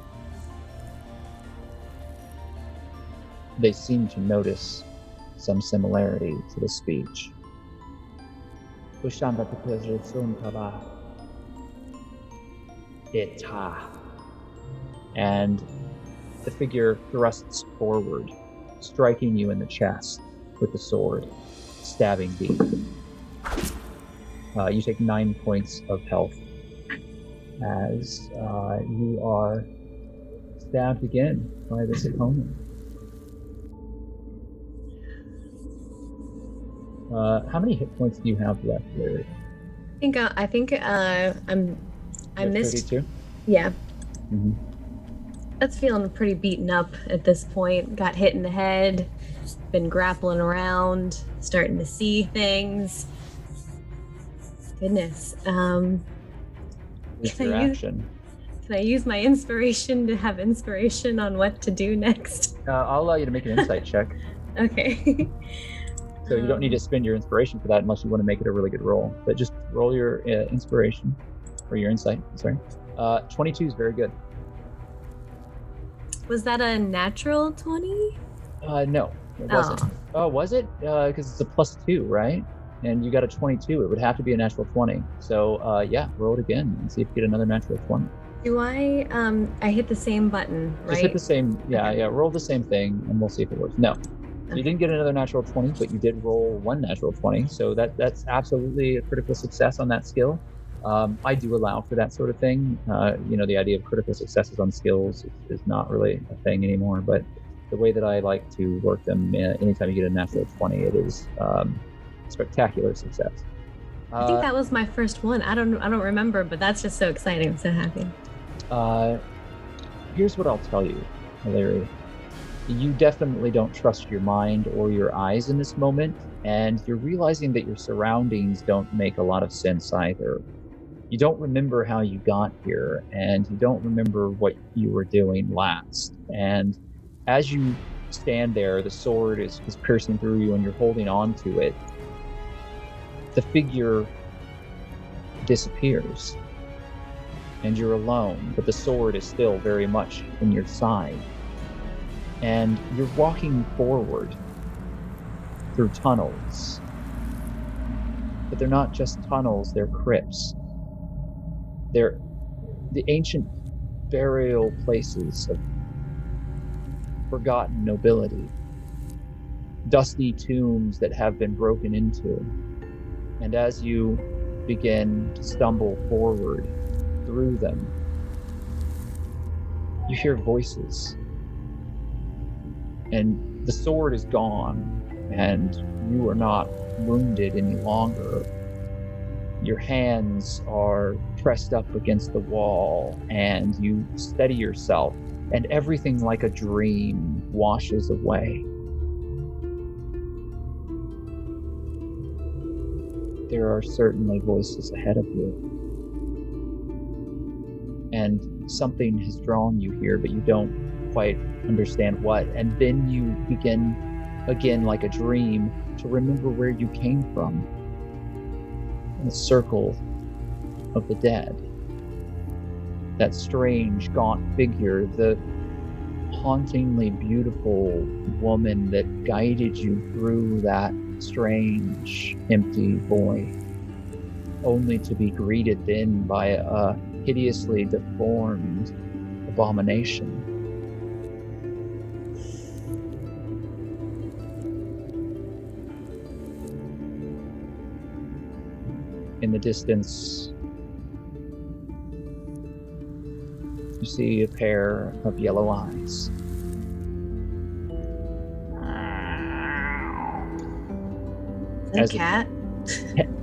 they seem to notice some similarity to the speech. And the figure thrusts forward, striking you in the chest with the sword, stabbing deep. You take 9 points of health as you are stabbed again by this opponent. How many hit points do you have left, Larry? I think I missed 32? Yeah. Mm-hmm. That's feeling pretty beaten up at this point. Got hit in the head, been grappling around, starting to see things. Goodness. What's your action? Can I use my inspiration to have inspiration on what to do next? I'll allow you to make an insight check. Okay. So you don't need to spend your inspiration for that unless you want to make it a really good roll. But just roll your inspiration, or your insight, sorry. 22 is very good. Was that a natural 20? No, it wasn't. Oh, was it? Because it's a +2, right? And you got a 22. It would have to be a natural 20. So, yeah, roll it again and see if you get another natural 20. Do I hit the same button, right? Just hit the same, yeah, roll the same thing and we'll see if it works. No. So you didn't get another natural 20, but you did roll one natural 20. So that's absolutely a critical success on that skill. I do allow for that sort of thing. The idea of critical successes on skills is not really a thing anymore, but the way that I like to work them, anytime you get a natural 20, it is spectacular success. I think that was my first one. I don't remember, but that's just so exciting. I'm so happy. Here's what I'll tell you, Elerie. You definitely don't trust your mind or your eyes in this moment, and you're realizing that your surroundings don't make a lot of sense either. You don't remember how you got here, and you don't remember what you were doing last. And as you stand there, the sword is piercing through you and you're holding on to it. The figure disappears and you're alone, but the sword is still very much in your side. And you're walking forward through tunnels. But they're not just tunnels, they're crypts. They're the ancient burial places of forgotten nobility. Dusty tombs that have been broken into. And as you begin to stumble forward through them, you hear voices. And the sword is gone, and you are not wounded any longer. Your hands are pressed up against the wall, and you steady yourself, and everything like a dream washes away. There are certainly voices ahead of you. And something has drawn you here, but you don't quite understand what. And then you begin, again like a dream, to remember where you came from. The circle of the dead. That strange, gaunt figure, the hauntingly beautiful woman that guided you through that strange, empty void, only to be greeted then by a hideously deformed abomination. In the distance, you see a pair of yellow eyes. Is that a cat?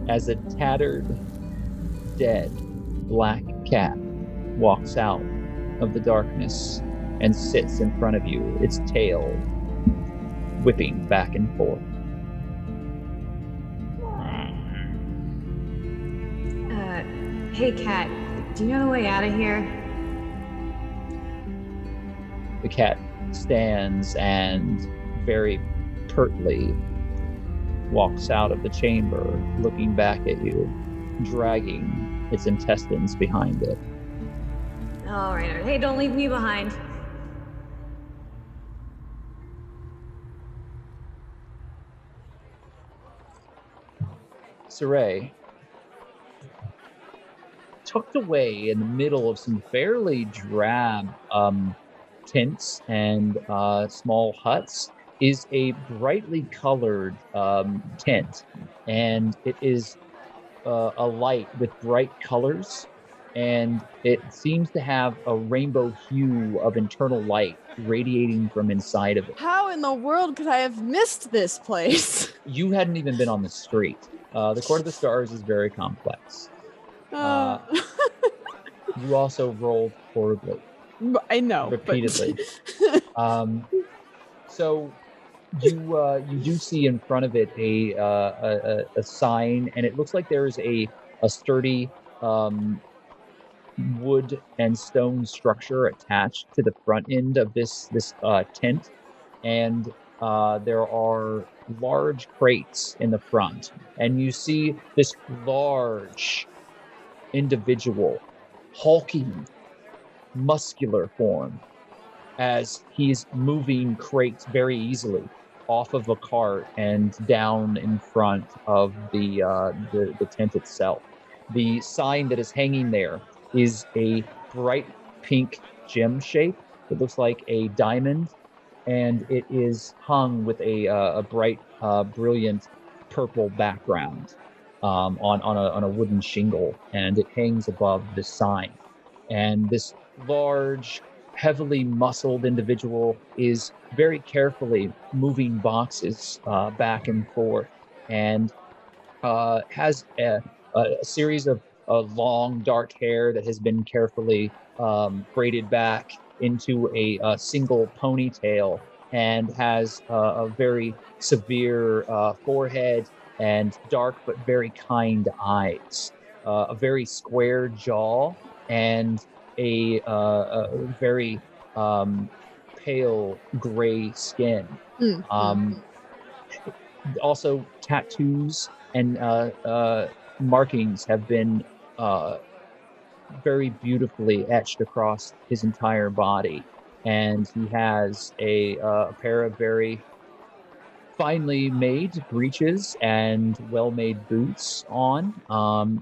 As a tattered, dead, black cat walks out of the darkness and sits in front of you, its tail whipping back and forth. Hey, cat, do you know the way out of here? The cat stands and very pertly walks out of the chamber, looking back at you, dragging its intestines behind it. All right. Hey, don't leave me behind. Saray, tucked away in the middle of some fairly drab tents and small huts, is a brightly colored tent, and it is a light with bright colors, and it seems to have a rainbow hue of internal light radiating from inside of it. How in the world could I have missed this place? You hadn't even been on the street. The Court of the Stars is very complex. You also rolled horribly. I know. Repeatedly. So you do see in front of it a sign, and it looks like there is a sturdy wood and stone structure attached to the front end of this tent, and there are large crates in the front, and you see this large individual, hulking, muscular form as he's moving crates very easily off of a cart and down in front of the tent itself. The sign that is hanging there is a bright pink gem shape. It looks like a diamond, and it is hung with a bright, brilliant purple background on a wooden shingle, and it hangs above the sign. And this large, heavily muscled individual is very carefully moving boxes back and forth, and has a series of long dark hair that has been carefully braided back into a single ponytail, and has a very severe forehead and dark but very kind eyes, a very square jaw, and a very pale gray skin. Also, tattoos and markings have been very beautifully etched across his entire body, and he has a pair of very finely made breeches and well-made boots on,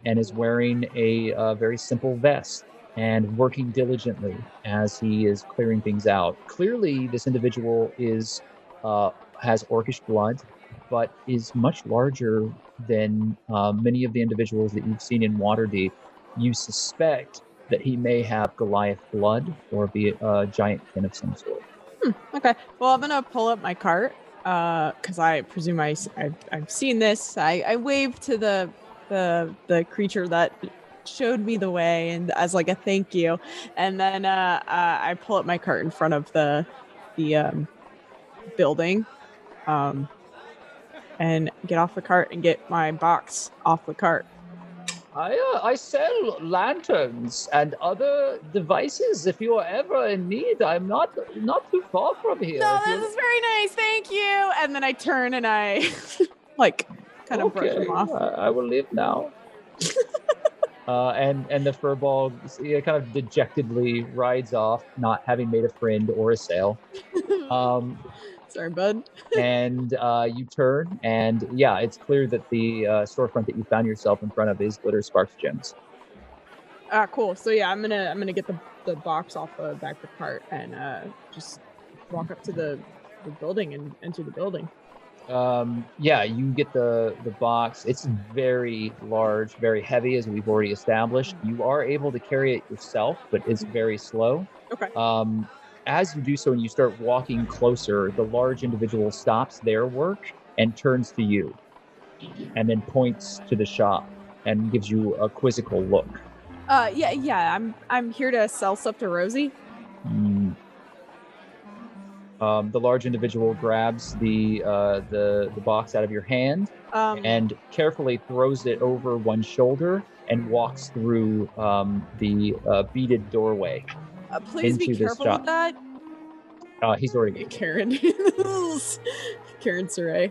and is wearing a very simple vest and working diligently as he is clearing things out. Clearly, this individual has orcish blood, but is much larger than many of the individuals that you've seen in Waterdeep. You suspect that he may have Goliath blood or be a giant kin of some sort. Okay. Well, I'm gonna pull up my cart because I presume I've seen this. I wave to the creature that showed me the way, and as like a thank you, and then I pull up my cart in front of the building, and get off the cart and get my box off the cart. I sell lanterns and other devices. If you are ever in need, I'm not too far from here. No, this is very nice. Thank you. And then I turn and I like kind of brush him off. I will leave now. And the furball kind of dejectedly rides off, not having made a friend or a sale. Sorry, bud. And you turn, and yeah, it's clear that the storefront that you found yourself in front of is Glitter Sparks Gems. Cool. So yeah, I'm gonna get the box off the back of the cart and just walk up to the building and enter the building. Yeah, you get the box. It's very large, very heavy, as we've already established. You are able to carry it yourself, but it's very slow. Okay. As you do so and you start walking closer, the large individual stops their work and turns to you, and then points to the shop and gives you a quizzical look. Yeah. I'm here to sell stuff to Rosie. The large individual grabs the box out of your hand and carefully throws it over one shoulder and walks through the beaded doorway. Please be careful with that. He's already Karen. Karen Saray.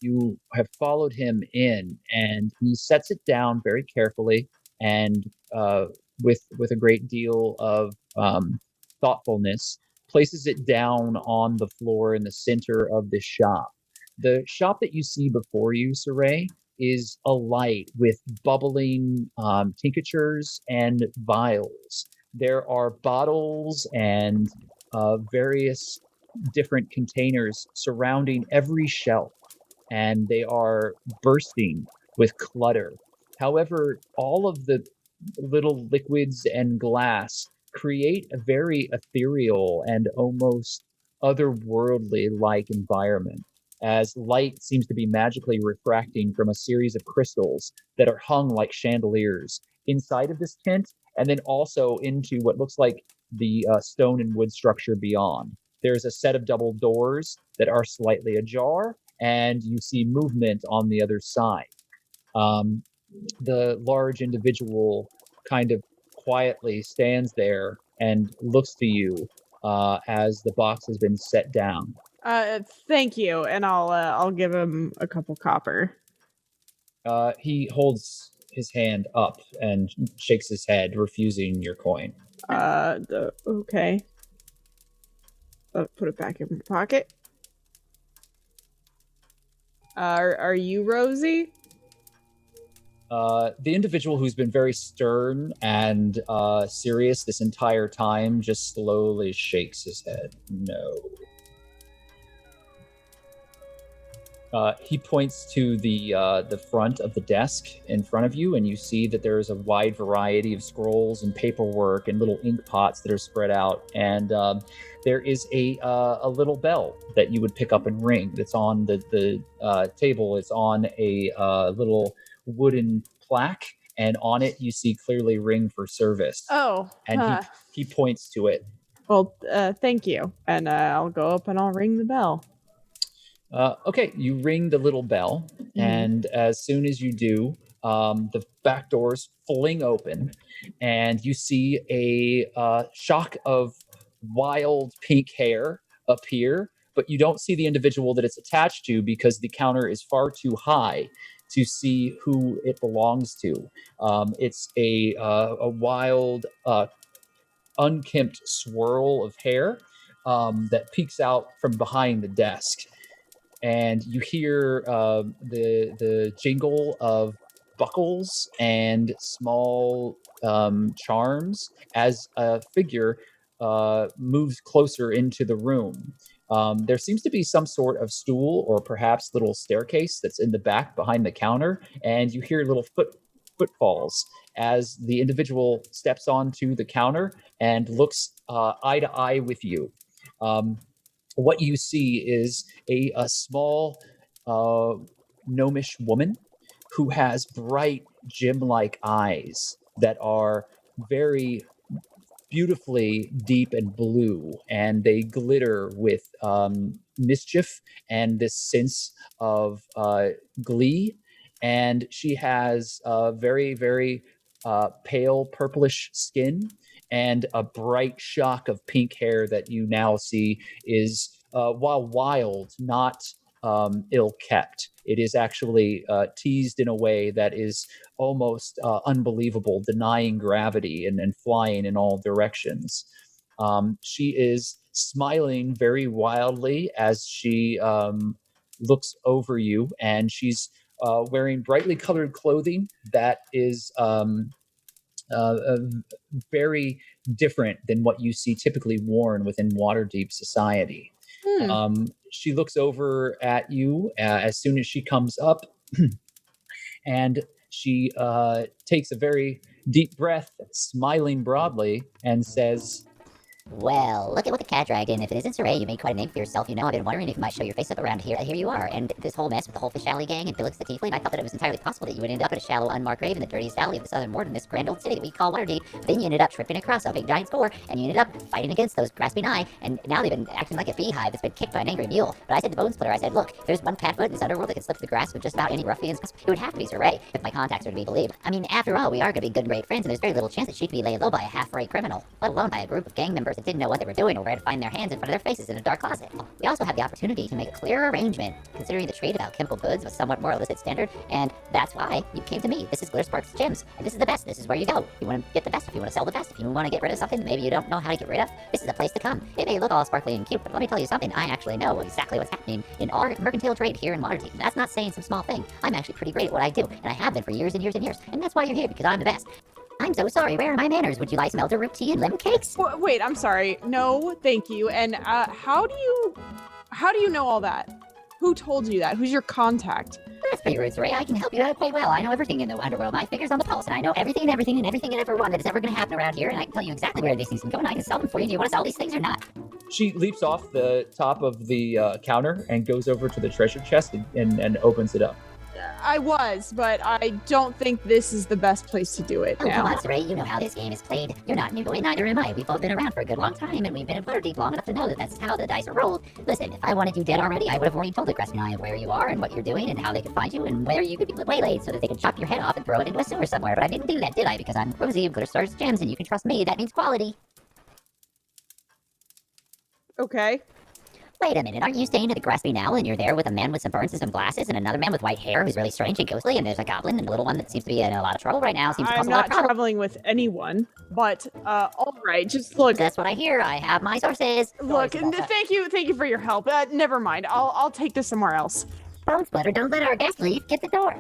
You have followed him in, and he sets it down very carefully and with a great deal of thoughtfulness, places it down on the floor in the center of the shop. The shop that you see before you, Saray, is alight with bubbling tinctures and vials. There are bottles and various different containers surrounding every shelf, and they are bursting with clutter. However, all of the little liquids and glass create a very ethereal and almost otherworldly-like environment, as light seems to be magically refracting from a series of crystals that are hung like chandeliers inside of this tent, and then also into what looks like the stone and wood structure beyond. There's a set of double doors that are slightly ajar, and you see movement on the other side. The large individual kind of quietly stands there and looks to you as the box has been set down. Thank you, and I'll give him a couple copper. He holds his hand up and shakes his head, refusing your coin. Okay. Put it back in my pocket. Are you Rosie? The individual who's been very stern and serious this entire time just slowly shakes his head. No. He points to the front of the desk in front of you, and you see that there's a wide variety of scrolls and paperwork and little ink pots that are spread out. And there is a little bell that you would pick up and ring that's on the table. It's on a little wooden plaque, and on it you see clearly "Ring for Service." Oh. And he points to it. Well, thank you. And I'll go up and I'll ring the bell. Okay, you ring the little bell, and as soon as you do, the back doors fling open, and you see a shock of wild pink hair appear, but you don't see the individual that it's attached to because the counter is far too high to see who it belongs to. It's a wild, unkempt swirl of hair that peeks out from behind the desk. And you hear the jingle of buckles and small charms as a figure moves closer into the room. There seems to be some sort of stool or perhaps little staircase that's in the back behind the counter, and you hear little footfalls as the individual steps onto the counter and looks eye to eye with you. What you see is a small gnomish woman who has bright gem-like eyes that are very beautifully deep and blue, and they glitter with mischief and this sense of glee. And she has very, very pale purplish skin and a bright shock of pink hair that you now see is, while wild, not ill-kept. It is actually teased in a way that is almost unbelievable, denying gravity and flying in all directions. She is smiling very wildly as she looks over you, and she's wearing brightly colored clothing that is very different than what you see typically worn within Waterdeep society. She looks over at you as soon as she comes up, and she takes a very deep breath, smiling broadly, and says, Well, look at what the cat dragon. If it isn't Saray, you made quite a name for yourself. You know, I've been wondering if you might show your face up around here. Here you are. And this whole mess with the whole Fish Alley gang and Felix the Tiefling, I thought that it was entirely possible that you would end up in a shallow, unmarked grave in the dirtiest alley of the southern ward in this grand old city that we call Waterdeep. Then you ended up tripping across a big giant spore, and you ended up fighting against those grasping eye, and now they've been acting like a beehive that's been kicked by an angry mule. But I said to Bone Splitter, I said, look, if there's one catfoot in this underworld that can slip through the grasp of just about any ruffians, it would have to be Saray, if my contacts are to be believed. I mean, after all, we are going to be good and great friends, and there's very little chance that she could be laid low by a half-rate criminal, let alone by a group of gang members that didn't know what they were doing or where to find their hands in front of their faces in a dark closet. We also have the opportunity to make a clearer arrangement, considering the trade of alchemical goods was somewhat more illicit standard, and that's why you came to me. This is Glitterspark's Gems, and this is the best. This is where you go. You want to get the best, if you want to sell the best, if you want to get rid of something that maybe you don't know how to get rid of, this is the place to come. It may look all sparkly and cute, but let me tell you something, I actually know exactly what's happening in our mercantile trade here in Waterdeep. That's not saying some small thing. I'm actually pretty great at what I do, and I have been for years and years and years, and that's why you're here, because I'm the best. I'm so sorry, where are my manners? Would you like some elderroot tea and lemon cakes? Wait, I'm sorry. No, thank you. And how do you know all that? Who told you that? Who's your contact? That's pretty rude, Ray. I can help you out quite well. I know everything in the underworld. My finger's on the pulse, and I know everything and everyone that is ever going to happen around here, and I can tell you exactly where these things can go, and I can sell them for you. Do you want to sell these things or not? She leaps off the top of the counter and goes over to the treasure chest and opens it up. I was, but I don't think this is the best place to do it now. Come on, Saray, you know how this game is played. You're not new, and neither am I. We've both been around for a good long time, and we've been in Waterdeep long enough to know that that's how the dice are rolled. Listen, if I wanted you dead already, I would have already told the grasping eye of where you are and what you're doing and how they could find you and where you could be waylaid so that they could chop your head off and throw it into a sewer somewhere. But I didn't do that, did I? Because I'm Rosie of Glitterstar's Gems, and you can trust me. That means quality. Okay. Wait a minute, aren't you staying at the Grasping Owl and you're there with a man with some burns and some glasses and another man with white hair who's really strange and ghostly, and there's a goblin and a little one that seems to be in a lot of trouble right now? Seems to cause I'm a lot not of trouble. traveling with anyone, but all right, just look. That's what I hear. I have my sources. Look, and thank you for your help. Never mind. I'll take this somewhere else. Bone Splitter, don't let our guest leave. Get the door.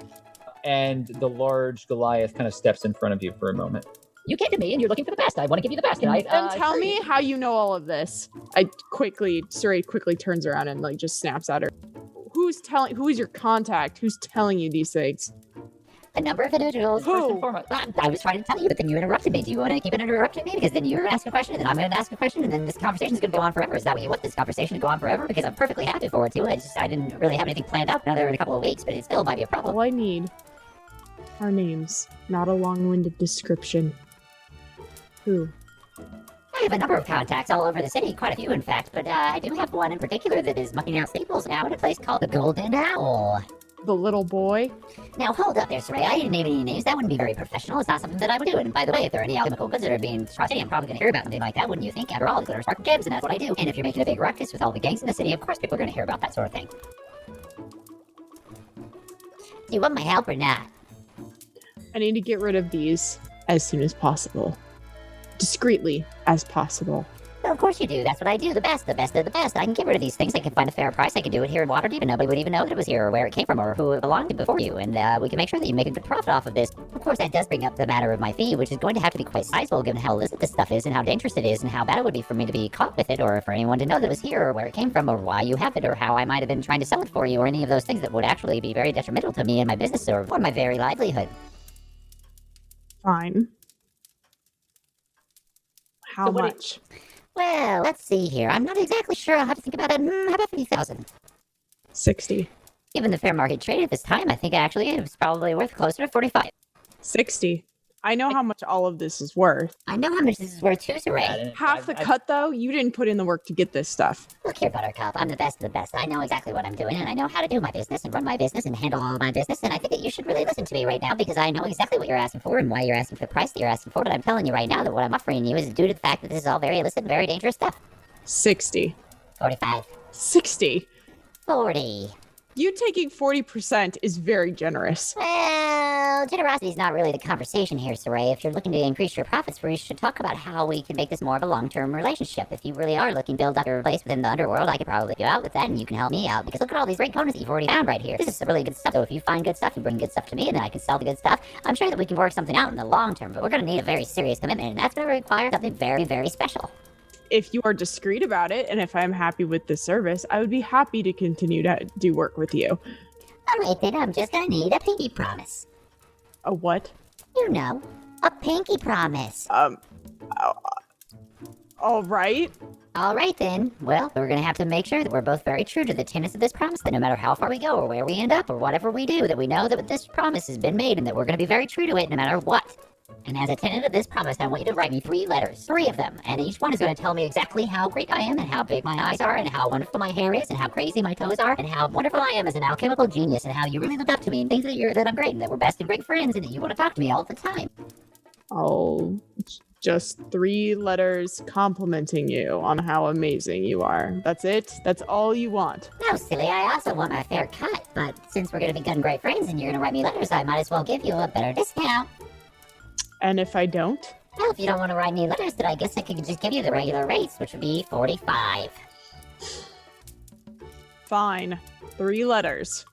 And the large Goliath kind of steps in front of you for a moment. You came to me and you're looking for the best. I want to give you the best. And tell me how you know all of this. Saray quickly turns around and like just snaps at her. Who is your contact? Who's telling you these things? A number of individuals. Who? First and foremost. I was trying to tell you, but then you interrupted me. Do you want to keep interrupting me? Because then you're asking a question, and then I'm going to ask a question, and then this conversation is going to go on forever. Is that what you want this conversation to go on forever? Because I'm perfectly happy for it, too. I didn't really have anything planned out another in a couple of weeks, but it still might be a problem. All I need are names, not a long-winded description. Who? I have a number of contacts all over the city, quite a few in fact, but I do have one in particular that is mucking out staples now in a place called the Golden Owl. The little boy? Now hold up there, Saray. I didn't name any names. That wouldn't be very professional. It's not something that I would do. And by the way, if there are any alchemical goods that are being trusted, I'm probably going to hear about something like that, wouldn't you think? After all, glitter spark gems, and that's what I do. And if you're making a big ruckus with all the gangs in the city, of course people are going to hear about that sort of thing. Do you want my help or not? I need to get rid of these as soon as possible. Discreetly as possible. Well, of course you do. That's what I do. The best of the best. I can get rid of these things. I can find a fair price. I can do it here in Waterdeep, and nobody would even know that it was here or where it came from or who it belonged to before you. And we can make sure that you make a good profit off of this. Of course, that does bring up the matter of my fee, which is going to have to be quite sizable given how illicit this stuff is and how dangerous it is and how bad it would be for me to be caught with it or for anyone to know that it was here or where it came from or why you have it or how I might have been trying to sell it for you or any of those things that would actually be very detrimental to me and my business or my very livelihood. Fine. How much? Well, let's see here. I'm not exactly sure. I'll have to think about it. How about 50,000? 60. Given the fair market trade at this time, I think actually it was probably worth closer to 45. 60. I know how much all of this is worth. I know how much this is worth too, Saray. Half the cut, though, you didn't put in the work to get this stuff. Look here, Buttercup. I'm the best of the best. I know exactly what I'm doing, and I know how to do my business and run my business and handle all of my business, and I think that you should really listen to me right now because I know exactly what you're asking for and why you're asking for the price that you're asking for, but I'm telling you right now that what I'm offering you is due to the fact that this is all very illicit and very dangerous stuff. 60. 45. 60. 40. You taking 40% is very generous. Well, generosity is not really the conversation here, Saray. If you're looking to increase your profits, we should talk about how we can make this more of a long-term relationship. If you really are looking to build up your place within the underworld, I could probably go out with that, and you can help me out. Because look at all these great components that you've already found right here. This is some really good stuff. So if you find good stuff, you bring good stuff to me, and then I can sell the good stuff. I'm sure that we can work something out in the long term, but we're going to need a very serious commitment, and that's going to require something very, very special. If you are discreet about it, and if I'm happy with the service, I would be happy to continue to do work with you. Alright then, I'm just gonna need a pinky promise. A what? You know, a pinky promise. Alright. Alright then. Well, we're gonna have to make sure that we're both very true to the tenets of this promise, that no matter how far we go or where we end up or whatever we do, that we know that this promise has been made and that we're gonna be very true to it no matter what. And as a tenet of this promise, I want you to write me 3 letters, 3 of them, and each one is going to tell me exactly how great I am, and how big my eyes are, and how wonderful my hair is, and how crazy my toes are, and how wonderful I am as an alchemical genius, and how you really look up to me, and think that I'm great, and that we're best and great friends, and that you want to talk to me all the time. Oh, just 3 letters complimenting you on how amazing you are. That's it? That's all you want? No, silly, I also want my fair cut, but since we're going to be good great friends, and you're going to write me letters, I might as well give you a better discount. And if I don't? Well, if you don't want to write any letters, then I guess I could just give you the regular rates, which would be 45. Fine. 3 letters.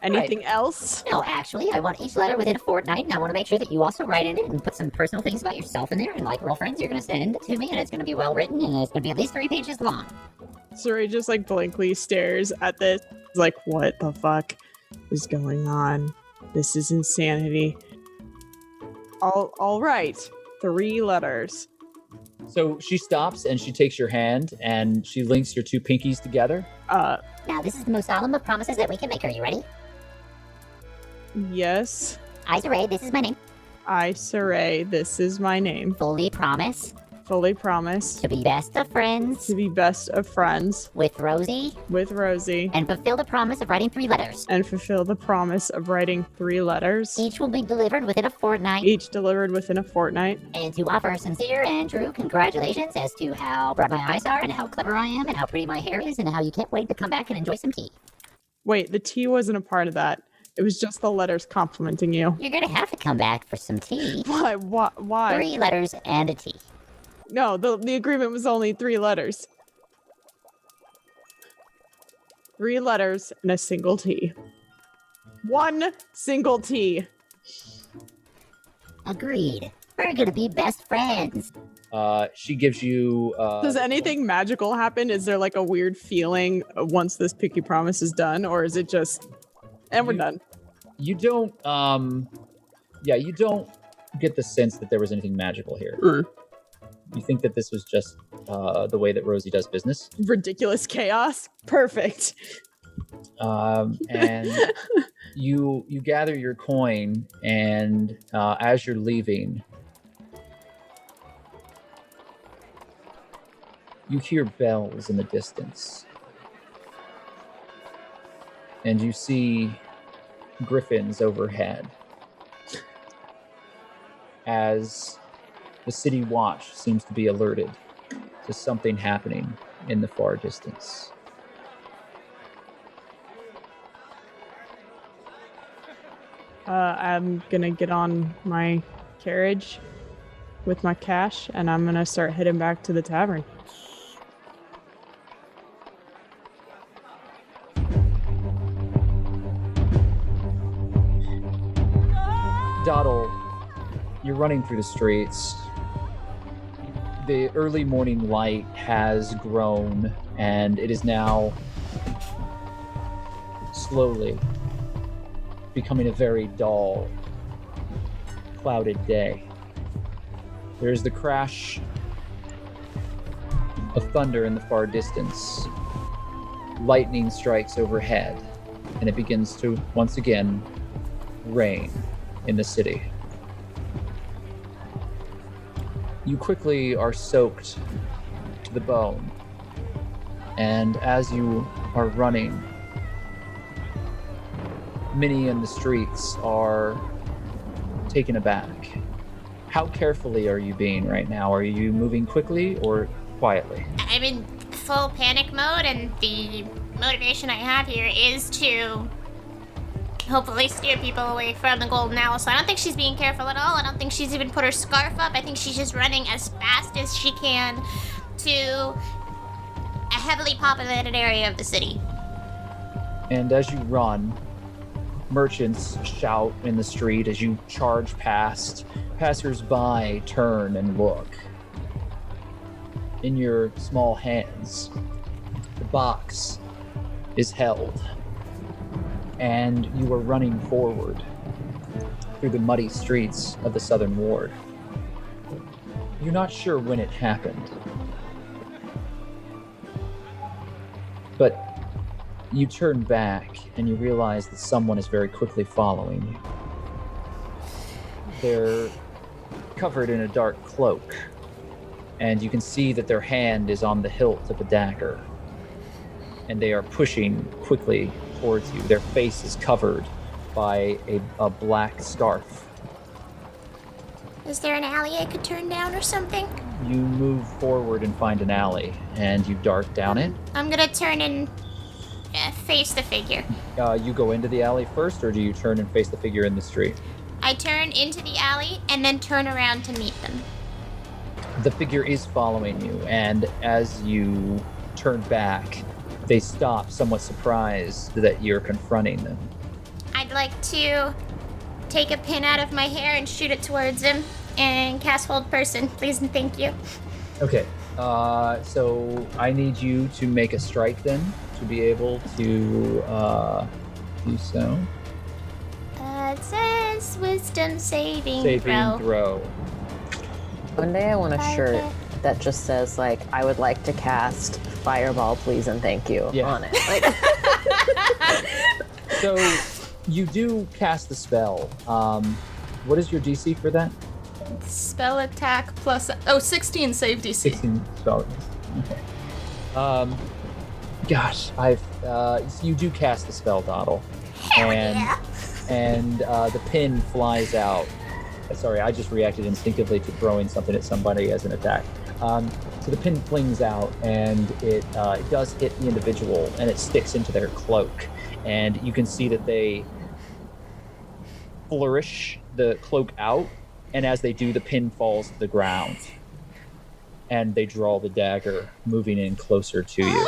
Anything else? No, actually, I want each letter within a fortnight, and I want to make sure that you also write in it and put some personal things about yourself in there, and like real friends, you're going to send it to me, and it's going to be well written, and it's going to be at least 3 pages long. Saray just blankly stares at this. Like, what the fuck is going on? This is insanity. All right. 3 letters. So she stops and she takes your hand and she links your 2 pinkies together. Now, this is the most solemn of promises that we can make. Are you ready? Yes. I, Saray, this is my name. I, Saray, this is my name. Fully promise. fully promise to be best of friends. To be best of friends. With Rosie. With Rosie. And fulfill the promise of writing 3 letters. And fulfill the promise of writing 3 letters. Each will be delivered within a fortnight. Each delivered within a fortnight. And to offer sincere and true congratulations as to how bright my eyes are and how clever I am and how pretty my hair is and how you can't wait to come back and enjoy some tea. Wait, the tea wasn't a part of that. It was just the letters complimenting you. You're gonna have to come back for some tea. Why? Why? 3 letters and a tea. No, the agreement was only 3 letters. 3 letters and a single tea. 1 single tea. Agreed. We're gonna be best friends. She gives you. Does anything magical happen? Is there like a weird feeling once this picky promise is done, or is it just, and we're done? You don't. You don't get the sense that there was anything magical here. You think that this was just the way that Rosie does business. Ridiculous chaos. Perfect. And you gather your coin, and as you're leaving, you hear bells in the distance, and you see griffins overhead as the city watch seems to be alerted to something happening in the far distance. I'm gonna get on my carriage with my cash, and I'm gonna start heading back to the tavern. Doddle, you're running through the streets. The early morning light has grown, and it is now slowly becoming a very dull, clouded day. There's the crash of thunder in the far distance. Lightning strikes overhead, and it begins to once again rain in the city. You quickly are soaked to the bone, and as you are running, many in the streets are taken aback. How carefully are you being right now? Are you moving quickly or quietly? I'm in full panic mode, and the motivation I have here is to hopefully steer people away from the golden owl. So I don't think she's being careful at all. I don't think she's even put her scarf up. I think she's just running as fast as she can to a heavily populated area of the city. And as you run, merchants shout in the street as you charge past. Passers-by turn and look. In your small hands, the box is held, and you are running forward through the muddy streets of the Southern Ward. You're not sure when it happened, but you turn back and you realize that someone is very quickly following you. They're covered in a dark cloak, and you can see that their hand is on the hilt of a dagger, and they are pushing quickly towards you. Their face is covered by a black scarf. Is there an alley I could turn down or something? You move forward and find an alley, and you dart down it. I'm gonna turn and face the figure. You go into the alley first, or do you turn and face the figure in the street? I turn into the alley and then turn around to meet them. The figure is following you, and as you turn back, they stop, somewhat surprised that you're confronting them. I'd like to take a pin out of my hair and shoot it towards him and cast Hold Person, please and thank you. Okay, so I need you to make a strike then to be able to do so. It says Wisdom saving throw. One day I want a shirt that just says, like, I would like to cast Fireball, please and thank you on it. Like... So you do cast the spell. What is your DC for that? Spell attack plus 16 save DC. 16 spell. Okay. Gosh, you do cast the spell, Doddle, and the pin flies out. Sorry, I just reacted instinctively to throwing something at somebody as an attack. So the pin flings out, and it does hit the individual, and it sticks into their cloak. And you can see that they flourish the cloak out, and as they do, the pin falls to the ground. And they draw the dagger, moving in closer to you.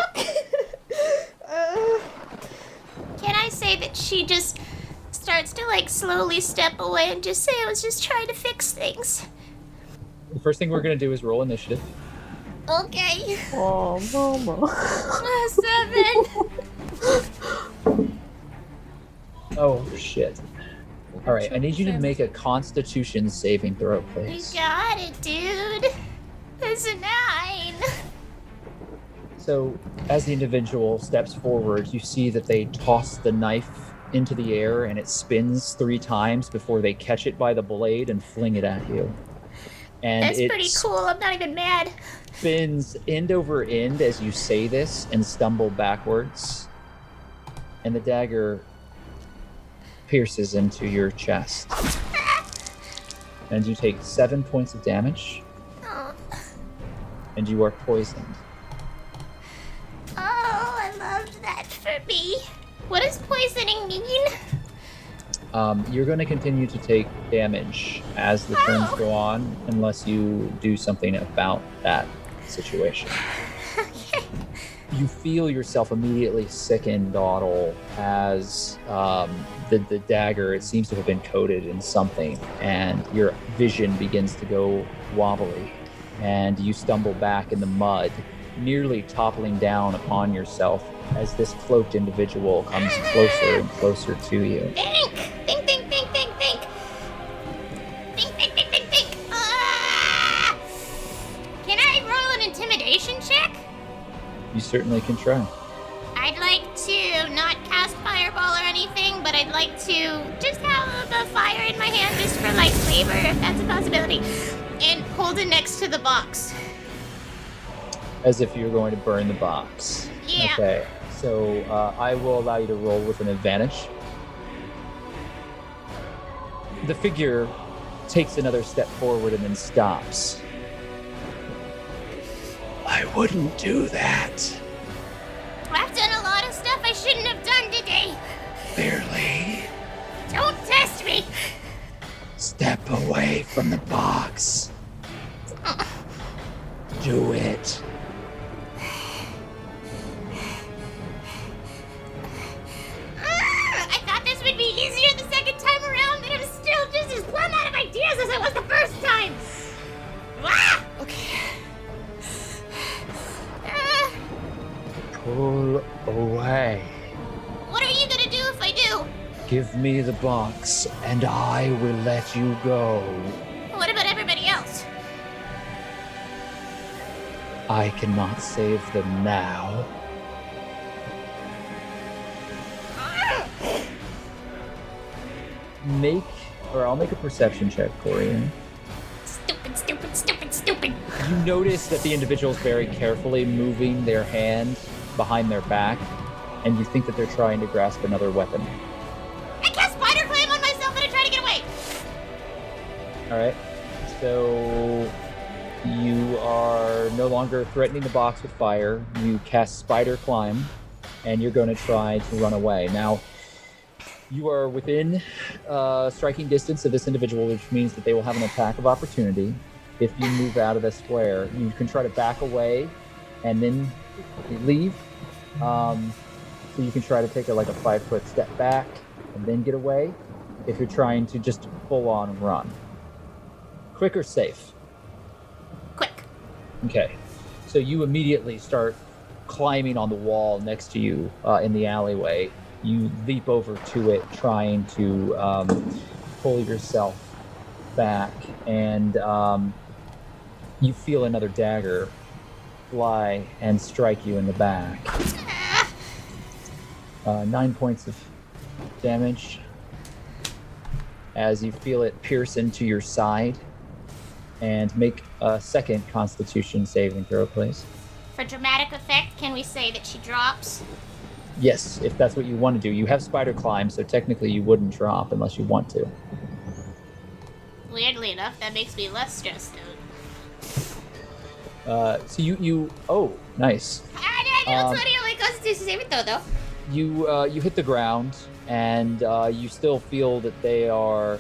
Can I say that she just starts to like slowly step away and just say I was just trying to fix things? The first thing we're going to do is roll initiative. Okay. Oh, Mama. 7. Oh, shit. All right, I need you to make a Constitution saving throw, You please. got it, dude. It's a 9. So, as the individual steps forward, you see that they toss the knife into the air, and it spins 3 times before they catch it by the blade and fling it at you. And That's pretty cool. I'm not even mad. Spins end over end as you say this and stumble backwards. And the dagger pierces into your chest. And you take 7 points of damage. Oh. And you are poisoned. Oh, I loved that for me. What does poisoning mean? You're going to continue to take damage as the turns go on, unless you do something about that situation. Okay. You feel yourself immediately sicken, Doddle, as the dagger, it seems to have been coated in something, and your vision begins to go wobbly, and you stumble back in the mud, nearly toppling down upon yourself as this cloaked individual comes closer and closer to you. Think! Think, think, think, think, think! Think, think, think, think, think! Can I roll an intimidation check? You certainly can try. I'd like to not cast fireball or anything, but I'd like to just have a fire in my hand just for like flavor, if that's a possibility, and hold it next to the box. As if you're going to burn the box. Yeah. Okay, so I will allow you to roll with an advantage. The figure takes another step forward and then stops. I wouldn't do that. I've done a lot of stuff I shouldn't have done today. Clearly. Don't test me. Step away from the box. Do it. I thought this would be easier the second time around, but I'm still just as plumb out of ideas as I was the first time. Okay. Pull away. What are you gonna do if I do? Give me the box, and I will let you go. What about everybody else? I cannot save them now. I'll make a perception check for you. Stupid, stupid, stupid, stupid. You notice that the individual's very carefully moving their hand behind their back, and you think that they're trying to grasp another weapon. I cast spider climb on myself and I try to get away. Alright, so you are no longer threatening the box with fire. You cast spider climb, and you're going to try to run away. Now, you are within striking distance of this individual, which means that they will have an attack of opportunity. If you move out of the square, you can try to back away and then leave. So you can try to take a 5-foot step back and then get away. If you're trying to just full on run. Quick or safe? Quick. Okay. So you immediately start climbing on the wall next to you in the alleyway. You leap over to it, trying to pull yourself back, and you feel another dagger fly and strike you in the back. 9 points of damage as you feel it pierce into your side. and make a second Constitution saving throw, please. For dramatic effect, can we say that she drops? Yes, if that's what you want to do. You have spider climb, so technically you wouldn't drop unless you want to. Weirdly enough, that makes me less stressed out. So you oh, nice. That's what only Constitution saving throw, though. You hit the ground, and you still feel that there are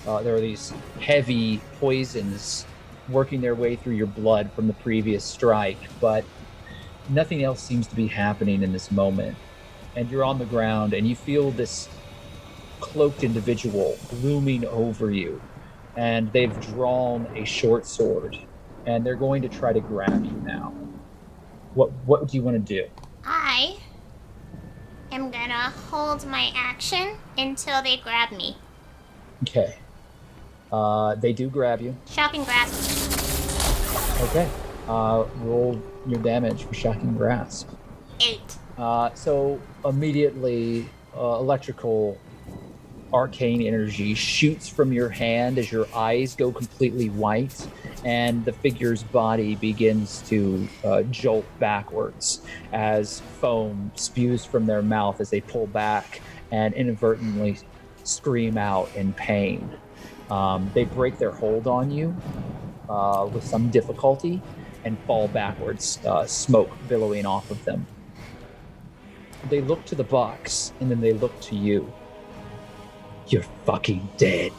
these heavy poisons working their way through your blood from the previous strike, but nothing else seems to be happening in this moment. And you're on the ground, and you feel this cloaked individual looming over you, and they've drawn a short sword, and they're going to try to grab you now. What do you want to do? I am gonna hold my action until they grab me. Okay. They do grab you. Shocking grasp. Okay. Roll your damage for shocking grasp. 8. So immediately, electrical arcane energy shoots from your hand as your eyes go completely white, and the figure's body begins to jolt backwards as foam spews from their mouth as they pull back and inadvertently scream out in pain. They break their hold on you with some difficulty and fall backwards, smoke billowing off of them. They look to the box, and then they look to you. You're fucking dead.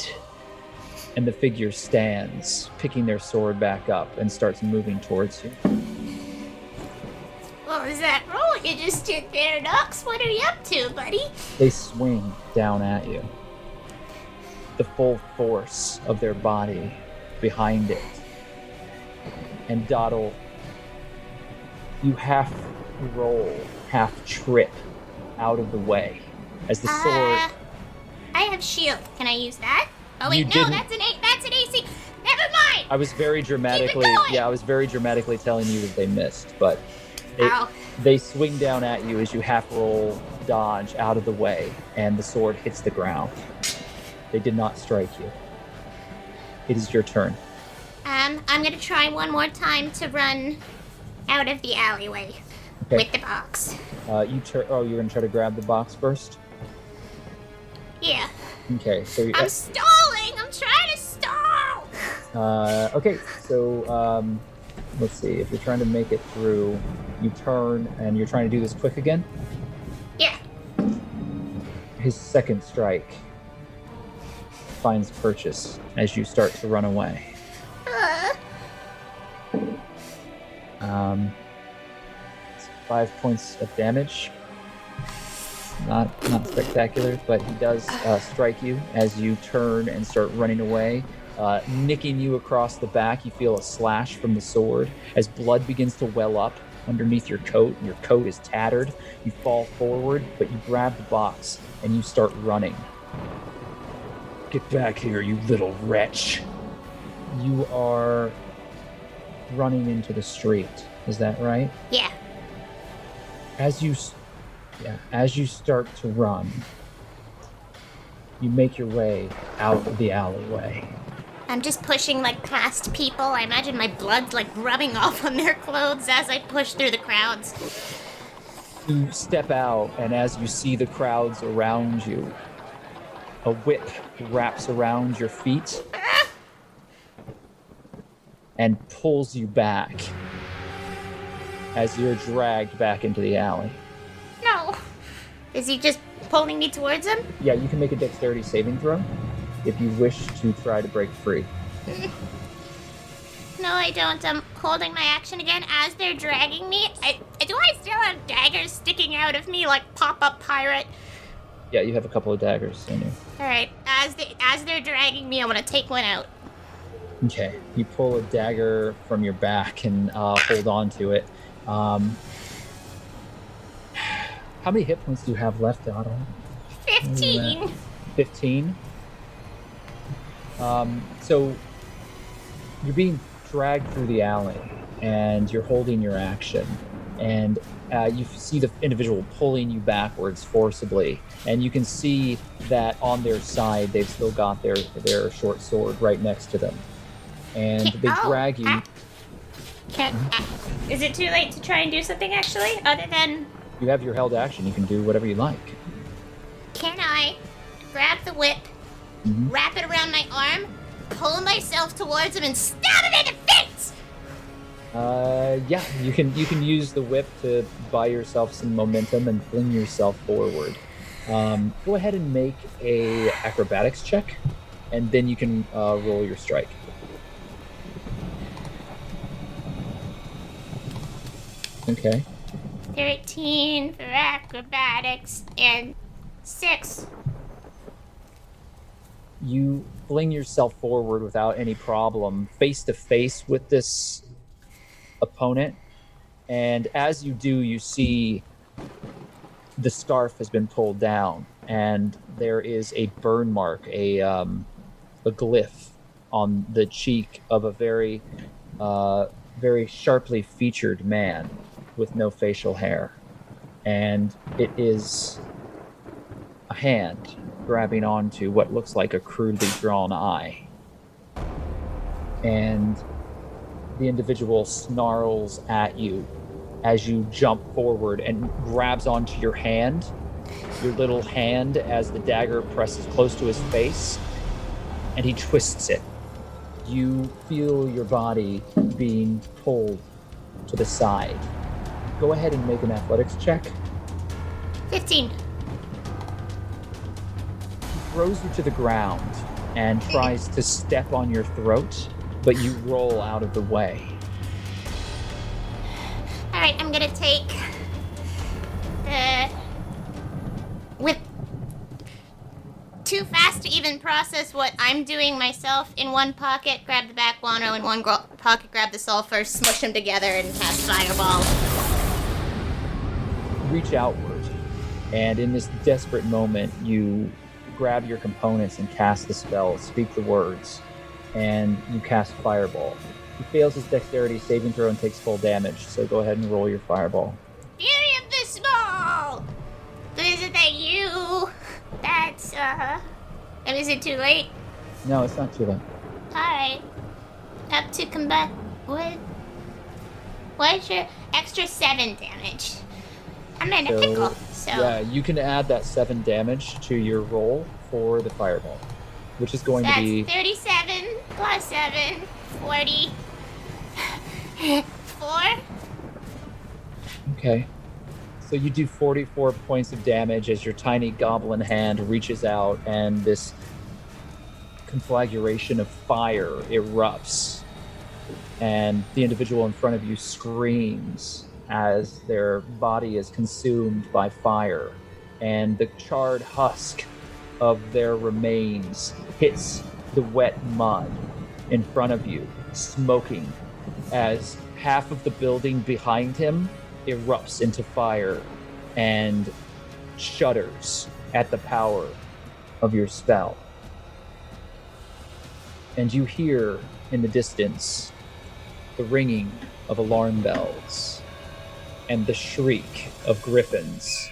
And the figure stands, picking their sword back up, and starts moving towards you. What was that roll? You just stood there, Nux. What are you up to, buddy? They swing down at you. The full force of their body behind it. And Doddle, you half roll, half trip out of the way as the sword. I have shield. Can I use that? Oh wait, You no, didn't- that's an AC. Never mind. I was very dramatically, telling you that they missed, but Ow. they swing down at you as you half roll, dodge out of the way, and the sword hits the ground. They did not strike you. It is your turn. I'm gonna try one more time to run out of the alleyway with the box. You're gonna try to grab the box first? Yeah. Okay, so I'm stalling. I'm trying to stall. okay, so let's see. If you're trying to make it through, you turn and you're trying to do this quick again. Yeah. His second strike finds purchase as you start to run away. 5 points of damage. Not spectacular, but he does strike you as you turn and start running away, nicking you across the back. You feel a slash from the sword as blood begins to well up underneath your coat. Your coat is tattered. You fall forward, but you grab the box and you start running. Get back here, you little wretch. You are running into the street. Is that right? Yeah. As you start to run, you make your way out of the alleyway. I'm just pushing past people. I imagine my blood's rubbing off on their clothes as I push through the crowds. You step out, and as you see the crowds around you, a whip wraps around your feet and pulls you back as you're dragged back into the alley. No. Is he just pulling me towards him? Yeah, you can make a dexterity saving throw if you wish to try to break free. No, I don't. I'm holding my action again as they're dragging me. Do I still have daggers sticking out of me like pop-up pirate? Yeah, you have a couple of daggers in you. Alright, as they're dragging me, I want to take one out. Okay, you pull a dagger from your back and hold on to it. How many hit points do you have left, Doddle? 15. 15? So you're being dragged through the alley and you're holding your action, and you see the individual pulling you backwards forcibly, and you can see that on their side they've still got their short sword right next to them. and they drag you. Is it too late to try and do something actually, other than? You have your held action. You can do whatever you like. Can I grab the whip, wrap it around my arm, pull myself towards him, and stab him in the face? Yeah, you can use the whip to buy yourself some momentum and fling yourself forward. Go ahead and make a acrobatics check, and then you can roll your strike. Okay. 13 for acrobatics and 6. You fling yourself forward without any problem, face to face with this opponent, and as you do, you see the scarf has been pulled down, and there is a burn mark, a glyph on the cheek of a very sharply featured man with no facial hair, and it is a hand grabbing onto what looks like a crudely drawn eye. And the individual snarls at you as you jump forward and grabs onto your hand, your little hand, as the dagger presses close to his face, and he twists it. You feel your body being pulled to the side. Go ahead and make an athletics check. 15. He throws you to the ground and tries to step on your throat, but you roll out of the way. Alright, I'm gonna take the whip. Too fast to even process what I'm doing myself. In one pocket, grab the back guano, in one pocket, grab the sulfur, smush them together, and cast Fireball. Reach outward, and in this desperate moment, you grab your components and cast the spell, speak the words, and you cast Fireball. He fails his dexterity saving throw and takes full damage, so go ahead and roll your Fireball. Fury of the Small! Isn't that you? That's, and is it too late? No, it's not too late. Alright. Up to combat. What's your extra 7 damage? I'm in a pickle, so... Yeah, you can add that 7 damage to your roll for the Fireball, which is going to be... 37 plus 7, 40. 4? Okay. So you do 44 points of damage as your tiny goblin hand reaches out and this conflagration of fire erupts. And the individual in front of you screams as their body is consumed by fire. And the charred husk of their remains hits the wet mud in front of you, smoking, as half of the building behind him erupts into fire and shudders at the power of your spell. And you hear in the distance the ringing of alarm bells and the shriek of griffins.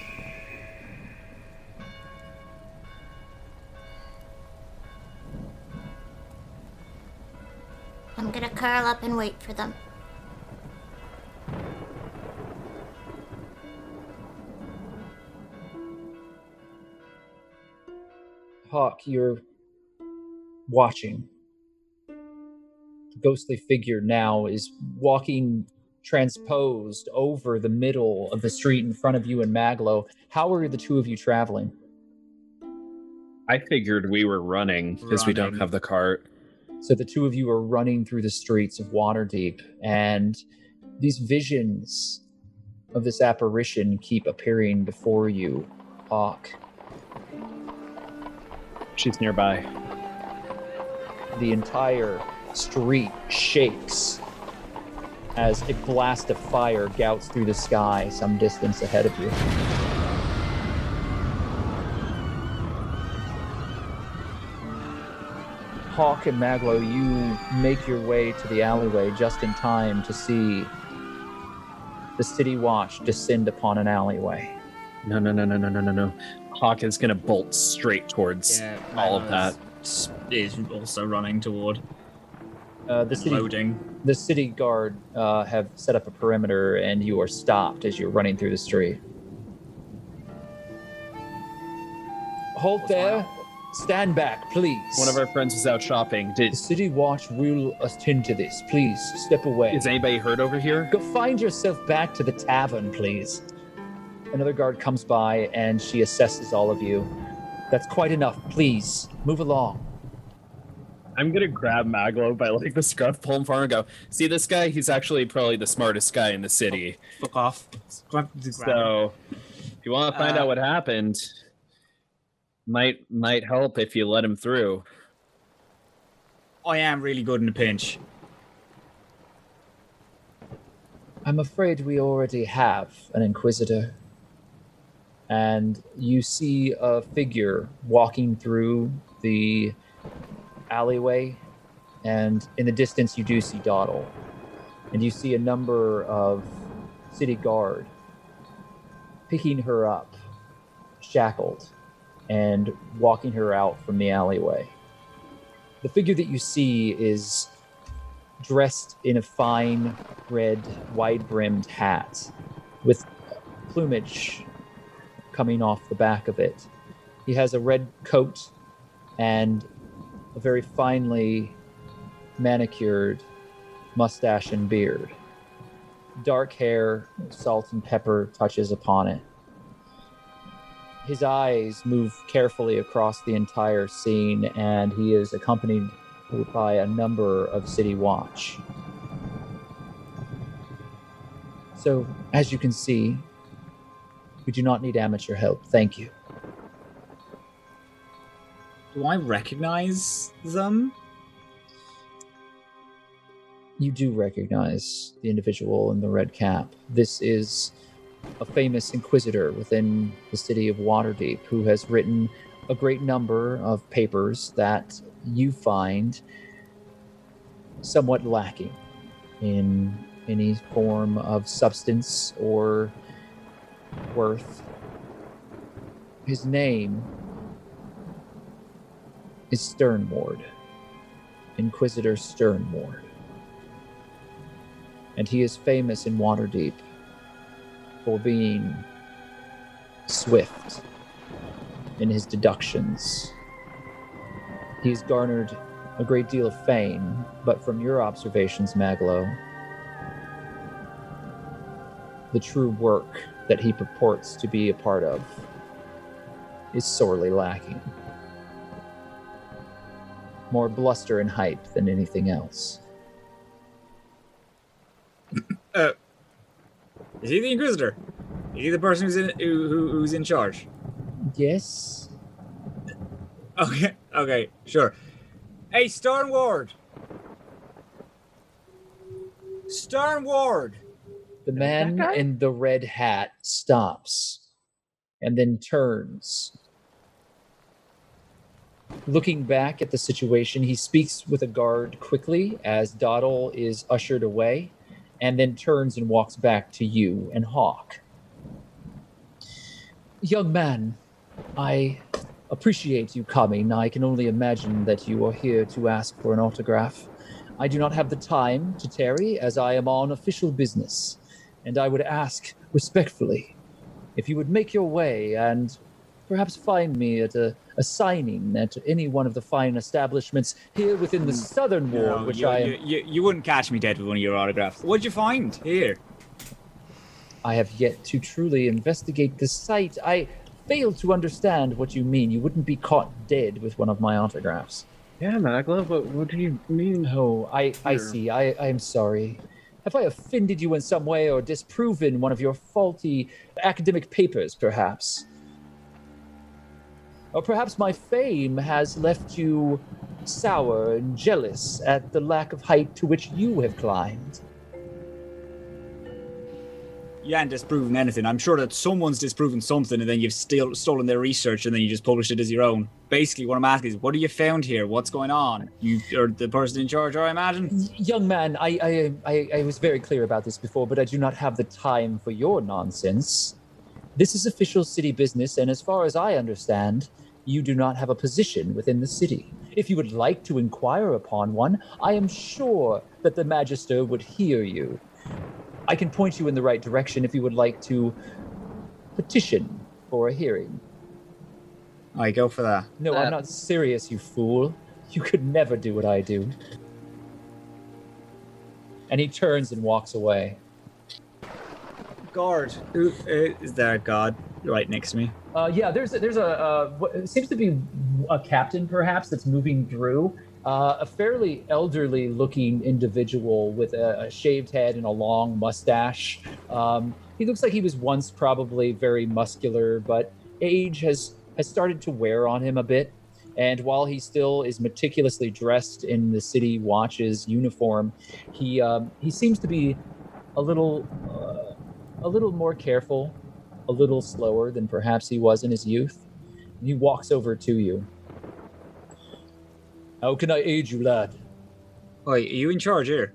I'm gonna curl up and wait for them. Hawke, you're watching. The ghostly figure now is walking transposed over the middle of the street in front of you and Maglo. How are the two of you traveling? I figured we were running because we don't have the cart. So the two of you are running through the streets of Waterdeep, and these visions of this apparition keep appearing before you, Hawke. She's nearby. The entire street shakes as a blast of fire gouts through the sky some distance ahead of you. Hawke and Maglo, you make your way to the alleyway just in time to see the City Watch descend upon an alleyway. No. Hawke is going to bolt straight towards all of that. Is also running toward. The city guard have set up a perimeter, and you are stopped as you're running through the street. Halt there. Stand back, please. One of our friends was out shopping. The city watch will attend to this. Please, step away. Is anybody hurt over here? Go find yourself back to the tavern, please. Another guard comes by, and she assesses all of you. That's quite enough. Please, move along. I'm gonna grab Maglo by like the scruff, pull him forward, and go, see this guy? He's actually probably the smartest guy in the city. Fuck off. So, if you want to find out what happened, might help if you let him through. I am really good in a pinch. I'm afraid we already have an Inquisitor. And you see a figure walking through the alleyway, and in the distance you do see Doddle. And you see a number of city guard picking her up, shackled, and walking her out from the alleyway. The figure that you see is dressed in a fine red, wide-brimmed hat with plumage coming off the back of it. He has a red coat and a very finely manicured mustache and beard. Dark hair, salt and pepper touches upon it. His eyes move carefully across the entire scene, and he is accompanied by a number of City Watch. So, as you can see, we do not need amateur help. Thank you. Do I recognize them? You do recognize the individual in the red cap. This is a famous inquisitor within the city of Waterdeep who has written a great number of papers that you find somewhat lacking in any form of substance or worth. His name is Sternward, Inquisitor Sternward. And he is famous in Waterdeep for being swift in his deductions. He's garnered a great deal of fame, but from your observations, Maglo, the true work that he purports to be a part of is sorely lacking. More bluster and hype than anything else. Is he the Inquisitor? Is he the person who's in charge? Yes. Okay, sure. Hey, Sternward! Sternward! The man in the red hat stops and then turns. Looking back at the situation, he speaks with a guard quickly as Doddle is ushered away, and then turns and walks back to you and Hawke. Young man, I appreciate you coming. I can only imagine that you are here to ask for an autograph. I do not have the time to tarry, as I am on official business, and I would ask respectfully if you would make your way and perhaps find me at a signing at any one of the fine establishments here within the Southern Ward, You wouldn't catch me dead with one of your autographs. What'd you find here? I have yet to truly investigate the site. I fail to understand what you mean. You wouldn't be caught dead with one of my autographs. Yeah, Maglo, but what do you mean? Oh, I see. I am sorry. Have I offended you in some way or disproven one of your faulty academic papers, perhaps? Or perhaps my fame has left you sour and jealous at the lack of height to which you have climbed. You ain't disproven anything. I'm sure that someone's disproven something and then you've stolen their research and then you just published it as your own. Basically, what I'm asking is, what have you found here? What's going on? You are the person in charge, I imagine? Young man, I was very clear about this before, but I do not have the time for your nonsense. This is official city business, and as far as I understand, you do not have a position within the city. If you would like to inquire upon one, I am sure that the Magister would hear you. I can point you in the right direction if you would like to petition for a hearing. I go for that. No, I'm not serious, you fool. You could never do what I do. And he turns and walks away. Guard. Is there a guard right next to me? Yeah, there's what seems to be a captain, perhaps, that's moving through. A fairly elderly-looking individual with a shaved head and a long mustache. He looks like he was once probably very muscular, but age has started to wear on him a bit. And while he still is meticulously dressed in the city watch's uniform, he seems to be a little more careful, a little slower than perhaps he was in his youth. And he walks over to you. How can I aid you, lad? Oi, are you in charge here?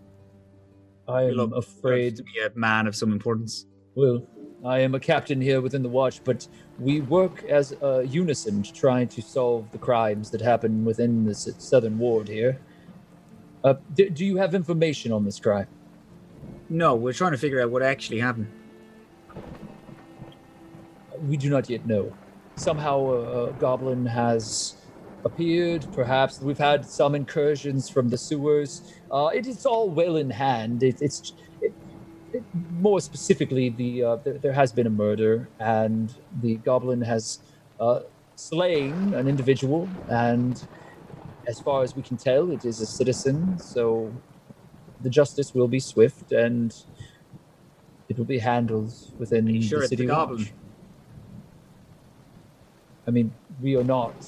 I am afraid to be a man of some importance. Well, I am a captain here within the watch, but we work as a unison to try to solve the crimes that happen within the southern ward here. Do you have information on this crime? No, we're trying to figure out what actually happened. We do not yet know. Somehow a goblin has appeared. Perhaps we've had some incursions from the sewers. It is all well in hand. More specifically, there has been a murder, and the goblin has slain an individual, and as far as we can tell, it is a citizen, so the justice will be swift, and it will be handled within the city. It's the goblin? I mean, we are not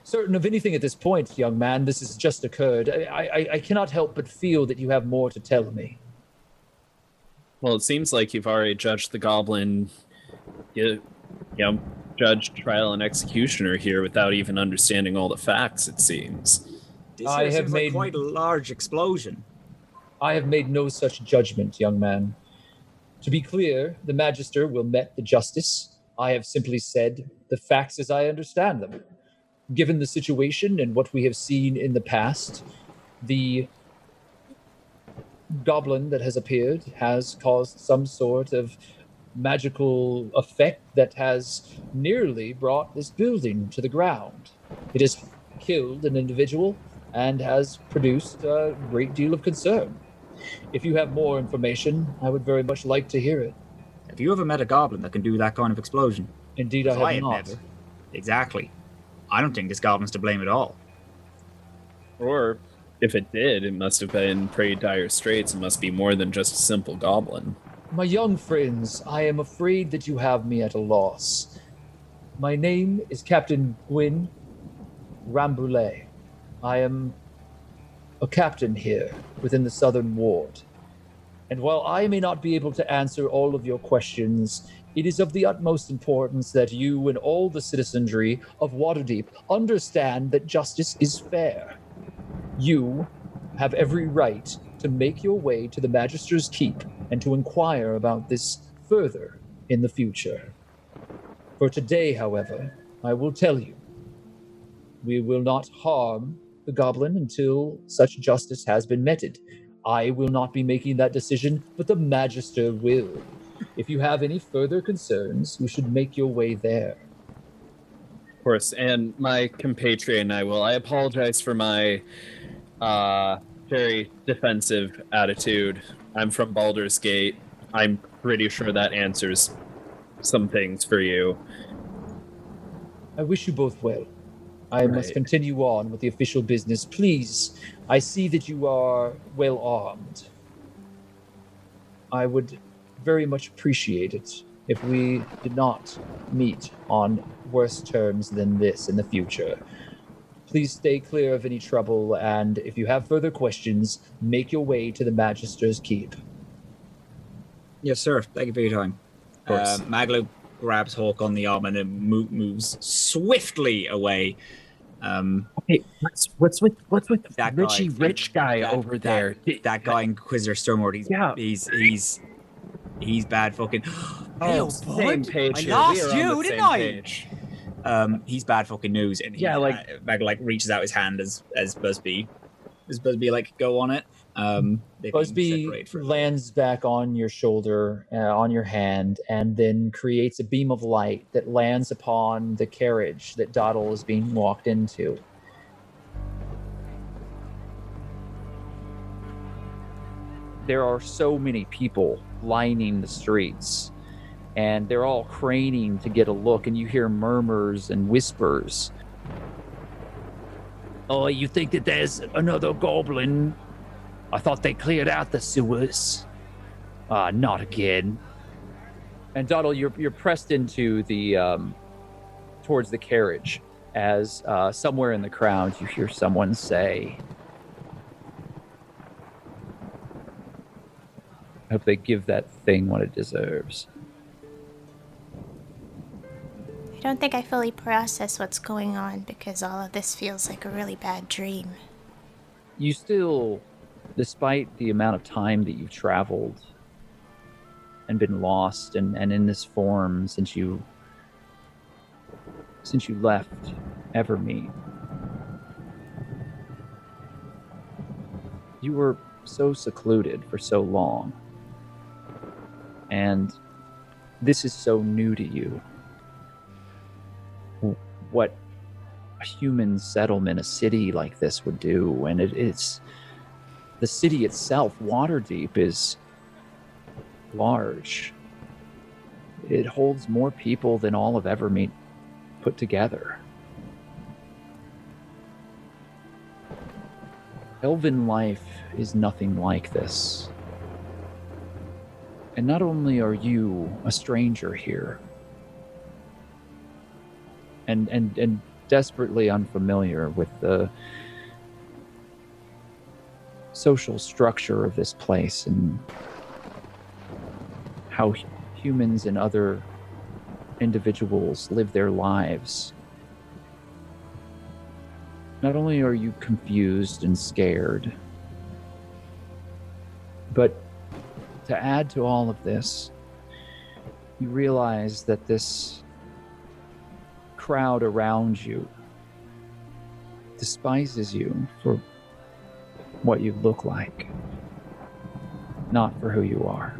certain of anything at this point, young man. This has just occurred. I cannot help but feel that you have more to tell me. Well, it seems like you've already judged the goblin, judge, trial, and executioner here without even understanding all the facts, it seems. This seems like quite a large explosion. I have made no such judgment, young man. To be clear, the Magister will met the justice. I have simply said the facts as I understand them. Given the situation and what we have seen in the past, the goblin that has appeared has caused some sort of magical effect that has nearly brought this building to the ground. It has killed an individual and has produced a great deal of concern. If you have more information, I would very much like to hear it. Have you ever met a goblin that can do that kind of explosion? Indeed, I have not. Never. Exactly. I don't think this goblin's to blame at all. Or if it did, it must have been in pretty dire straits. It must be more than just a simple goblin. My young friends, I am afraid that you have me at a loss. My name is Captain Gwyn Rambouillet. I am a captain here within the Southern Ward. And while I may not be able to answer all of your questions, it is of the utmost importance that you and all the citizenry of Waterdeep understand that justice is fair. You have every right to make your way to the Magister's Keep and to inquire about this further in the future. For today, however, I will tell you, we will not harm the goblin until such justice has been meted. I will not be making that decision, but the Magister will. If you have any further concerns, you should make your way there. Of course, and my compatriot and I will. I apologize for my very defensive attitude. I'm from Baldur's Gate. I'm pretty sure that answers some things for you. I wish you both well. I must continue on with the official business. Please, I see that you are well armed. I would very much appreciate it if we did not meet on worse terms than this in the future. Please stay clear of any trouble, and if you have further questions, make your way to the Magister's Keep. Yes, sir. Thank you for your time. Maglo grabs Hawke on the arm and then moves swiftly away. Hey, what's with that Richie rich guy over there? That guy Inquisitor Stormlord. He's bad fucking. Oh, same page. I lost you, didn't I? he's bad fucking news. And he, Mag reaches out his hand as Busby go on it. Busby lands back on your shoulder, on your hand, and then creates a beam of light that lands upon the carriage that Doddle is being walked into. There are so many people lining the streets, and they're all craning to get a look, and you hear murmurs and whispers. Oh, you think that there's another goblin? I thought they cleared out the sewers. Not again. And Doddle, you're pressed into the towards the carriage as somewhere in the crowd you hear someone say, I hope they give that thing what it deserves. I don't think I fully process what's going on because all of this feels like a really bad dream. You still, despite the amount of time that you've traveled and been lost and in this form since you left Evermeet, you were so secluded for so long. And this is so new to you. What a human settlement, a city like this would do. And it's the city itself, Waterdeep, is large. It holds more people than all of Evermeet put together. Elven life is nothing like this. And not only are you a stranger here, and desperately unfamiliar with the social structure of this place and how humans and other individuals live their lives. Not only are you confused and scared, but to add to all of this, you realize that this crowd around you despises you for what you look like, not for who you are.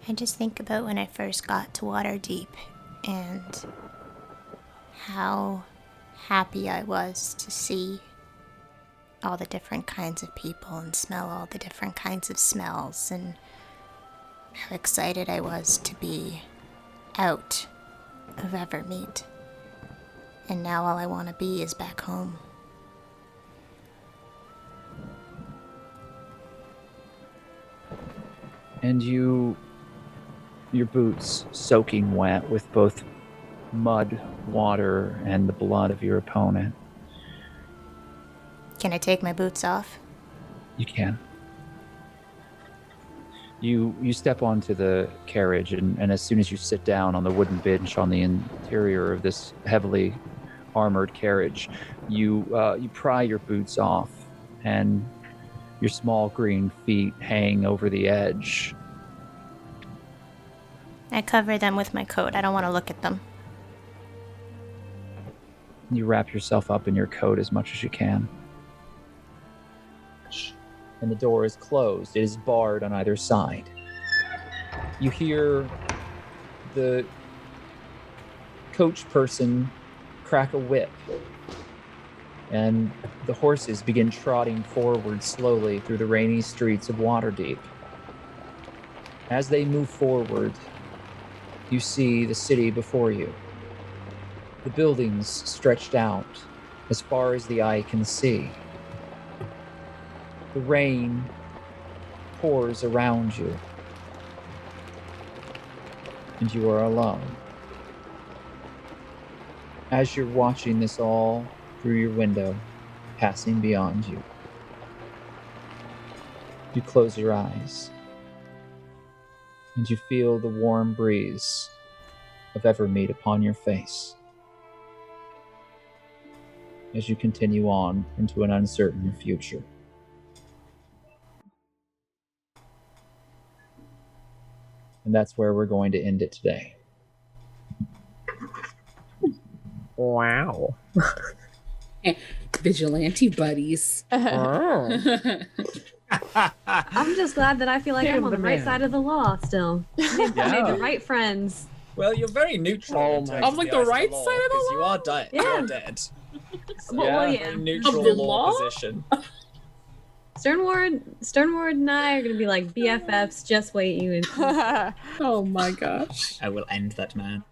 I just think about when I first got to Waterdeep and how happy I was to see all the different kinds of people and smell all the different kinds of smells, and how excited I was to be out of Evermeet. And now all I want to be is back home. And your boots soaking wet with both mud, water, and the blood of your opponent. Can I take my boots off? You can. You step onto the carriage, and as soon as you sit down on the wooden bench on the interior of this heavily armored carriage, you pry your boots off, and your small green feet hang over the edge. I cover them with my coat. I don't want to look at them. You wrap yourself up in your coat as much as you can. And the door is closed. It is barred on either side. You hear the coach person crack a whip, and the horses begin trotting forward slowly through the rainy streets of Waterdeep. As they move forward, you see the city before you. The buildings stretched out as far as the eye can see. The rain pours around you, and you are alone. As you're watching this all through your window, passing beyond you, you close your eyes, and you feel the warm breeze of Evermeet upon your face as you continue on into an uncertain future. And that's where we're going to end it today. Wow. Vigilante buddies. I'm just glad that I feel like I'm on the right side of the law still. I made the right friends. Well, you're very neutral. I'm like the right side of the law? You are dead. Yeah. You are dead. Well, yeah. Very neutral Of the law law? position. Sternward and I are gonna be like BFFs. Just wait, you. Oh my gosh. I will end that man.